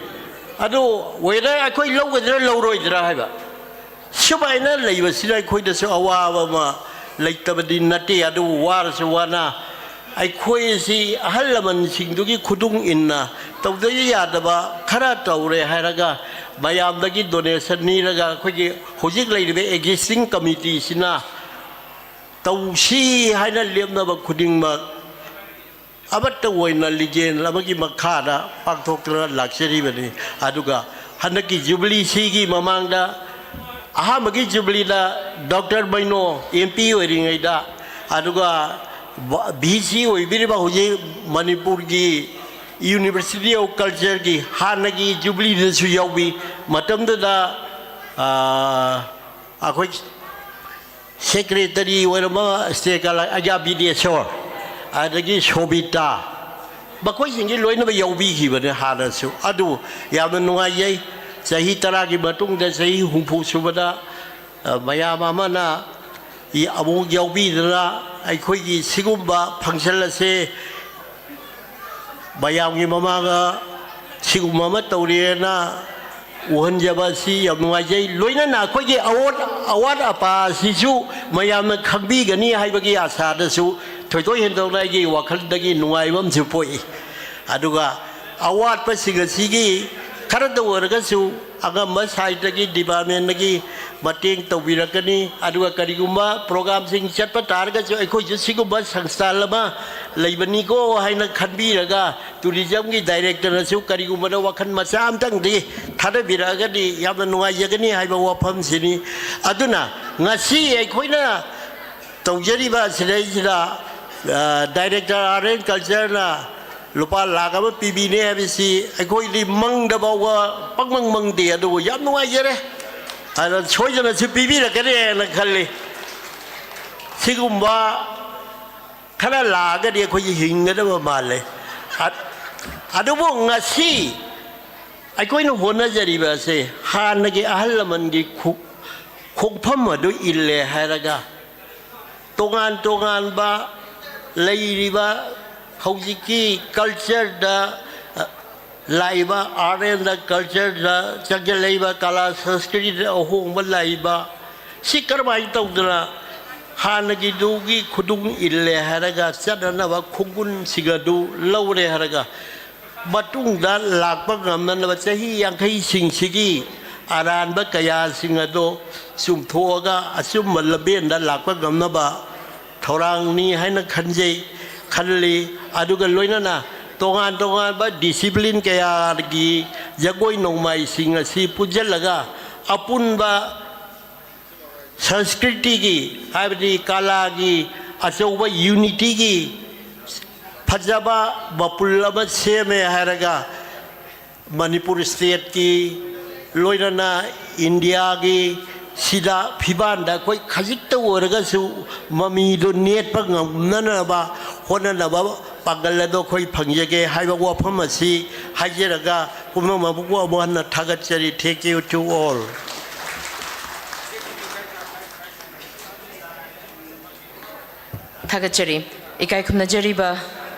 ado weda akoi lawga dra lawroi dra haiba subaina leiba silai khoi da so awa ba ma ꯂꯩꯇꯕꯗꯤ ꯅꯠꯇꯦ ꯑꯗꯨꯕꯨ ꯋꯥꯔꯁꯨ ꯋꯥꯅ ꯑꯩꯈꯣꯏꯁꯤ ꯑꯍꯜ ꯂꯃꯟꯁꯤꯡꯗꯨꯒꯤ ꯈꯨꯗꯨꯡ ꯏꯟꯅ ꯇꯧꯗꯕ ꯌꯥꯗꯕ ꯈꯔ ꯇꯧꯔꯦ ꯍꯥꯏꯔꯒ ꯃꯌꯥꯝꯗꯒꯤ ꯗꯣꯅꯦꯁꯟ ꯅꯤꯔꯒ ꯑꯩꯈꯣꯏꯒꯤ ꯍꯧꯖꯤꯛ ꯂꯩꯔꯤꯕ ꯑꯦꯛꯖꯤꯁꯇꯤꯡ ꯀꯃꯤꯇꯤꯁꯤꯅ ꯇꯧꯁꯤ ꯍꯥꯏꯅ ꯂꯦꯞꯅꯕ ꯈꯨꯗꯤꯡꯃꯛ ꯑꯃꯠꯇ ꯑꯣꯏꯅ ꯂꯤꯒꯦꯜ ꯑꯃꯒꯤ ꯃꯈꯥꯗ ꯄꯥꯡꯊꯣꯛꯇꯨꯅ ꯂꯥꯛꯆꯔꯤꯕꯅꯤ ꯑꯗꯨꯒ ꯍꯟꯗꯛꯀꯤ ꯖꯨꯕꯤꯂꯤꯁꯤꯒꯤ ꯃꯃꯥꯡꯗ ꯑꯍꯥꯟꯕꯒꯤ ꯖꯨꯕꯤꯂꯤꯗ ꯗꯣꯛꯇꯔ ꯃꯩꯅꯣ MP ꯑꯣꯏꯔꯤꯉꯩꯗ ꯑꯗꯨꯒ VC ꯑꯣꯏꯕꯤꯔꯤꯕ ꯍꯧꯖꯤꯛ ꯃꯅꯤꯄꯨꯔꯒꯤ ꯌꯨꯅꯤꯚꯔꯁꯤꯇꯤ ꯑꯣꯐ ꯀꯜꯆꯔꯒꯤ ꯍꯥꯟꯅꯒꯤ ꯖꯨꯕꯤꯂꯤꯗꯁꯨ ꯌꯥꯎꯕꯤ ꯃꯇꯝꯗꯨꯗ ꯑꯩꯈꯣꯏ ꯁꯦꯀ꯭ꯔꯦꯇꯔꯤ ꯑꯣꯏꯔꯝꯕ ꯁ꯭ꯇꯦꯠꯀ ꯑꯖꯥꯕꯤꯗꯦꯁꯣꯔ ꯑꯗꯒꯤ ꯁꯣꯕꯤꯇꯥ ꯃꯈꯣꯏꯁꯤꯡꯒꯤ ꯂꯣꯏꯅꯕ ꯌꯥꯎꯕꯤꯈꯤꯕꯅꯤ ꯍꯥꯟꯅꯁꯨ ꯑꯗꯨ ꯌꯥꯝꯅ ꯅꯨꯡꯉꯥꯏꯖꯩ ꯆꯍꯤ 10ꯒꯤ ꯃꯇꯨꯡꯗ ꯆꯍꯤ 60 ꯁꯨꯕꯗ ꯃꯌꯥꯝ ꯑꯃꯅ ꯑꯃꯨꯛ ꯌꯥꯎꯕꯤꯗꯨꯅ ꯑꯩꯈꯣꯏꯒꯤ ꯁꯤꯒꯨꯝꯕ ꯐꯪꯁꯟ ꯑꯁꯦ ꯃꯌꯥꯝꯒꯤ ꯃꯃꯥꯡꯗ ꯁꯤꯒꯨꯝꯕ ꯑꯃ ꯇꯧꯔꯦꯅ ꯎꯍꯟꯖꯕ ꯑꯁꯤ ꯌꯥꯝ ꯅꯨꯡꯉꯥꯏꯖꯩ ꯂꯣꯏꯅꯅ ꯑꯩꯈꯣꯏꯒꯤ ꯑꯋꯥꯠ ꯑꯄꯥ ꯑꯁꯤꯁꯨ ꯃꯌꯥꯝꯅ ꯈꯪꯕꯤꯒꯅꯤ ꯍꯥꯏꯕꯒꯤ ꯑꯥꯁꯥꯗꯁꯨ ꯊꯣꯏꯗꯣꯛ ꯍꯦꯟꯗꯣꯛꯅ ꯑꯩꯒꯤ ꯋꯥꯈꯜꯗꯒꯤ ꯅꯨꯡꯉꯥꯏꯕ ꯑꯃꯁꯨ ꯄꯣꯛꯏ ꯑꯗꯨꯒ ꯑꯋꯥꯠꯄꯁꯤꯡ ꯑꯁꯤꯒꯤ ꯈꯔꯗ ꯑꯣꯏꯔꯒꯁꯨ ꯑꯉꯝꯕ ꯁꯥꯏꯠꯇꯒꯤ ꯗꯤꯄꯥꯔꯠꯃꯦꯟꯇꯒꯤ ꯃꯇꯦꯡ ꯇꯧꯕꯤꯔꯛꯀꯅꯤ ꯑꯗꯨꯒ ꯀꯔꯤꯒꯨꯝꯕ ꯄ꯭ꯔꯣꯒ꯭ꯔꯥꯝꯁꯤꯡ ꯆꯠꯄ ꯇꯥꯔꯒꯁꯨ ꯑꯩꯈꯣꯏꯁꯨ ꯁꯤꯒꯨꯝꯕ ꯁꯪꯁꯊꯥꯟ ꯑꯃ ꯂꯩꯕꯅꯤꯀꯣ ꯍꯥꯏꯅ ꯈꯟꯕꯤꯔꯒ ꯇꯨꯔꯤꯖꯝꯒꯤ ꯗꯥꯏꯔꯦꯛꯇꯔꯅꯁꯨ ꯀꯔꯤꯒꯨꯝꯕꯗ ꯋꯥꯈꯜ ꯃꯆꯥ ꯑꯃꯇꯪꯗꯤ ꯊꯥꯗꯕꯤꯔꯛꯑꯒꯗꯤ ꯌꯥꯝꯅ ꯅꯨꯡꯉꯥꯏꯖꯒꯅꯤ ꯍꯥꯏꯕ ꯋꯥꯐꯝꯁꯤꯅꯤ ꯑꯗꯨꯅ ꯉꯁꯤ ꯑꯩꯈꯣꯏꯅ ꯇꯧꯖꯔꯤꯕ ꯁꯤꯗꯩꯁꯤꯗ ꯗꯥꯏꯔꯦꯛꯇꯔ ꯑꯥꯔꯠ ꯑꯦꯟ ꯀꯜꯆꯔꯅ lupa laga ba pibine habisi aikoi li mang da bawa pangmang mang de adu yam nuai jere ana choijana chu pibi ra kare na khalle sigumba khana laga de khoi hinga da ba male adu bo ngasi aikoi no hona jari ba se han gi ahal laman gi khongpham adu ille haraga tongan ba leiriba hꯧꯖꯤꯛꯀꯤ ꯀꯜꯆꯔꯗ ꯂꯥꯛꯏꯕ art and ꯀꯜꯆꯔꯗ ꯆꯪꯁꯤꯜꯂꯛꯏꯕ ꯀꯂꯥ ꯁꯪꯁꯀ꯭ꯔꯤꯇꯤꯗ ꯑꯍꯣꯡꯕ ꯂꯥꯛꯏꯕ ꯁꯤ ꯀꯔꯝꯍꯥꯏꯅ ꯇꯧꯗꯅ ꯍꯥꯟꯅꯒꯤꯗꯨꯒꯤ ꯈꯨꯗꯨꯡ ꯏꯜꯂꯦ ꯍꯥꯏꯔꯒ ꯆꯠꯅꯅꯕ ꯈꯣꯡꯒꯨꯟꯁꯤꯡ ꯑꯗꯨ ꯂꯧꯔꯦ ꯍꯥꯏꯔꯒ ꯃꯇꯨꯡꯗ ꯂꯥꯛꯄ ꯉꯝꯅꯅꯕ ꯆꯍꯤ 50ꯁꯤꯡꯁꯤꯒꯤ ꯑꯔꯥꯟꯕ ꯀꯌꯥꯁꯤꯡ ꯑꯗꯣ ꯆꯨꯝꯊꯣꯛꯑꯒ ꯑꯆꯨꯝꯕ ꯂꯝꯕꯦꯟꯗ ꯂꯥꯛꯄ ꯉꯝꯅꯕ ꯊꯧꯔꯥꯡꯅꯤ ꯍꯥꯏꯅ ꯈꯟꯖꯩ खल्ली अदुगा लोइनाना तोगान बा डिसिप्लिन कयागी जगोई नोमाई सिंग असि पुजलगा अपुनबा संस्कृति की हाबदी कला की अचौबा यूनिटी की फजबा बपुल्लबा सेमे हारगा मणिपुर स्टेट की लोइनाना इंडिया की सिदा फिबानदा कोई खजित ओरगसु ममीदो नेट पर ngamnanaba honanaba pagalado khoi phangjege haiba wafam asi haijeraga pumama buku amohanna thagachari thank you to all thagachari ikai khumnajariba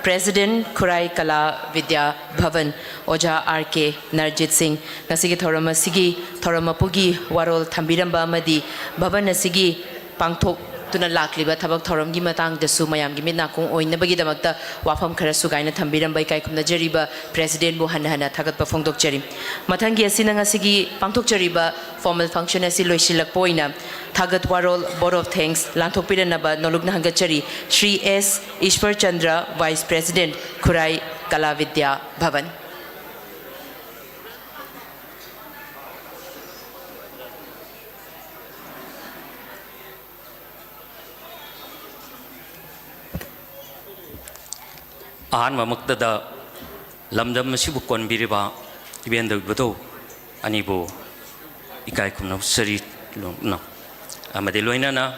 President Khurai Kala Vidya Bhavan Oja RK Narjit Singh Nasigi Thorama Sigi Thorama Pugi Warol Thambiramba Madi Bhavan Nasigi Pangthok Tuna Lakliba Tabak Thoram Gi Matang Dasu Mayam Gi Midnakung Oinabagi Damakta Wafam Kharasu Gaina Thambiramba Kai Kumna Jariba President Buhana Hana Thagat Pafongdok Jari Matangi Asina Ngasigi Pangthok Jariba Formal Function Asi Loisilak Poina Thagat Warol Board of Thanks Lanthok Piranaba Nolugna Hangachari Shri S. Ishwar Chandra Vice President Khurai Kala Vidya Bhavan Ahan Maktada Lamdam Masibu Konbiriba Ibenda Bado Anibo Ikai Kumna Sari no Amadeloinana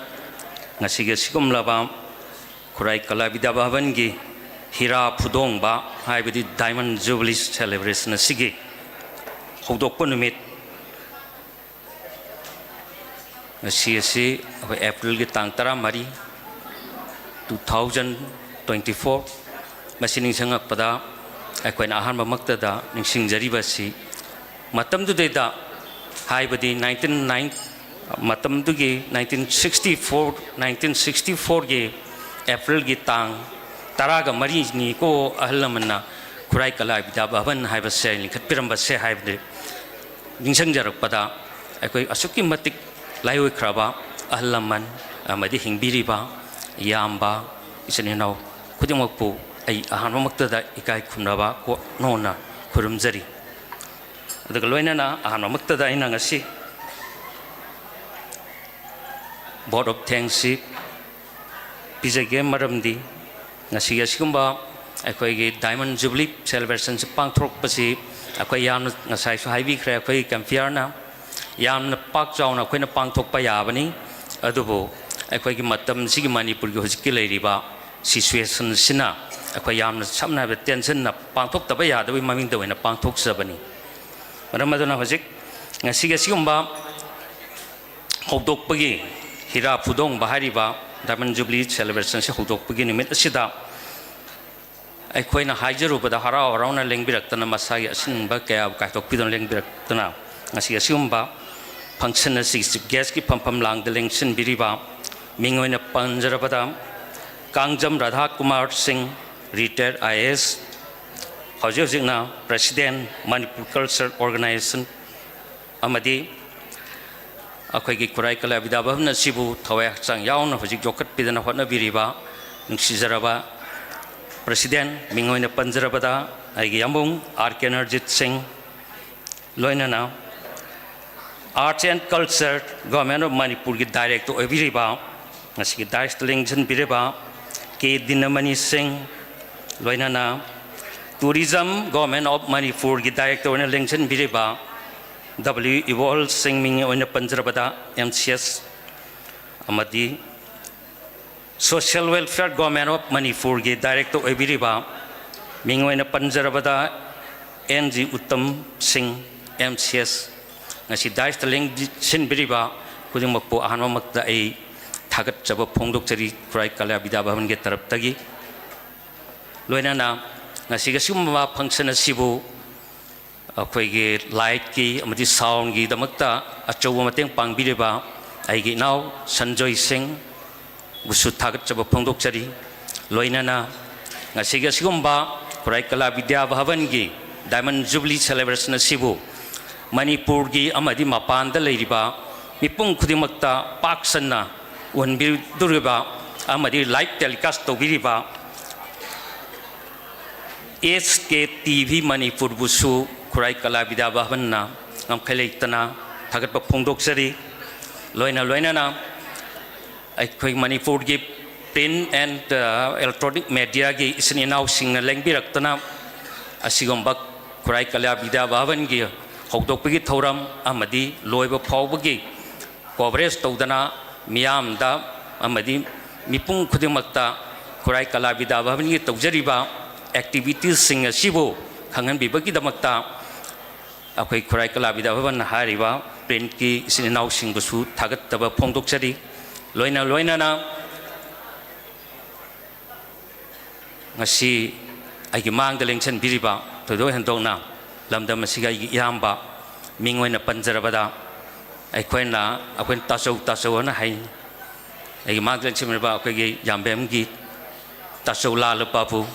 Nasiga Sikum Laba Khurai Kala Vidya Bhavan'S Heera Phudongba Haibadi Diamond Jubilee Celebration Sige Hodokpa Numit Nasi April Gi Tang 10 2024 Masining Sangak Pada Akoin Ahanba Maktada Ningsing Jaribasi Matam Dudeda Haibadi matamdugi 1964 gi April gi tang taraga mari ni ko ahlamana Khurai Kala Bidya Bhavan haiba se likhat piramba se haibde ningsang jarak pada akoi asuki matik laioi khraba ahlaman amadi hingbiriba yamba iseninaw khudimokpu ai ahanmakta da ikai khumraba ko nona khurumjari adaga loinana ahanmakta da ina ngasi board of thanks pizage maramdi ngasi asigumba akoi diamond jubilee celebration pangthok pasi akoi yam ngasai su haibi khre akoi campierna yam pak chauna akoi na pangthok pa yabani adubo akoi gi matam sigi Manipur gi hojiki leiriba situation sina akoi yam samna be tension na pangthok taba yadawi maming da wena pangthok sabani maramadona hojik ngasi asigumba hodok pagi Heera Phudongba hariba diamond jubilee celebration se hodok pagi nimit asida aikoina haijarubada harau harauna lengbirakna masai asinba kaya kaitok pidon lengbirakna ngasi asiumba function asi guest ki pampam lang de lengsin biriba mingoina panjarabada Kangjam Radha Kumar Singh retired IAS hojina president Manipur culture organization amadi akhoi Khurai Kala Bidya Bhavan sibu thawai chang yauna hojik jokat pidana hotna biriba nungsijaraba President Mingoina Panjarabada Aigi Yambung R.K. Narjit Singh Loinana Arts and Culture Government of Manipur ki Director Obiriba Nasi Director Lingjan Biriba K. Dinamani Singh Loinana Tourism Government of Manipur ki Director Lingjan Biriba W. Imphal Singh Mingoina Panjarabada MCS Amadi Social Welfare Government of Manipur ki Director Obiriba Mingoina Panjarabada NG Uttam Singh MCS ngasi Director Lingsin Biriba kudimokpo ahanmakta ai thagat jaba phongdok chari Khurai Kala Bidya Bhavan ge tarap tagi loinana ngasi gasumba function asibu akhoi ge light ki amadi sound gi damakta achowa mateng pangbiriba ai gi now Sanjoy Singh busu thagat jaba phongdok chari loinana ngasi gasigumba Khurai Kala Bidya Bhavan gi diamond jubilee celebration asibu Manipur gi amadi mapan da leiriba mipung khudimakta paksanna wanbir duriba amadi live telecast tobiriba SKTV Manipur busu Khurai Kala Bidya Bhavan na ngamkhaleitana thagat ba phongdok chari loinana akhoi Manipur gi print and electronic media gi isni naw sing lengbirakna asigomba Khurai Kala Bidya Bhavan gi hodokpagi thoram amadi loiba phawbagi coverage tawdana miyamda amadi mipung khudimakta Khurai Kala Bidya Bhavan gi tawjariba activities sing asibo khangan bibagi damakta akhoi Khurai Kala Bidya Bhavan hariba print ki isni naw sing busu thagat taba phongdok chari loinana ngasi aigi mangda lengchen biriba todo hendongna lamdam asiga yamba mingoina panjarabada aikoina akoin tasau na hai aigi mangda lengchen biriba akoi yambem gi tasau la lepapu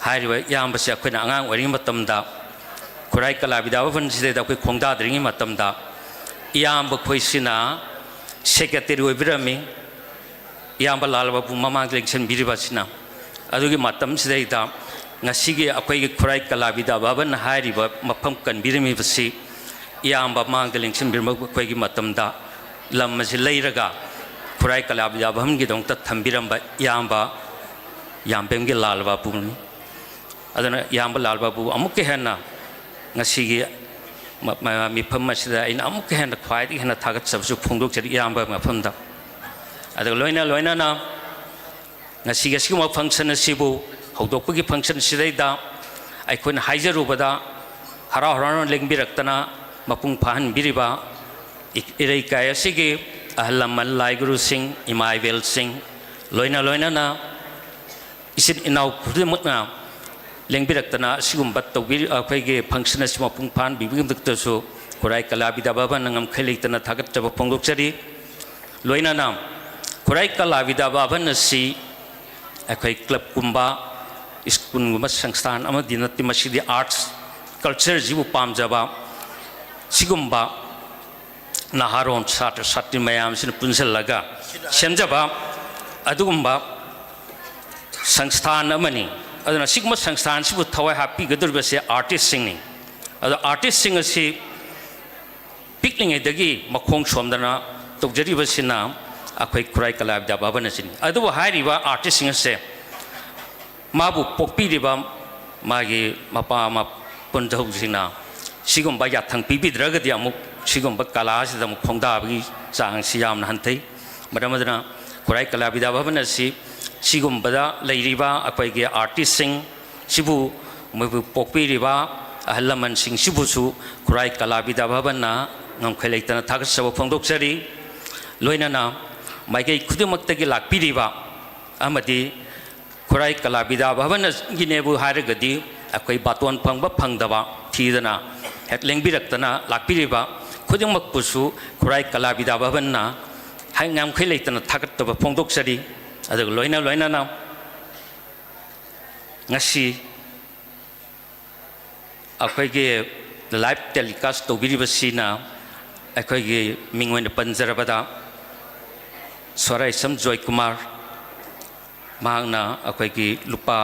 hariwa yamba sia akoina angang wari matamda Khurai Kala Bidya Bhavan side da akoi khongda dringi matamda yamba khoisina secretary oibirami yamba lalbapu mamang lengchen biriba sina adugi matam sidaida ngasigi akhoi Khurai Kala Bidya Bhavan hariba mafam kanbirimi basi yamba mang lengchen birma akhoi gi matamda lam masi leiraga Khurai Kala Bidya Bhavan gi dongta thambiramba yambem gi lalbapu adana yamba lalbapu amukke henna ngasigi mifam masida ina amukke henna khwai henna thagat sabsu phongdok chari yamba mafamda adaga loinana ngasi mo function asibu hodokpagi function sidaida aikoina haijarubada harau lengbirakna mapung phan biriba irei kai asigi ahlamal laiguru singh imaivel singh loinana isin inau khudimutna lengbirakna sigumba tawbir akhoi ge function asima pung phan bibigim daktasu Khurai Kala Bidya Bhavan ngam kheleitana thagat chaba phongdokchari loina nam Khurai Kala Bidya Bhavan asi akhoi club kumba school gumba sangstan amadi natti masidi arts culture jibu pamjaba sigumba naharon satra satri mayam sin punsallaga semjaba adugumba sangstan amani aduna sigma sangstan sibu thawai happy gadurba artist singing ado artist singer si picking edagi makhong somdana tokjari basina akhoi Khurai Kala Bidya Bhavan asini adu hairiba artist singer se mabu pokpi riba magi mapa ma punjau sina sigumba yathang pibidragadi amuk sigumba kala sida amuk khongda bagi sang siam hantai madamadana Khurai Kala Bidya Bhavan asi sigumba leiriba akhoi ge artist sing sibu mabu pokpi riba ahalaman sing sibu su Khurai Kala Bidya Bhavan na ngam kheleitana thagat sabo phongdoksari loina na maigai khudumaktagi lakpiriba amadi Khurai Kala Bidya Bhavan ginebu haragadi akhoi baton phangba phangdaba thidana het lengbiraktana lakpiriba khudumak pusu Khurai Kala Bidya Bhavan na hangam kheleitana thagat taba phongdoksari adag loina na ngasi akhoi ge live telecast tobiribasina akhoi ge mingwen panjarabada Swarai Sam Joy Kumar mahangna akhoi gi lupa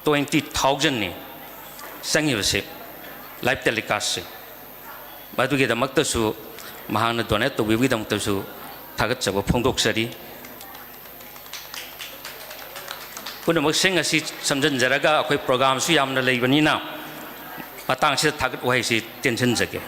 20,000 ni sangibase live telecast se badu ge damak su mahangna donate to bibi dam su thagat chaba phongdoksari punamak sing asi samjan jaraga akhoi program su yamna leibanina matang se thagat wai si tension jage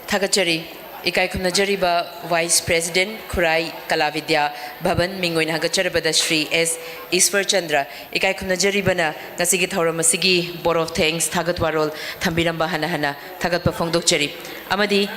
Thagachari ikai khumnajari ba Vice President Khurai Kala Bidya Bhavan mingoin hagacharabada Shri S. Iswar Chandra ikai khumnajari bana ngasigi thauram asigi board of thanks thagat warol thambiramba hana thagat pa phongdokchari amadi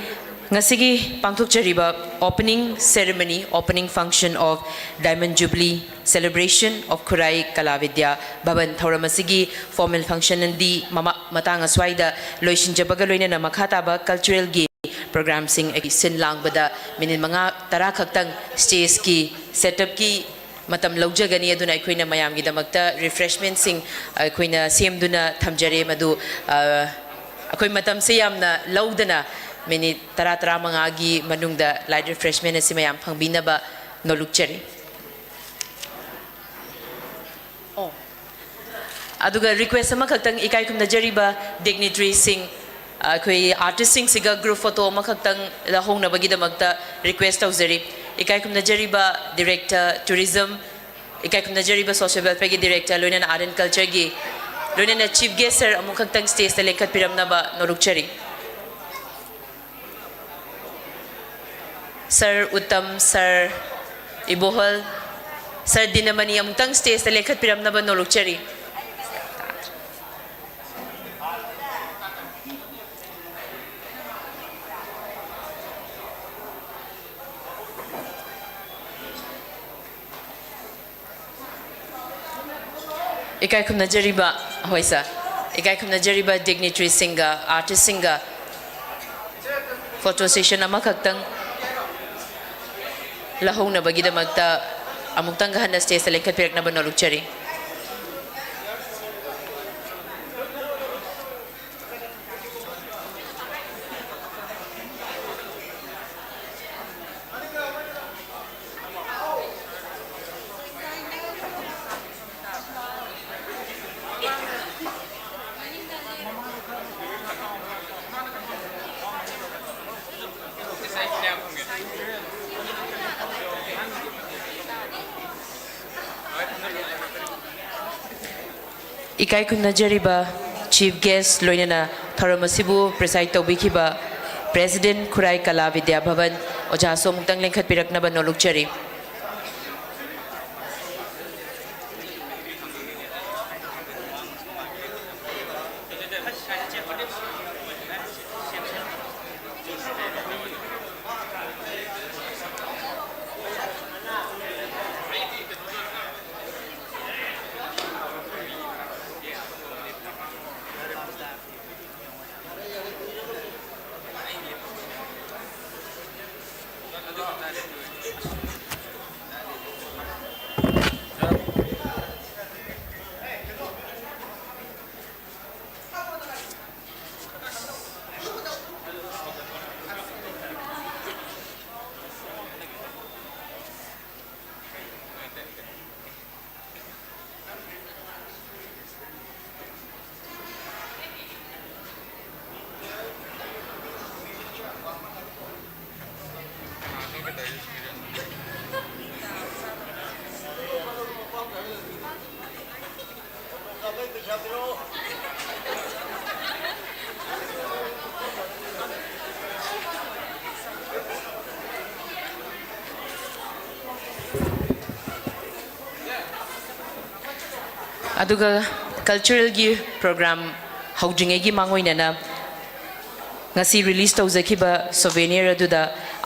ngasigi pangthokchari ba opening ceremony opening function of Diamond Jubilee celebration of Khurai Kala Bidya Bhavan thauram asigi formal function ndi mama matang aswaida loisinjabaga loina na makhata ba cultural gi program sing sin lang bada minin mga tara khaktang stage ki setup ki matam laujagani aduna aikoina mayam gi damakta refreshment sing aikoina semduna thamjare madu akoi matam se yamna laudana minit tara mga gi manungda light refreshment asi mayam phangbina ba nolukchari aduga request ama khaktang ikai kumna jariba dignitaries sing koi artist sing siga group photo ma khaktang la hongna bagi damakta request tawzari ikai kumna jariba director tourism ikai kumna jariba social welfare gi director loina art and culture gi loina chief guest sir amu khaktang stage ta lekhat piramna ba norukchari Sir Uttam Sir Ibohol Sir Dinamani amutang stage ta lekhat piramna ba norukchari ikai khumna jariba hoisa ikai khumna jariba dignitary singa artist singa photo session ama khaktang lahongna bagi damakta amuktang gahana stage sa lekhat pirak na ba norukchari ikai khumna jariba chief guest loinana tharamasibu preside tawbikiba president Khurai Kala Bidya Bhavan oja so muktang lengkhat pirakna ba nolukchari aduga cultural gi program houding gi mangoinana ngasi release tawzakiba souvenir aduda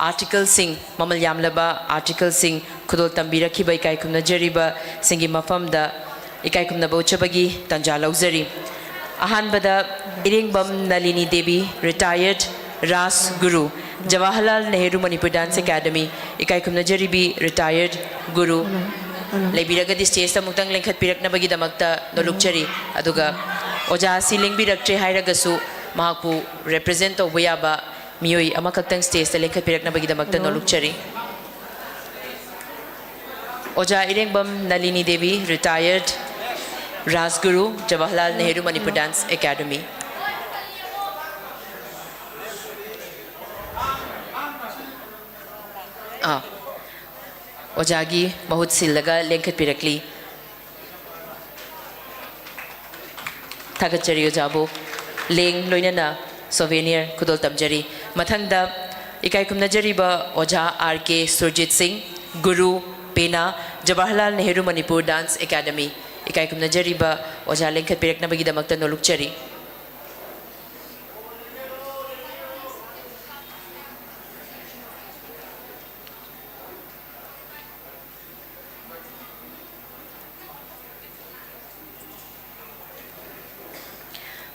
article sing mamal yamlaba article sing khudol tambira khibai kai kumna jariba singi mafamda ikai kumna bauchabagi tanja lauzari ahanbada iringbam nalini devi retired ras guru Jawaharlal Nehru Manipur Dance Academy ikai kumna jaribi retired guru leibiragadi stage ta muktang lengkhat pirakna bagi damakta nolukchari aduga oja si lengbiraktre hairagasu mahaku represent of Wayaba Miyoi Amakaktang stage ta lengkhat pirakna bagi damakta nolukchari oja irengbam Nalini Devi retired Rajguru Jawaharlal Nehru Manipur Dance Academy Ojagi Mahut Silaga Lenkat Pirakli Tagachari Ojabo Leng Loinana Souvenir Kudol Tamjari Mathangda Ikai Kumnajariba Oja RK Surjit Singh Guru Pena Jawaharlal Nehru Manipur Dance Academy Ikai Kumnajariba Oja Lenkat Pirakna Bagi Damakta Nolukchari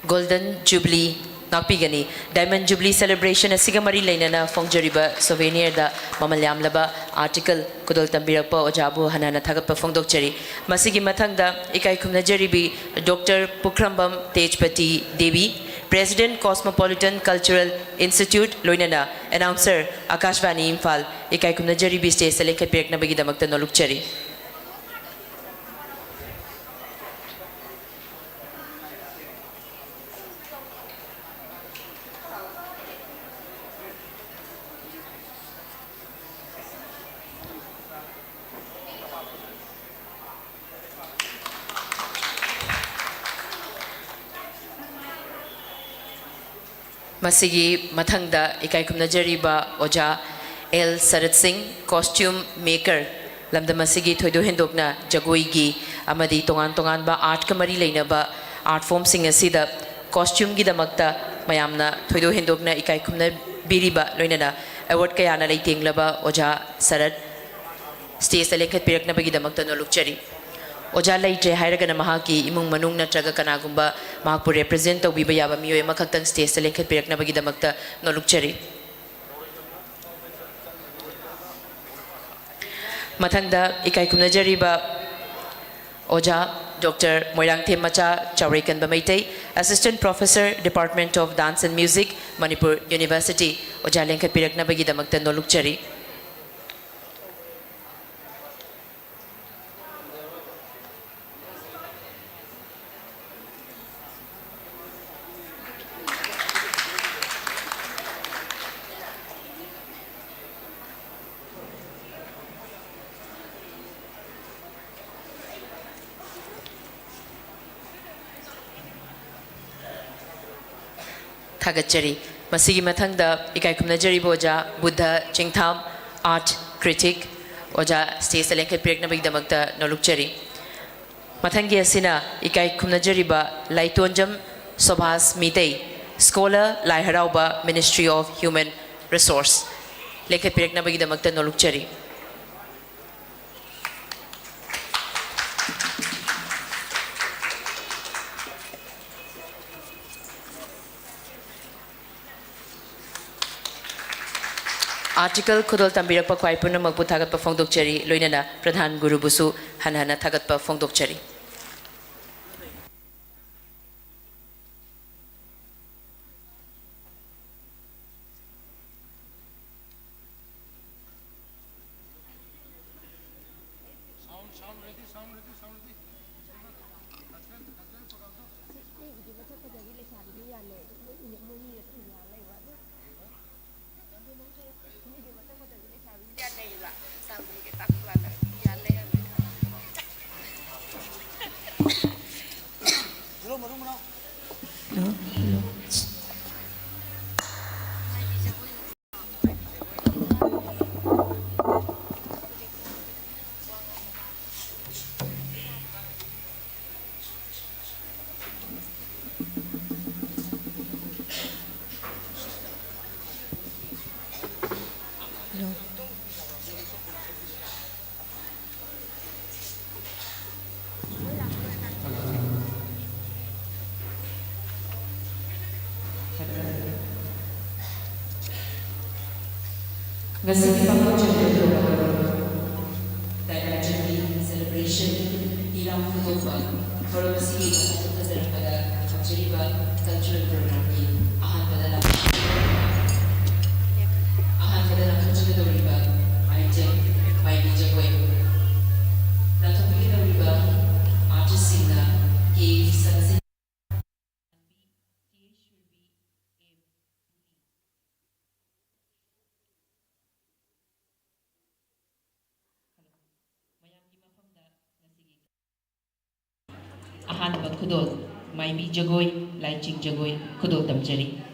Golden Jubilee Nakpigani Diamond Jubilee celebration asigamari lainana fongjariba souvenir da mamalyam laba article kudol tambirapa ojabu hanana thagapa fongdokchari masigi mathangda ikai khumna jaribi Dr. Pukhrambam Tejpati Devi President Cosmopolitan Cultural Institute loinana announcer Akashvani Imphal ikai khumna jaribi stage selekhat pirakna bagi damakta nolukchari Masigi Mathangda Ikai Kumnajariba Oja L. Sarat Singh Costume Maker Lamda Masigi Thoido Hendokna Jagoigi Amadi Tongan Tongan ba Art Kamari Lainaba Art Form Sing Asida Costume Gidamakta Mayamna Thoido Hendokna Ikai Kumna Biriba Loinana Award Kayana Laiting Laba Oja Sarat Stage Selected Pirakna Bagidamakta Nolukchari Oja Laitre Hairagana Mahaki Imung Manung Natraga Kanagumba Mahapu represent of Bibayaba Mio Makatang State Selected Pirakna Bagidamakta Nolukchari Matangda Ikai Kumnajariba Oja Dr. Moirang Macha Chawrekan Bamaitei Assistant Professor Department of Dance and Music Manipur University Oja Lenkat Pirakna Bagidamakta Nolukchari Thagachari Masigi Mathangda Ikai Kumnajari Boja Buddha Chingtham Art Critic Oja State Selected Pirakna Bigdamakta Nolukchari Mathangi Asina Ikai Kumnajariba Laitonjam Sobhas Mitei Scholar Lai Harauba Ministry of Human Resource Lekhat Pirakna Bigdamakta Nolukchari Article Kudol Tambirakpa Kwai Punamakpu Thagatpa Phongdokchari Loinana Pradhan Guru Busu Hanhana Thagatpa Phongdokchari. Ngasih pangkojol Diamond Jubilee celebration Heera Phudongba Bhavan'S Heera Phudongba Jubilee cultural program ki ahanbada Jubilee item Bidya Bhavan'S Heera artist singer ki sunset Ahanba Khudol, Maibi Jagoi, Laiching Jagoi, Khudol Tamjari.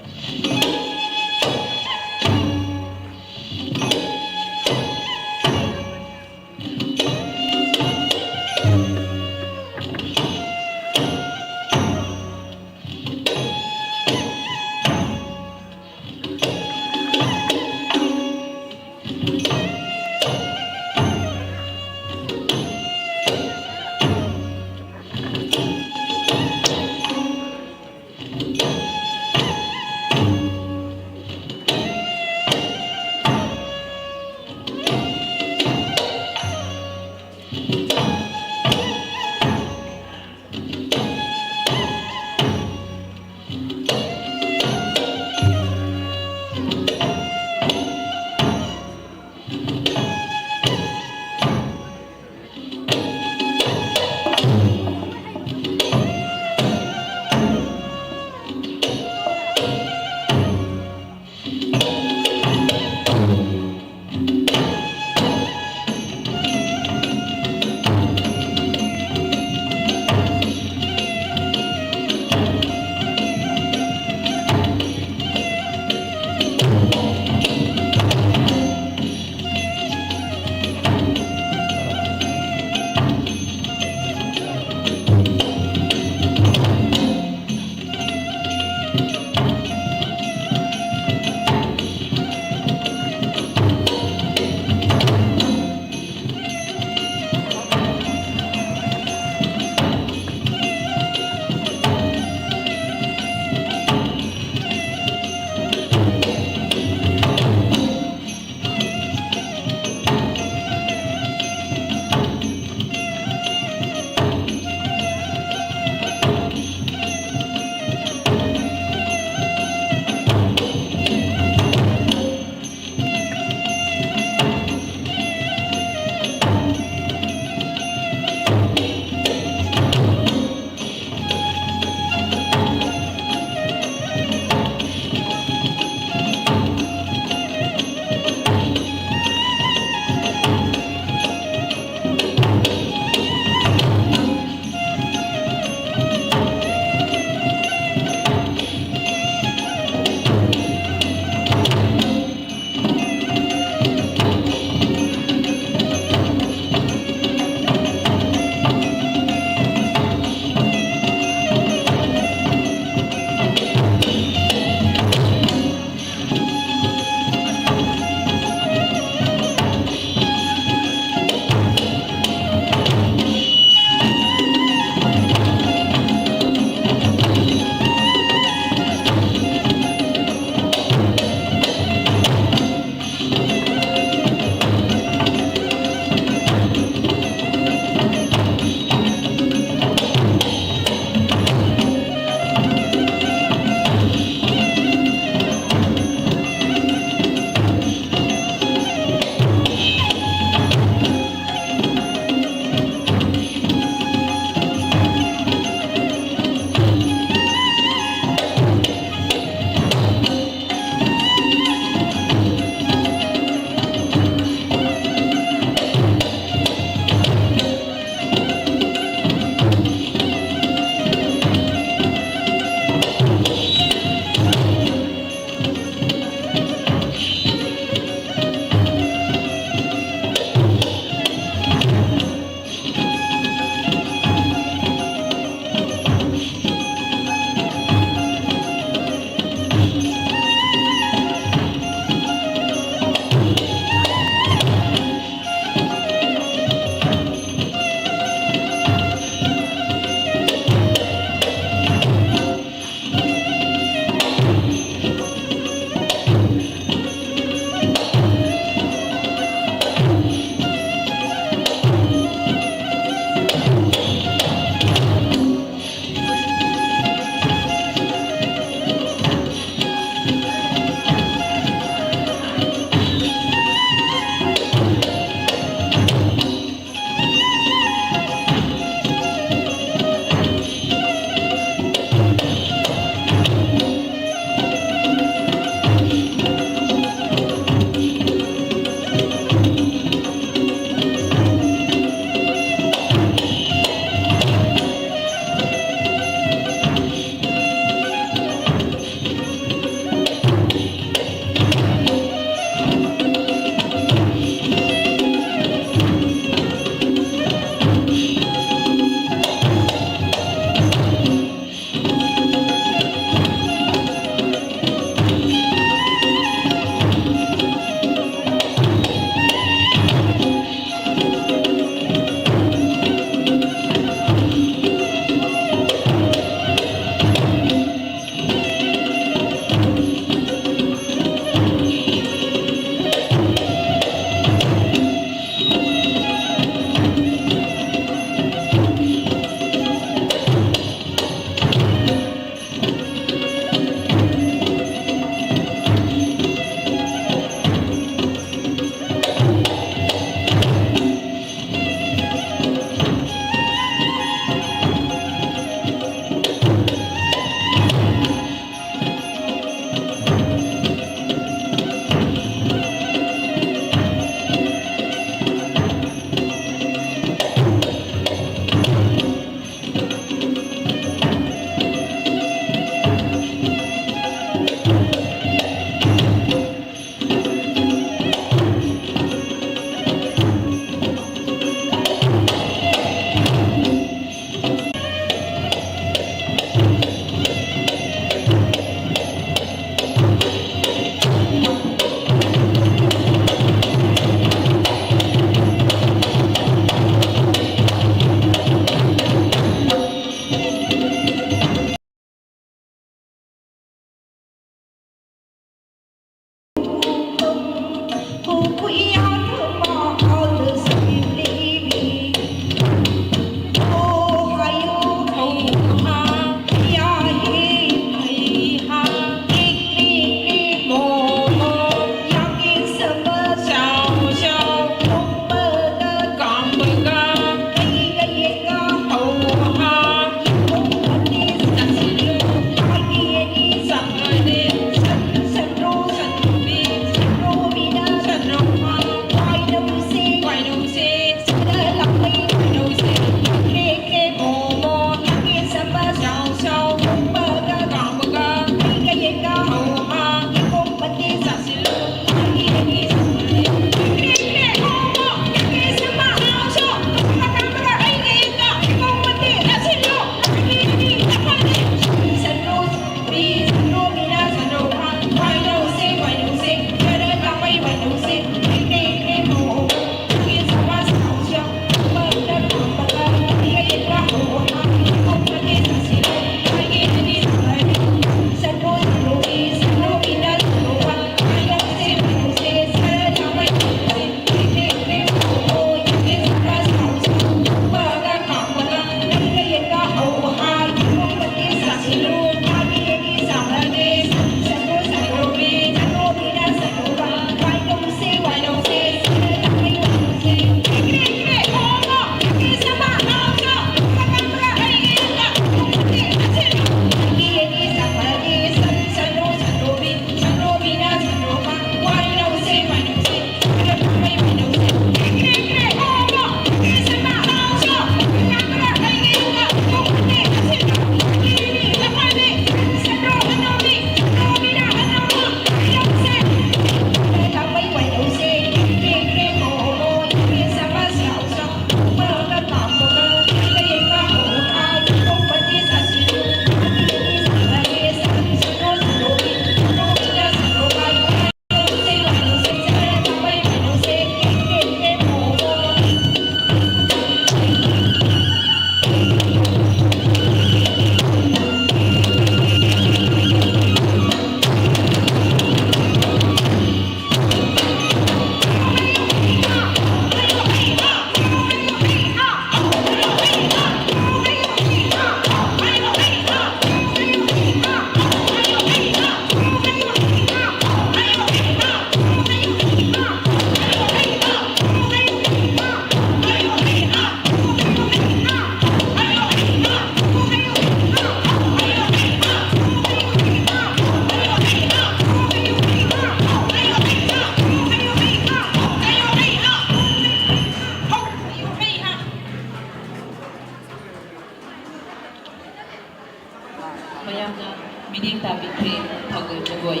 mayamna mining tabikre thagol jagoi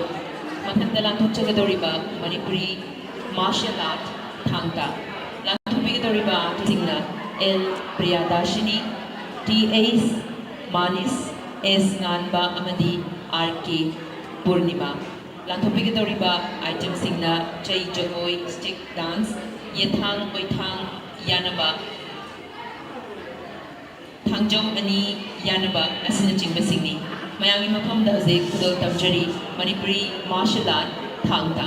mathanda lanthokchagadoriba Manipuri martial art thangta lanthokbigadoriba tingna L Priyadashini T Ace Manis S Nganba amadi R K Purnima lanthokbigadoriba item singna chai jagoi stick dance yethang oithang yanaba Thangjom ani yanaba asinachingba singni mayami mafamda hojik khudol tamjari Manipuri martial art thangta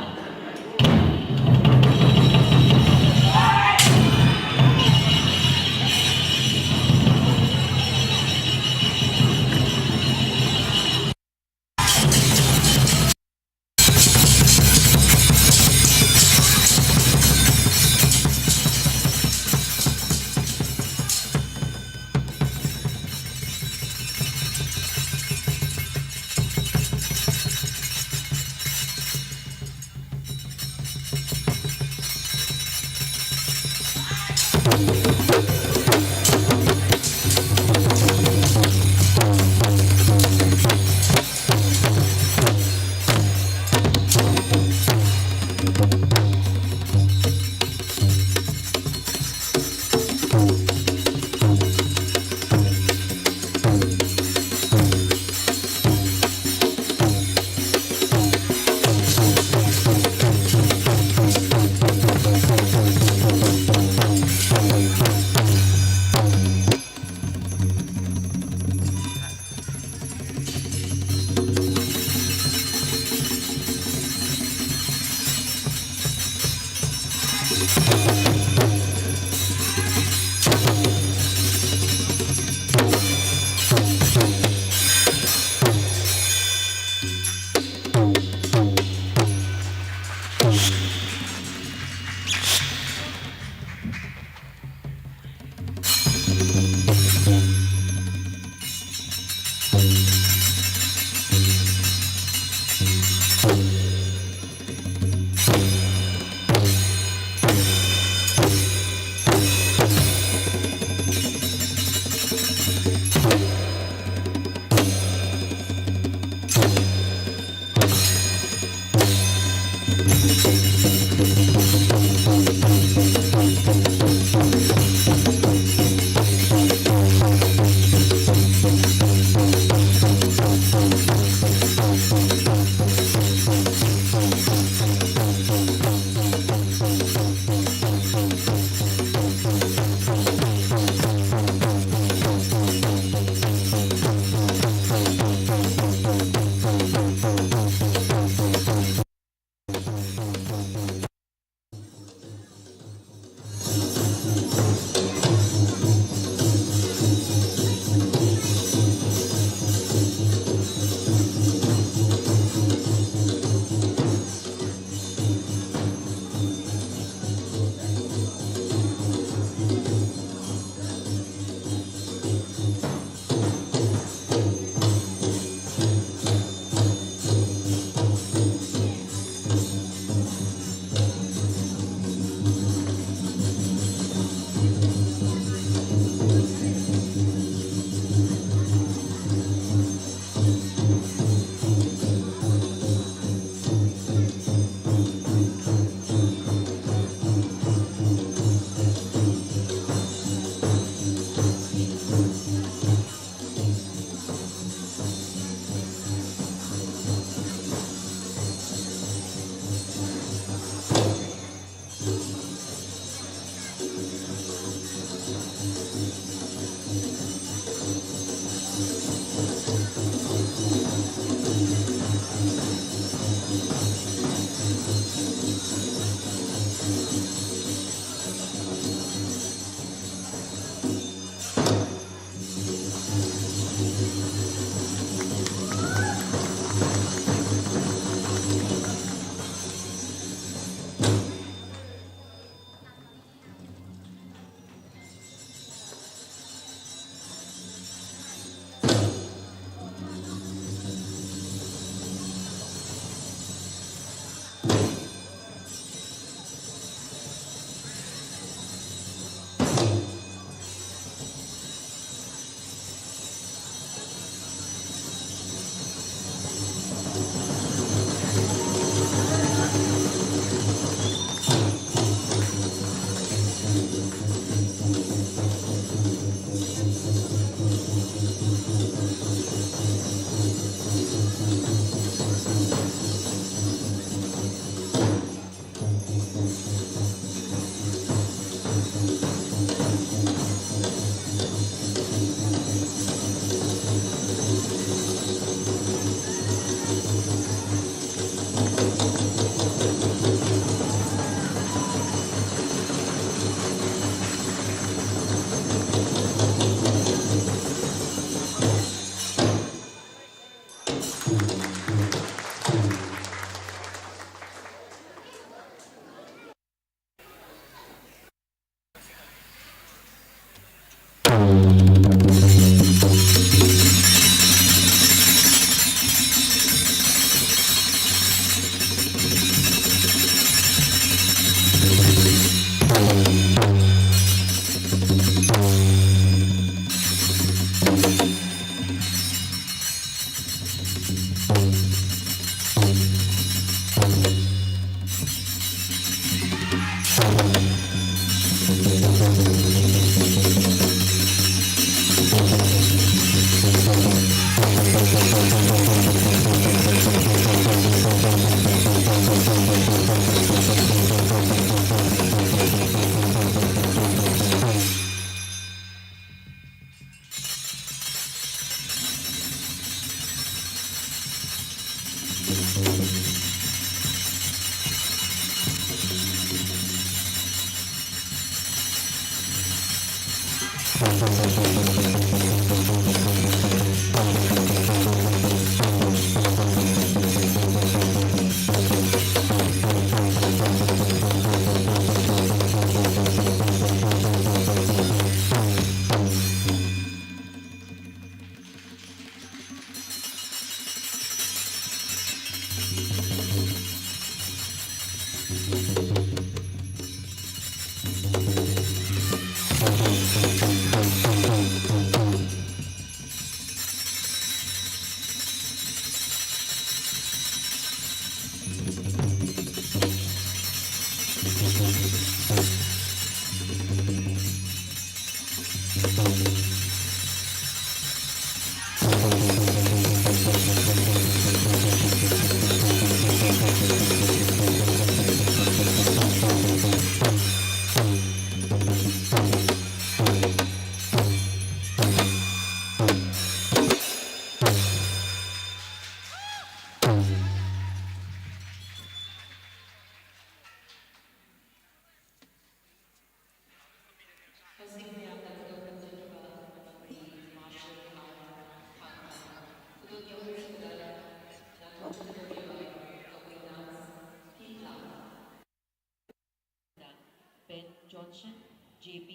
Ben Johnson, JB,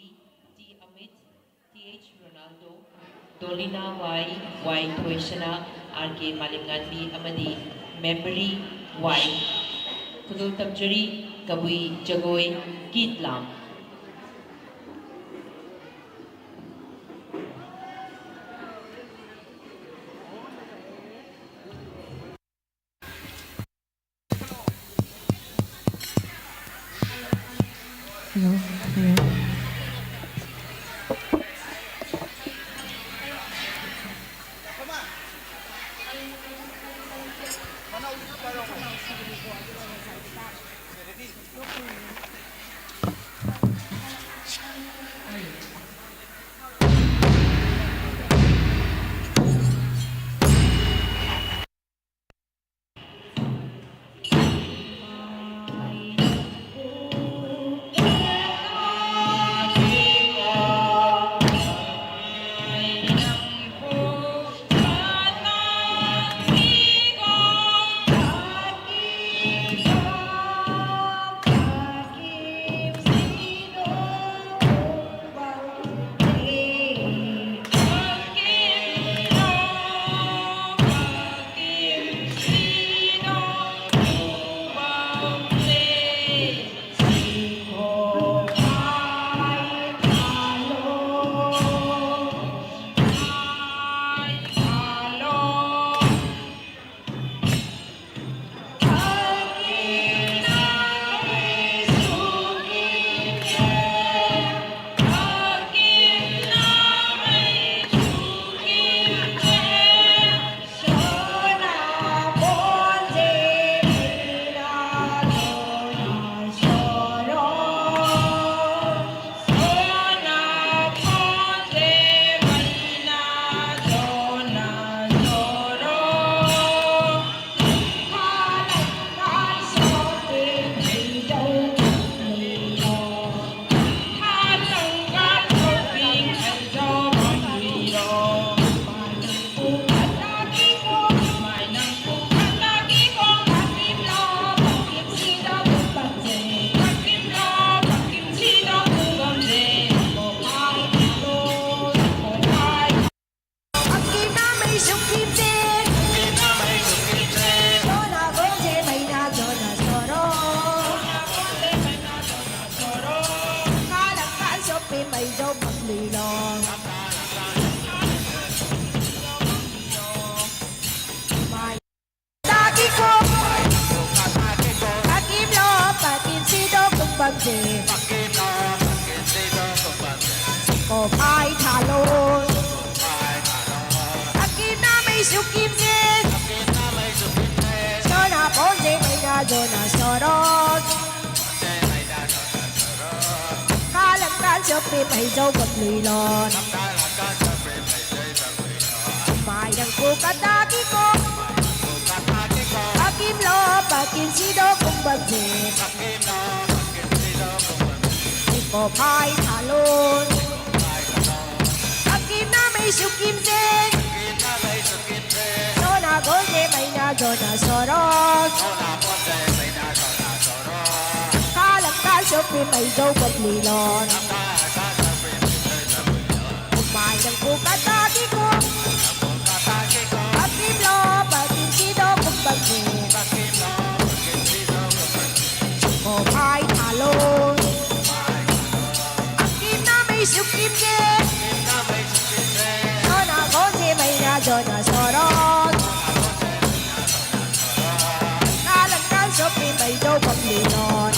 T. Amit, TH Ronaldo, Dolina Y, Y Toysana, RK Malinganbi, Amadi, Memory Y, Kudul Tamjari, Kabui Jagoy, Kitlam. Hello. Hello. Ko phai thả lô, Akim na mấy chục kim dê. cho phim hay dâu bật lùi lòn mai đằng cô cá ta tí cô bà kim lo bà kim si đô cũng bật dệt thì cô phai thả lôn bà kim na mây sụp kim dê cho na gối dê mây na cho na sò đó cá lăng cá cho phim hay dâu bật lùi lòn mai đằng cô cá ta tí cô bà kim lo bà kim si đô cũng bật dệt cô phai thả lôn bà kim na mây sụp kim dê cho na gối dê mây na cho na sò đó cá lăng cá cho phim hay dâu bật lùi lòn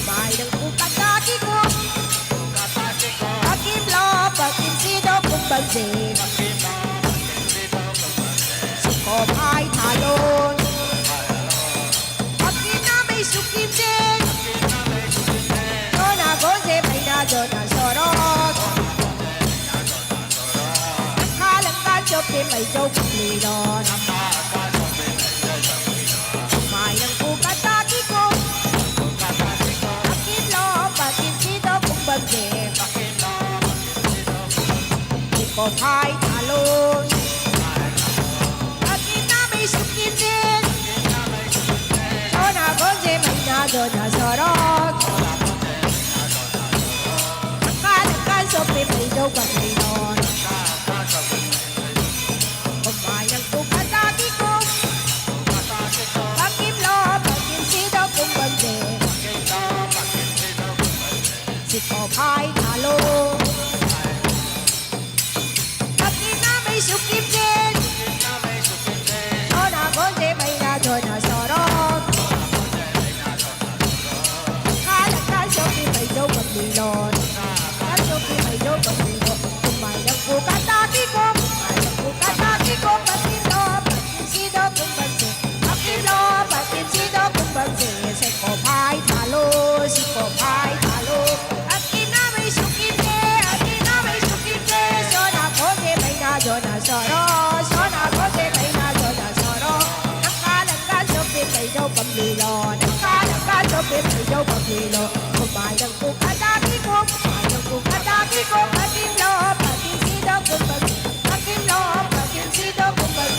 mai đằng cô cá ta tí cô bà kim lo bà kim si đô cũng bật dệt cô phai thả lôn bà kim na mây sụp kim dê cho na gối dê mây na cho na sò đó cá lăng cá cho phim hay dâu bật lùi lòn mai đằng cô cá ta tí cô bà kim lo bà kim si đô cũng bật dệt cô phai thả lôn bà kim na mây sụp kim dê cho na gối dê mây na cho na sò đó cá lăng cá cho phim hay dâu bật lùi lòn mai đằng cô cá ta tí cô bà kim lo bà kim si đô cũng bật dệt cô phai thả lôn bà kim na mây sụp kim dê cho na gối dê mây na cho na sò đó cá lăng cá cho phim hay dâu bật lùi lòn cá cho phim hay dâu bật lùi lòn mai đằng cô cá ta tí cô cá ta tí cô bà kim lo bà kim si đô cũng bật dệt bà kim lo bà kim si đô cũng bật dệt cô phai thả lôn cô phai thả lôn bà kim na mây sụp kim dê bà kim na mây sụp kim dê cho na gối dê mây na cho na sò đó cho na gối dê mây na cho na sò đó cá lăng cá cho phim hay dâu bật lùi lòn cá lăng cá cho phim hay dâu bật lùi lòn mai đằng cô cá ta tí cô mai đằng cô cá ta tí cô bà kim lo bà kim si đô cũng bật bà kim lo bà kim si đô cũng bật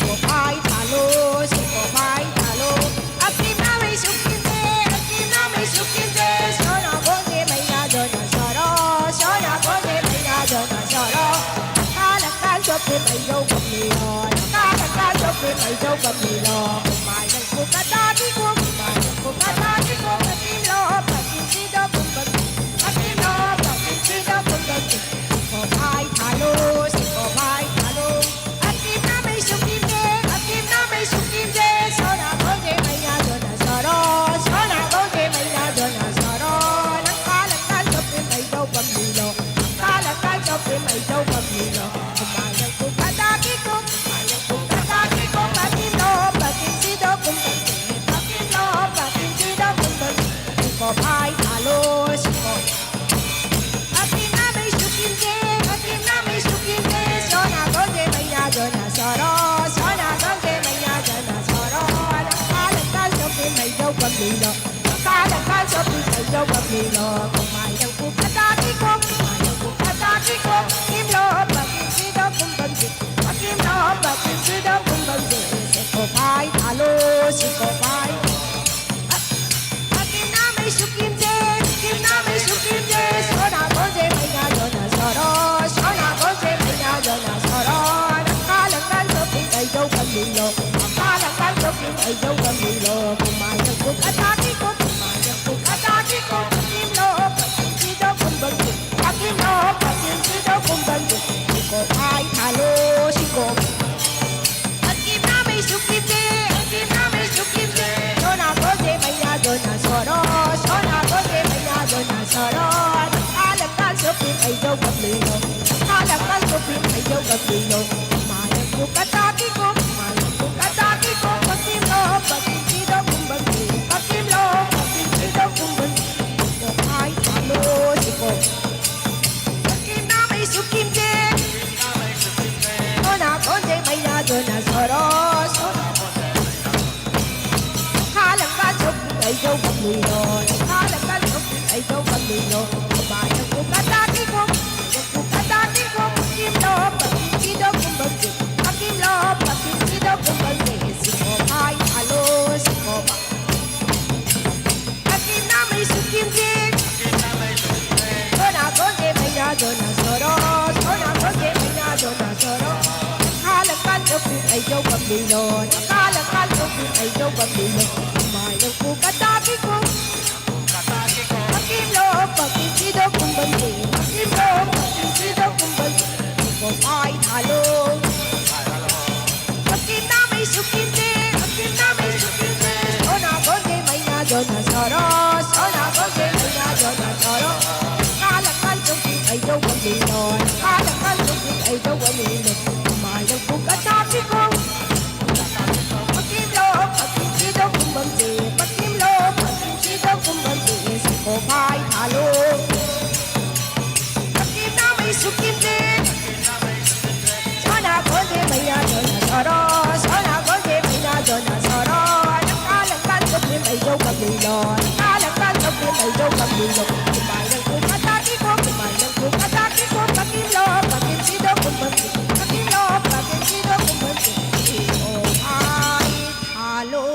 cô phai thả lôn cô phai thả lôn bà kim na mây sụp kim dê bà kim na mây sụp kim dê cho na gối dê mây na cho na sò đó cho na gối dê mây na cho na sò đó cá lăng cá cho phim hay dâu bật lùi lòn cá lăng cá cho phim hay dâu bật lùi lòn mai đằng cô cá ta tí cô mai đằng cô cá ta tí cô bà kim lo bà kim si đô cũng bật bà kim lo bà kim si đô cũng bật cô phai thả lôn cô phai thả lôn bà kim na mây sụp kim dê bà kim na mây sụp kim dê cho na gối dê mây na cho na sò đó cho na gối dê mây na cho na sò đó cá lăng cá cho phim hay dâu bật lùi lòn cá lăng cá cho phim hay dâu bật lùi lòn mai đằng cô cá ta tí cô mai đằng cô cá ta tí cô bà kim lo bà kim si đô cũng bật bà kim lo bà kim si đô cũng bật cô phai thả lôn bà kim na mây sụp kim dê bà kim na mây sụp kim dê cho na gối dê mây na cho na sò đó cho na gối dê mây na cho na sò đó cá lăng cá cho phim hay dâu bật lùi lòn cá lăng cá cho phim hay dâu bật lùi lòn mai đằng cô cá ta tí cô mai đằng cô cá ta tí cô kim lo bà kim si đô cũng bật bà kim lo bà kim si đô cũng bật cô phai thả lôn cô phai bà kim na mây sụp kim dê kim na mây sụp kim dê cho na gối dê mây na cho na sò đó cho na gối dê mây na cho na sò đó cá lăng cá cho phim hay dâu bật lùi lòn cá lăng cá cho phim hay dâu bật lùi lòn mai đằng cô cá ta tí cô mai đằng cô cá ta tí cô bà kim lo bà kim si đô cũng bật bà kim lo bà kim si đô cũng bật cô phai thả lôn cô bà kim na mây sụp kim dê bà kim na mây sụp kim dê cho na gối dê mây na cho na sò đó cho na gối dê mây na cho na sò đó cá lăng cá cho phim hay dâu bật lùi lòn cá lăng cá cho phim hay dâu bật lùi lòn mai đằng cô cá ta tí cô mai đằng cô cá ta tí cô bà kim lo bà kim si đô cũng bật bà kim lo bà kim si đô cũng bật mi lo ka la ka lo ki ai do ba mi lo ba ya ku ka ta ki ko ku ka ta ki ko kim lo pa ki do kum ba ki kim lo pa ki do kum ba ki si ko hai alo si ko ba kim na mai su kim ki Sona konde meina dona soro Sona konde meina dona soro Kala kala ku ai jo pamilo Kala kala ku ai jo pamilo Mai lo ku kataki ku Pakim lo pakim sido kumbandi Pakim lo pakim sido kumbandi Ko ai thalo Pakim na mai sukim te Pakim na mai sukim te Sona konde meina dona soro Sona konde meina dona soro ai đâu có gì rồi ta đã có lúc ai đâu có gì được mà đâu cũng có ta biết không bắt kim lô bắt kim chi đâu cũng bằng gì bắt kim lô bắt kim chi đâu cũng bằng gì sẽ có bài thả lô bắt kim nào mấy số kim tiền sao nào có thể bây giờ rồi là sao đó sao nào có thể bây giờ rồi là sao đó ta là can lúc thì ai đâu có gì rồi ta là can lúc thì ai đâu có gì rồi mà đâu cũng có ta biết không mà đâu cũng có ta biết không bắt kim lô bắt kim chi đâu cũng bằng gì bắt kim lô bắt kim chi đâu cũng bằng gì ai thả lô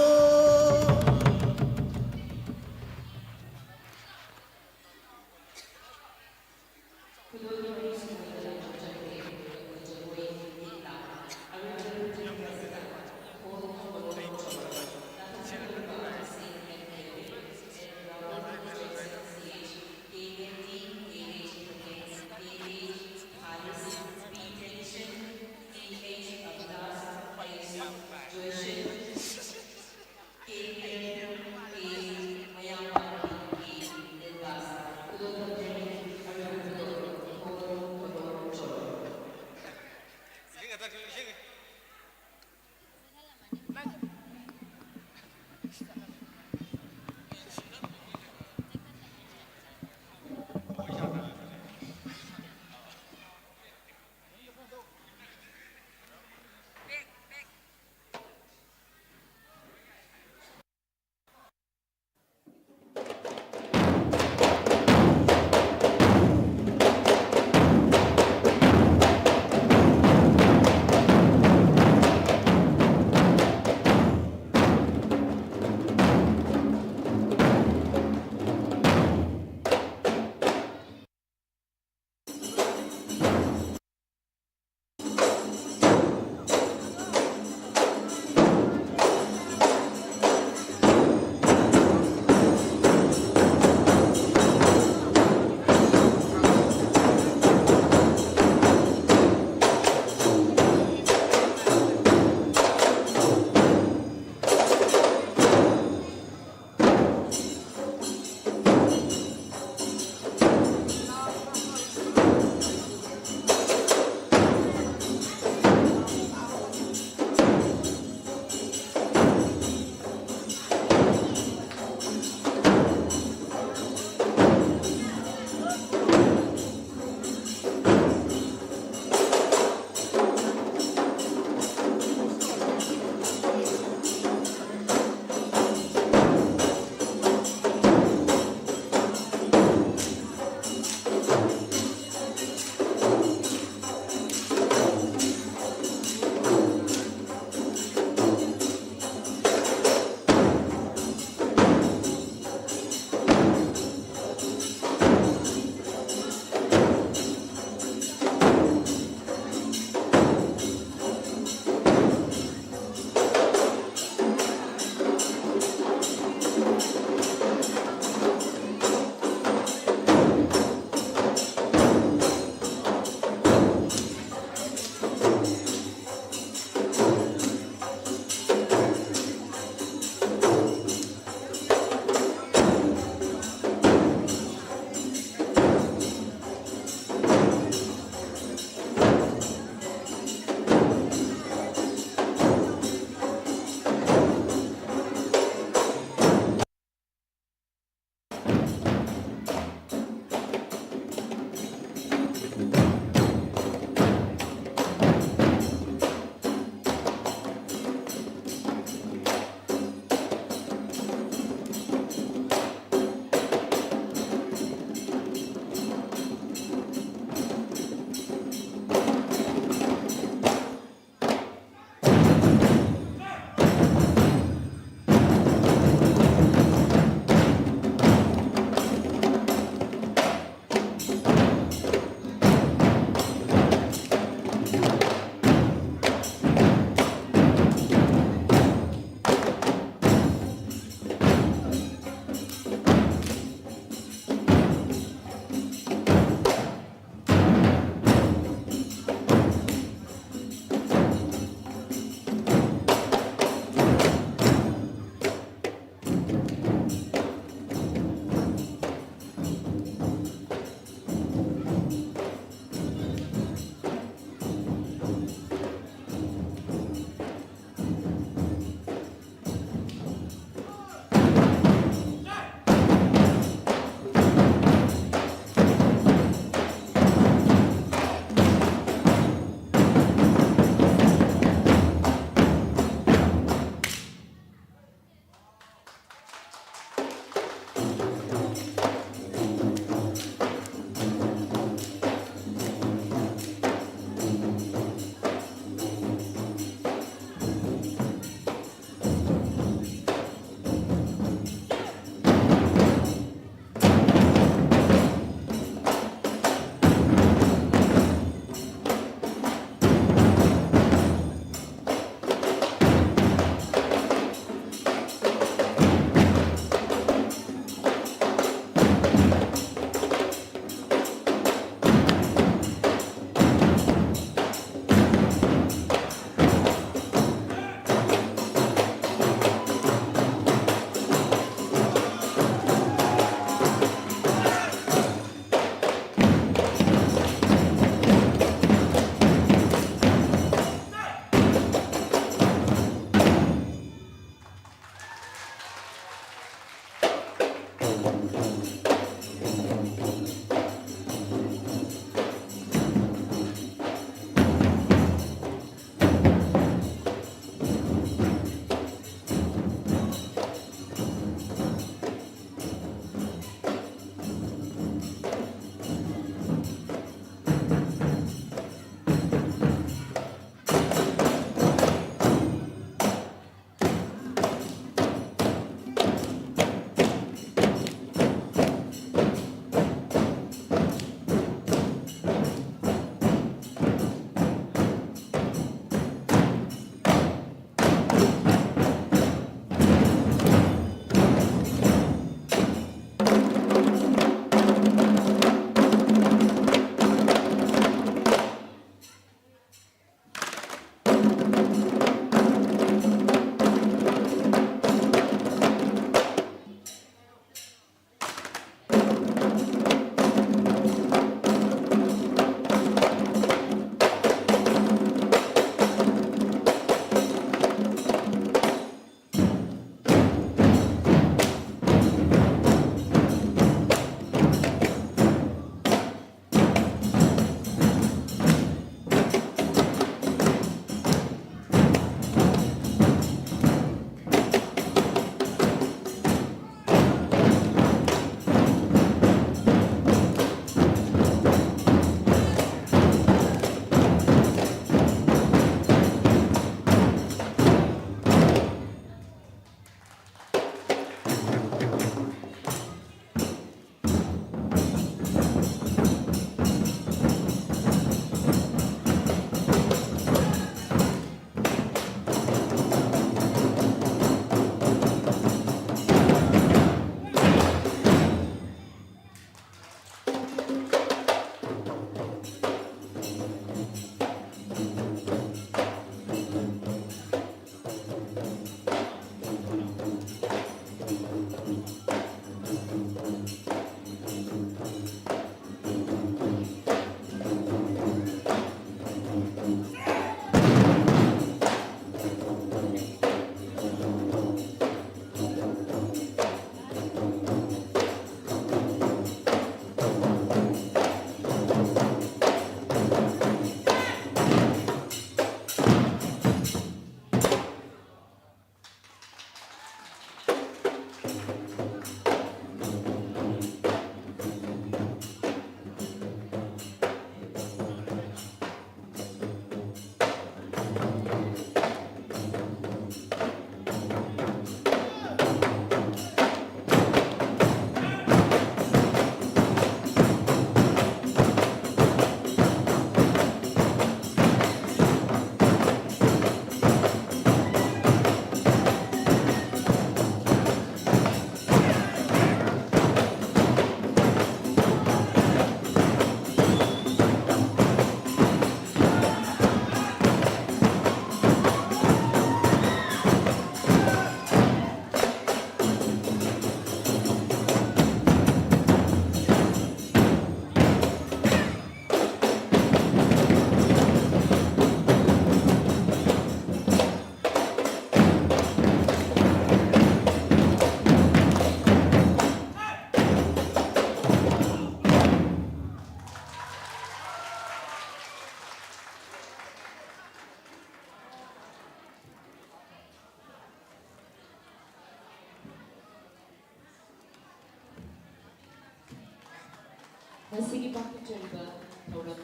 Masigi Pakachariba Thoram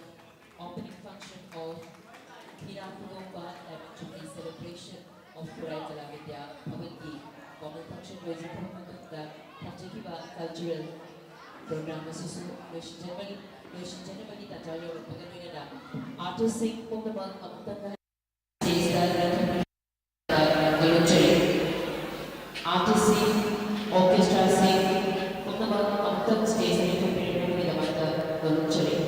opening function of Heera Phudongba and Jubilee celebration of Khurai Bidya Bhavan'S common function was the Tajakiba cultural program Asisu Nation Generally Tatayo Paganina artists sing Pokemon Amtaka artists sing orchestra sing Pokemon Amtak stage and compared with the Mata Voluntary.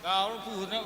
Cao nó phù nó